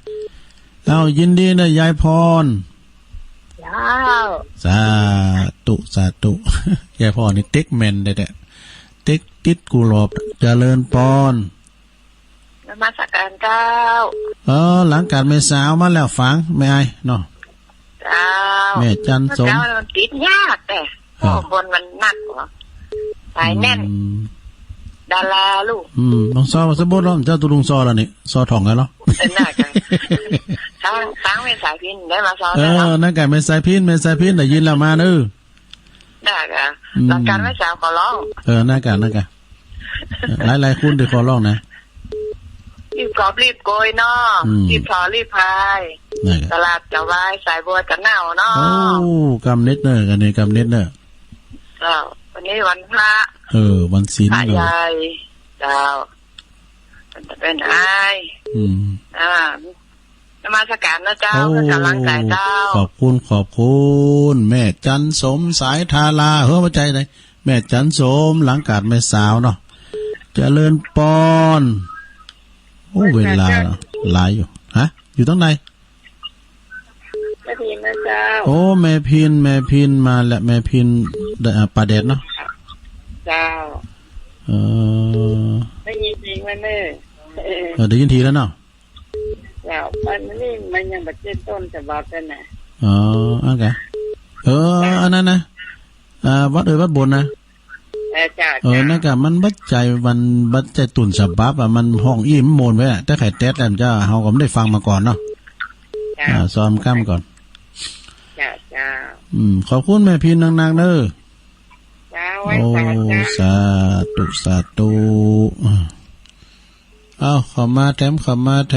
เอายินดีนะยายพรสาธุยายพรนี่เต็กแมนได้เต็กติดกุหลาบเจริญปอนมาสักการเจ้าหลังการแม่สาวมาแล้วฟังแม่ไอ้เนาะเจ้าแม่จันสมเจ้ามันติดยากแต่บนมันหนักกว่าสายแน่นดาราลูกลองซอสะบดแล้วเจ้าตุลุงซอแล้วนี่ซอถ่องกันเนาะน่ากันทั้งเป็นสายพินได้มาซอนั่นกันเป็นสายพินได้ยินแล้วมาเด้อน่ากันหลังการไม่สาวขอร้องนั่นกันหลายคุณที่ขอร้องนะรีบกอบรีบโกยเนาะรีบพอรีบพายตลาดจะวายสายบัวจะเน่าเนาะโอ้กำเน็ตเนอร์กันนี่กำเน็ตเนอร์วันนี้วันพระวันศีลใหญ่เจ้าเป็นไอนมัสการนะเจ้ากำลังใจเจ้าขอบคุณแม่จันสมสายทารามาใจเลยแม่จันสมหลังกาดแม่สาวเนาะเจริญปอนโอ้เวลาหลายอยู่อยู่ตรงไหน ม่พินนะเจ้าโอ้แม่พินมาแล้วแม่พินป่าแดดเนาะเจ้าได้ยินจริงไหมเน่ได้ยินทีแล้วเนาะเจ้ามันนี่มันยังบัดเจ็ดต้นจะบอกกันนะโอเคอันนั้นนะวัดวัดบนนะนั่นก็มันบัดใจวันบัดใจตุ่นฉบับมันห้องอิ่มโมนไว้แต่ไข่แต๊ดแล้วจ้าเฮาก็ไม่ได้ฟังมาก่อนเนาะซ้อมข้ามก่อนจ้าขอบคุณแม่พินนางๆเด้อโอ้สาธุเข้ามาแถ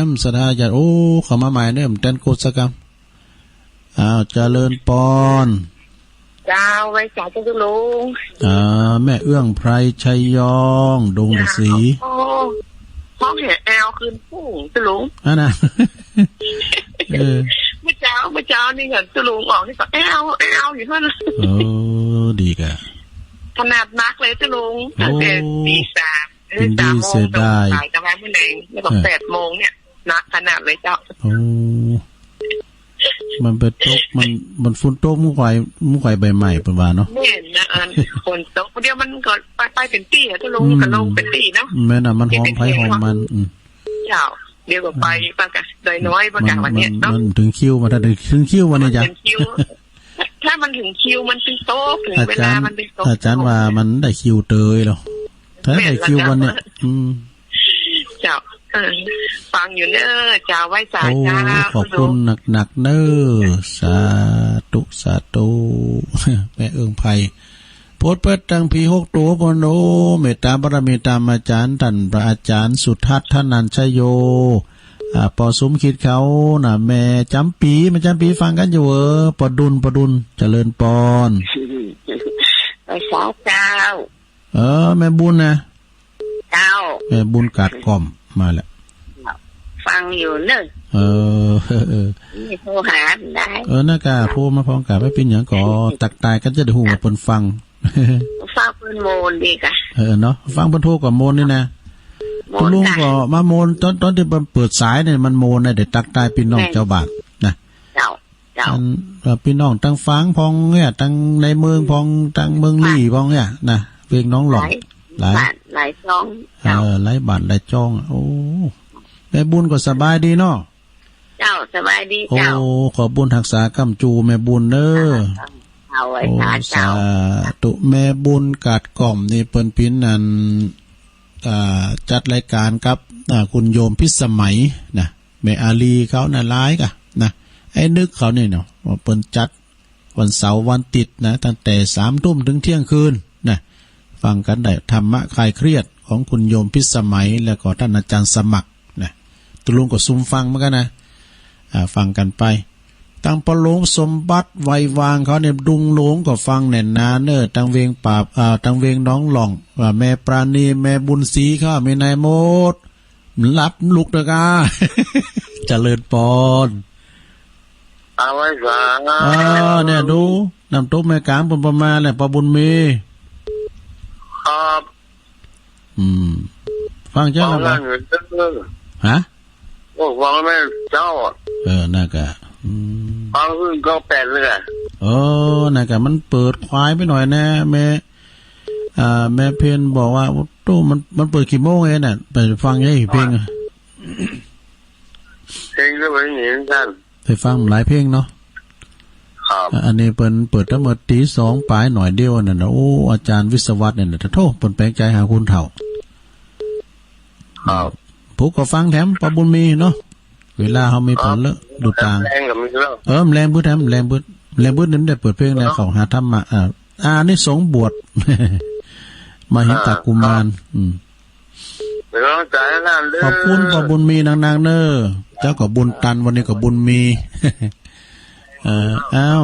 มสถาญาติโอ้เข้ามาใหม่เด้อแตนโกสกรรมเจริญปอนเจ้าไว้จ่าเจ้าลุงแม่เอื้องไพรชัยยองดงศรีห้องเห็นแอลคืนผู้เจ้าลุงนะเมื่อเช้านี่เห็นเจ้าลุงออกนี่ก็แอลอยู่เท่านั้นดีกะขนาดนักเลยเจ้าลุงตั้งแต่ตี 3อินดีเสียดายแต่ว่าเมื่อไหร่ไม่ต้อง8 โมงเนี่ยนักขนาดเลยเจ้ามันเป็นตกมันฝุ่นตกมุ้งไข่ใบใหม่เป็นว่าเนาะเนี่ยนะคนตกเดียวมันก็ไปเป็นตี้อะจะลงกันลงเป็นตี้เนาะแม่น่ะมันหอมไผ่หอมมันเจ้าเดี๋ยวก็ไปปากะโดยน้อยปากะวันนี้เนาะมันถึงคิวมาถ้าถึงคิววันนี้จ้ะถ้ามันถึงคิวมันเป็นโต๊ะถึงเวลามันเป็นโต๊ะอาจารย์ว่ามันได้คิวเตยหรอถ้าได้คิววันเนี้ยเจ้าฟังอยู่เนอะจ้าไว้สาจ้าขอบคุณหนักเนอะสาธุแม่เอื้องไพโพธิ์เปิดตังผี6 ตัวพนโอเมตตาบารมีตามอาจารย์ท่านพระอาจารย์สุทัศน์ท่านนันชโยปอสมคิดเขาน่ะแม่จำปีฟังกันอยู่ปอดุลเจริญปอนไว้สาเจ้าแม่บุญนะเจ้าแม่บุญกาดกล่อมมาแล้วฟังอยู่เนอะนี่โทรหาได้น่ากาโทรมาพร้อมกับไม่เป็นอย่างก่อตักตายกันจะได้หูว่าเปิ้นฟังเปิ้นโมนดีกะเนาะฟังเปิ้นโทรกับโมนนี่นะคุณลุงก็มาโมนตอนที่เปิดสายเนี่ยมันโมนได้ตักตายพี่น้องเจ้าบาทนะเจ้าพี่น้องตั้งฟังพองเนี่ยตั้งในเมืองพองตั้งเมืองลี่พองเนี่ยนะเพลงน้องหลอกหลายช่องหลายบาทหลายจ้องโอ้แม่บุญก็สบายดีเนาะเจ้าสบายดีเจ้าขอบุญรักษากำจูแม่บุญเด้อสาธุแม่บุญกาดกล่อมนี่เปิ้นพินนั่นจัดรายการกับคุณโยมพิสมัยนะแม่อาลีเขาน่ะร้ายกะนะไอ้นึกเขาเนี่ยเนาะว่าเปิ้นจัดวันเสาร์วันติดนะตั้งแต่ 3 ทุ่มถึงเที่ยงคืนนะฟังกันได้ธรรมะคลายเครียดของคุณโยมพิสมัยแล้วก็ท่านอาจารย์สมัครนะตุลุงก็ซุ่มฟังเหมือนกันนะฟังกันไปตั้งปะโลงสมบัติไววางเขาเนี่ยดุงหลงก็ฟังแน่นนาเนอตั้งเวงป่าตั้งเวงน้องหล่องแม่ปราณีแม่บุญศรีเขาแม่นายโมดรับลุกตะกาเจริญปอนเอาไว้ฟังเนี่ยดูน้ำตุ๊บแม่กลางปนประมาณแหละปะบุญมีครับฟังเจ้าแล้วฮะฟังแม่เจ้าน่ากะฟังขึ้นก็8เลยน่ากะมันเปิดควายไปหน่อยนะแม่เพนบอกว่าตู้มันเปิดกี่โมงเองน่ะไปฟังให้เพลงก็เป็นอย่างนี้ท่านไปฟังหลายเพลงเนาะอันนี้เปิดตั้งแต่ตี 2ปลายหน่อยเดียวนั่นนะโอ้อาจารย์วิศวัตเนี่ยนะโทษเปิ้นแปลงใจหาคุณเฒ่าผู้ก็ฟังแถมปะบุญมีเนาะเวลาเฮามีผลเลอะดูต่างแรงบึ้ดแถมแรงบึ้ดนั้นได้เปิดเพลงแล้วเขาหาธรรมะนี่สงบวชมาเห็นตากุมารขอบคุณปะบุญมีนางๆเน้อเจ้าก็บุญตันวันนี้ก็บุญมี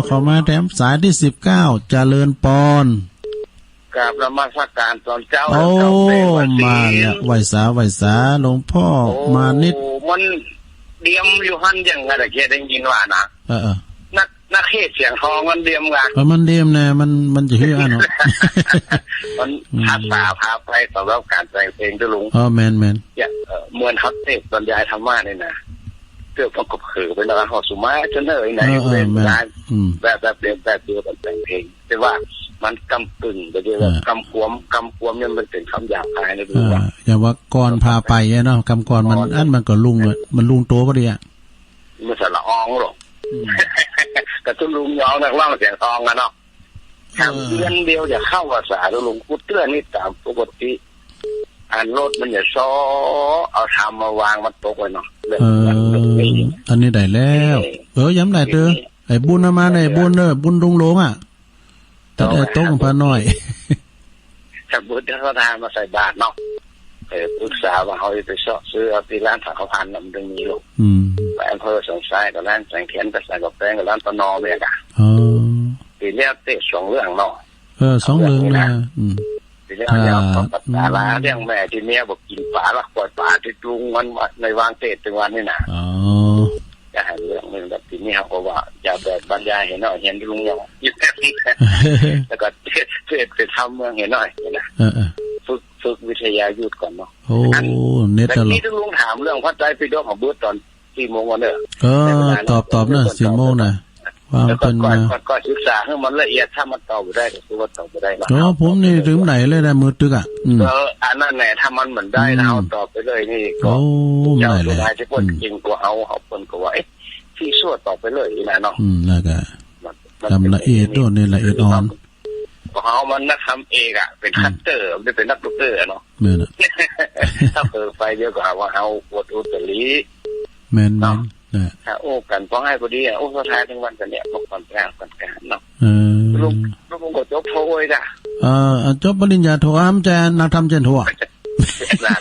เข้ามาแถมสายที่19เจริญปอนกราบนมัสการตอนเจ้ามาแล้วไหวสาหลวงพ่อมานิดมันเดียมอยู่หันอย่างไรเกียได้ยินว่านะนักเทศเสียงทองมันเดียมกันมันเดียมนะมันจะเฮือเนาะมันภาษาพาไปสำหรับการแต่งเพลงจะลุงแมนเหมือนเขาเทศบรรยายธรรมะนี่นะ เกี่ยวกับคือเป็นอะไรหอสุมาจนเลยไหนเป็นร้านแบบเดียวแต่งเพลงแต่ว่ามันกำกึ่งไปเดียวกำกวมเนี่ยมันเป็นคำหยาบคายนะดูว่าอย่าว่าก่อนพาไปเนาะกำก่อนมันก็ลุงมันลุงโตปะเดียมันสละอองหรอกกระตุ้นลุงยองนักร้องเสียงทองนะเนาะทำเดือนเดียวจะเข้าภาษาลุงพูดเตื้อนี่ตามปกติอันรถมันจะซ้อเอาทำมาวางมันตกไว้เนาะอันนี้ได้แล้วย้ำได้เด้อไอ้บุญมาไอ้บุญเด้อบุญลุงโลงอ่ะแต่ได้โต๊ะของพาน้อยถ้าบุญเขาทำมาใส่บาตรเนาะปรึกษาว่าเขาไปซื้อเอาที่ร้านถังเขาพันมันมีลูกไปอำเภอสงสัยกับร้านแสงเขียนไปใส่กับแป้งกับร้านปนอเมียกะทีเรียกเตะ2 เรื่องเนาะ2 เรื่องนะทีเรียกเอาปัตตาลาเรื่องแม่ที่เมียบอกกินปลาละปล่อยปลาที่ลุงวันในวางเตะถึงวันนี้นะจะให้เรื่องนึงแบบทีนี้เขาก็ว่าอย่าแบบบรรยายเห็นหน่อยเห็นลุงอย่างยึดแบบนี้แล้วก็เทศไปทำเมืองเห็นหน่อยนะฝึกวิทยายุทธก่อนเนาะโอ้เน็ตตลอดนี่ต้องลุงถามเรื่องพระไตรปิฎกของบุ๊ตตอน4 โมงวันเนี่ยตอบเนอะ4 โมงนะว่าเป็นก็ศึกษาให้มันละเอียดถ้ามันตอบได้ก็คือว่าตอบได้ผมนี่ถึงไหนเลยนะมือตึกอ่ะอันนั้นแหละถ้ามันเหมือนได้เอาตอบไปเลยนี่ก็เจ้าสุดท้ายที่คนจริงกว่าเอาคนก็ว่าที่ชั่วตอบไปเลยนะเนาะแล้วก็ทำละเอียดด้วยนี่ละเอียดอ่อนเขามันนักทำเองอ่ะเป็นคัตเตอร์ไม่เป็นนักดอกเตอร์เนาะถ้าเปิดไฟเดียวกับว่าเอาปวดอุตริแม่นถ้าโอ้กันเพราะให้พอดีโอ้สุดท้ายทั้งวันกันเนี่ยพวกคนแปลงกันการเนาะลูกก็จบโทยจ้ะจบปริญญาโทอ้ำแจนนักทำเจนทั่วนาน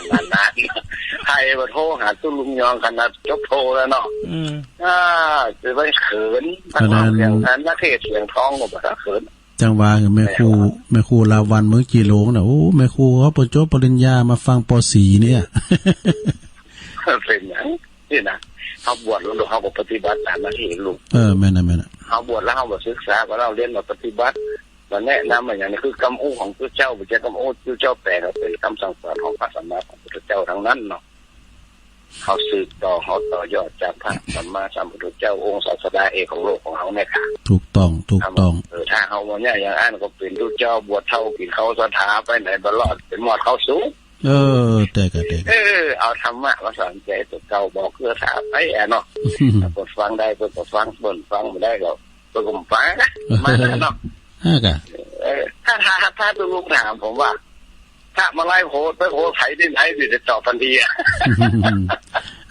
ใครมาโทรหาตุ้ลุงยองกันนะจบโทแล้วเนาะจะไปเขินอย่างนั้นนักเทศเสียงท้องก็แบบเขินจังหวะคือแม่ครูลาวันเมื่อกี่โลนะโอ้แม่ครูเขาประจบปริญญามาฟังป.4 เนี่ยเป็นอย่างนี่นะเขาบวชแล้วเขาบอกปฏิบัติตามหน้าที่ลูกแม่นะเขาบวชแล้วเขาบอกศึกษาว่าเราเรียนมาปฏิบัติมาแนะนำอย่างนี้คือกำอู้ของพระเจ้าไม่ใช่กำอู้พระเจ้าแปลงเป็นคำสั่งสอนของพระสัมมาสัมพุทธเจ้าทั้งนั้นเนาะเขาสืบต่อเขาต่อยอดจากพระสัมมาสัมพุทธเจ้าองค์ศาสดาเอกของโลกของเขาเนี่ยค่ะถูกต้องถ้าเขาเนี่ยอย่างอันก็เป็นพระเจ้าบวชเท่ากินเขาสถาไปไหนบลอดเป็นหมอดเขาสูงแต่เอาธรรมะมาสอนใจตัวเก่าบอกเพื่อถามไปเนาะกดฟังได้กดฟังฟังไม่ได้ก็ตัวกลมฟ้านะมาเนาะถ้าตัวลูกถามผมว่าถ้ามาไล่โหดไปโหดไถดินไถดิจะตอบทันที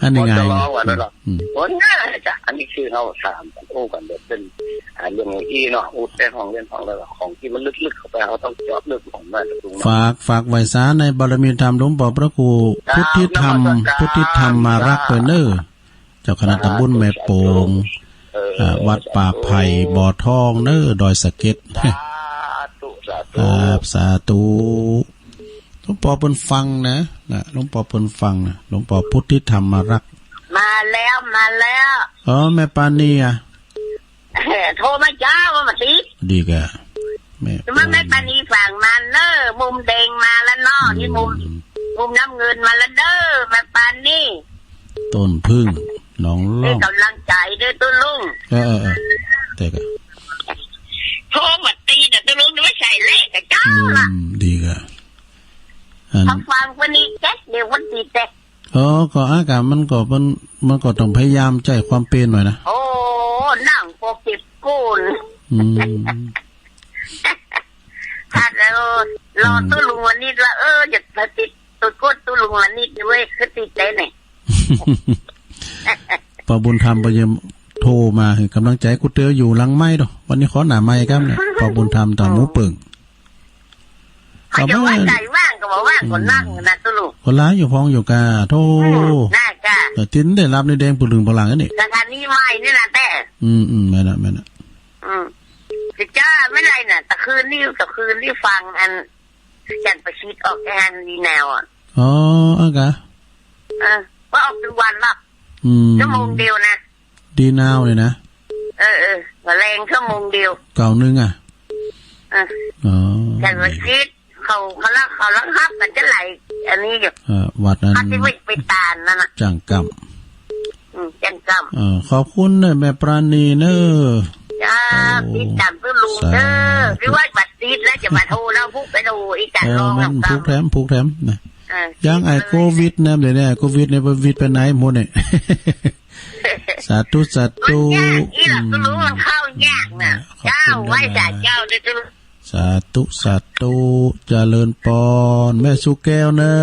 อันนี้ง่ายวันง่ายจ้ะอันนี้คือเขาถามโอ้กันแบบเป็นเรื่องอีเนาะอุดแต่ของเรื่องของอะไรของที่มันลึกๆเข้าไปเขาต้องเจาะลึกของมันฝากไว้ซะในบารมีธรรมหลวงพ่อพระครูพุทธิธรรมมารักไปเน้อเจ้าคณะตำบลแม่โป่งวัดป่าไผ่บ่อทองเน้อดอยสะเก็ดสาธุหลวงพ่อเพิ่นฟังนะหลวงพ่อเพิ่นฟังนะหลวงพ่อพุทธิธรรมมารักมาแล้วแม่ปานีอ่ะโทรมาจ้ามาสิดีกะแม่ปานีฝั่งมาเน้อมุมแดงมาแล้วเนาะที่มุมน้ำเงินมาแล้วเด้อแม่ปานีต้นพึ่งน้องล่องกำลังใจด้วยตัวลุงแต่กะโทรมาตีแต่ตัวลุงไม่ใช่เลขกับเจ้าล่ะดีกะทำฟังวันนี้แจ๊กเดี๋ยววันตีแจ๊กก็อากาศมันก็ต้องพยายามใจความเป็นหน่อยนะโอ้นั่งโปกิบกูนถ้าเรารอตัวลุงวันนี้ละจะติดตัวก้นตัวลุงวันนี้ด้วยคือติดใจไหนปอบุญธรรมไปเยี่ยมโทรมาให้กำลังใจกูเตออยู่หลังไม้ดอกวันนี้ขอหน้าไม้ครับเนี่ยปอบุญธรรมต่อหมูเปิ่งเขาจะว่าใจว่างก็บอกว่างคนนั่งนะตัวลูกคนร้ายอยู่พ้องอยู่กาโทน่าจ้าแต่จิ้นได้รับในแดงปุลึงพลังนี่สถานีใหม่นี่นะแต่ไม่นะสิจ้าไม่ไรน่ะตะคืนนี่ฟังอันจันประชิดออกแอนดีแนวอากะว่าออกเป็นวันละชั่วโมงเดียวนะดีนาวเลยนะแรงชั่วโมงเดียวเก่านึงอ่ะจันประชิดเขาลักฮับกันจะไหลอันนี้อยู่วัดนั้นฮับที่ไปตานนั่นน่ะจังกำจังก ซ้ำขอบคุณเนอะแม่ปราณีเนอะจ้าติดตามลุงเด้อหรือว่าบัตรติดแล้วจะมาโทรแล้วพุกไปดูอีกจัดรองมันพุกแถมนะยังไอโควิดนะเดี๋ยวนี้โควิดเนี่ยวิดไปไหนหมดเนี่ยสาธุอีหลักก็รู้มันเข้ายากนะเจ้าไว้จ่าเจ้าด้วยจ้ะสาธุเจริญปอนแม่สุแก้วเนอะ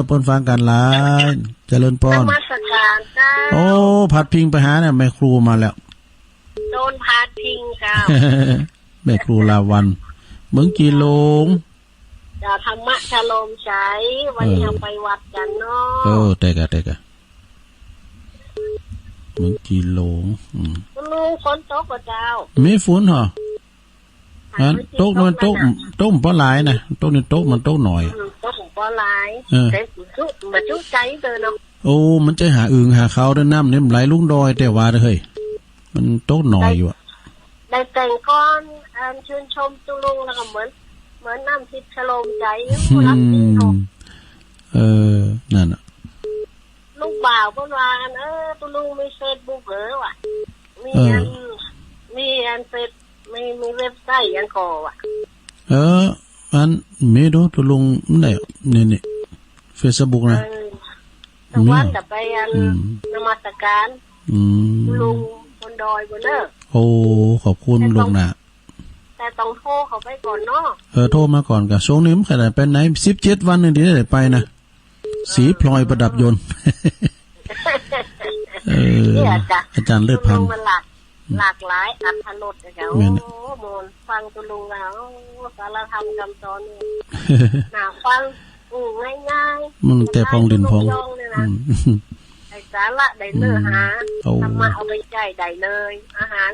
ปนฟังกันหลายเจริญปอนมาสการจ้าโอ้ผัดพิงไปหาเนี่ยแม่ครูมาแล้วโดนพัดพิงเจ้าแม่ครูลาวันเมืองกีโลงจะธรรมะชโลมใช้วันนี้ไปวัดกันเนาะเตกะเมืองกีโลงลุงฝนตกกับเจ้ามีฝนเหรอโต๊ะมันโต๊ะปอหลายนะโต๊ะนี่โต๊ะมันโต๊ะหน่อยโต๊ะปอหลายแต่สุดมาจุใจเด้อเนาะโอ้มันจะหาอึ่งหาเขาด้วยน้ำเนี่ยไหลลุงดอยแต่ว่าเฮ้ยมันโต๊ะหน่อยอยู่ได้แต่งก้อนชื่นชมตุลุงแล้วก็เหมือนน้ำทิพย์ชโลมใจรักดีนั่นน่ะลูกบ่าวเพิ่นว่าตุลุงมีเฟซบุ๊กเหรอวะมีอันเฟซมีเว็บไซต์อันก่อว่ะอันมีดูตุลุงได้นี่ Facebook นะตะวันจะไปนมัสการลุงคนดอยบ่เด้อโอ้ขอบคุณลุงน่ะแต่ต้องโทรเขาไปก่อนเนาะโทรมาก่อนกับช่วงนี้มันขนาดไปไหน17วันนึงที่ได้ไปนะสีพลอยประดับยนต์อาจารย์เลิศพันธ์หลากหลายอัธรสนะคะโอ้โมนฟังตุลุงแล้วสารธรรมคำสอนนี่น่าฟังง่ายๆมึงแต่พองดินพองไอ้สาระได้เนื้อหาธรรมะเอาไปใจได้เลยอาหาร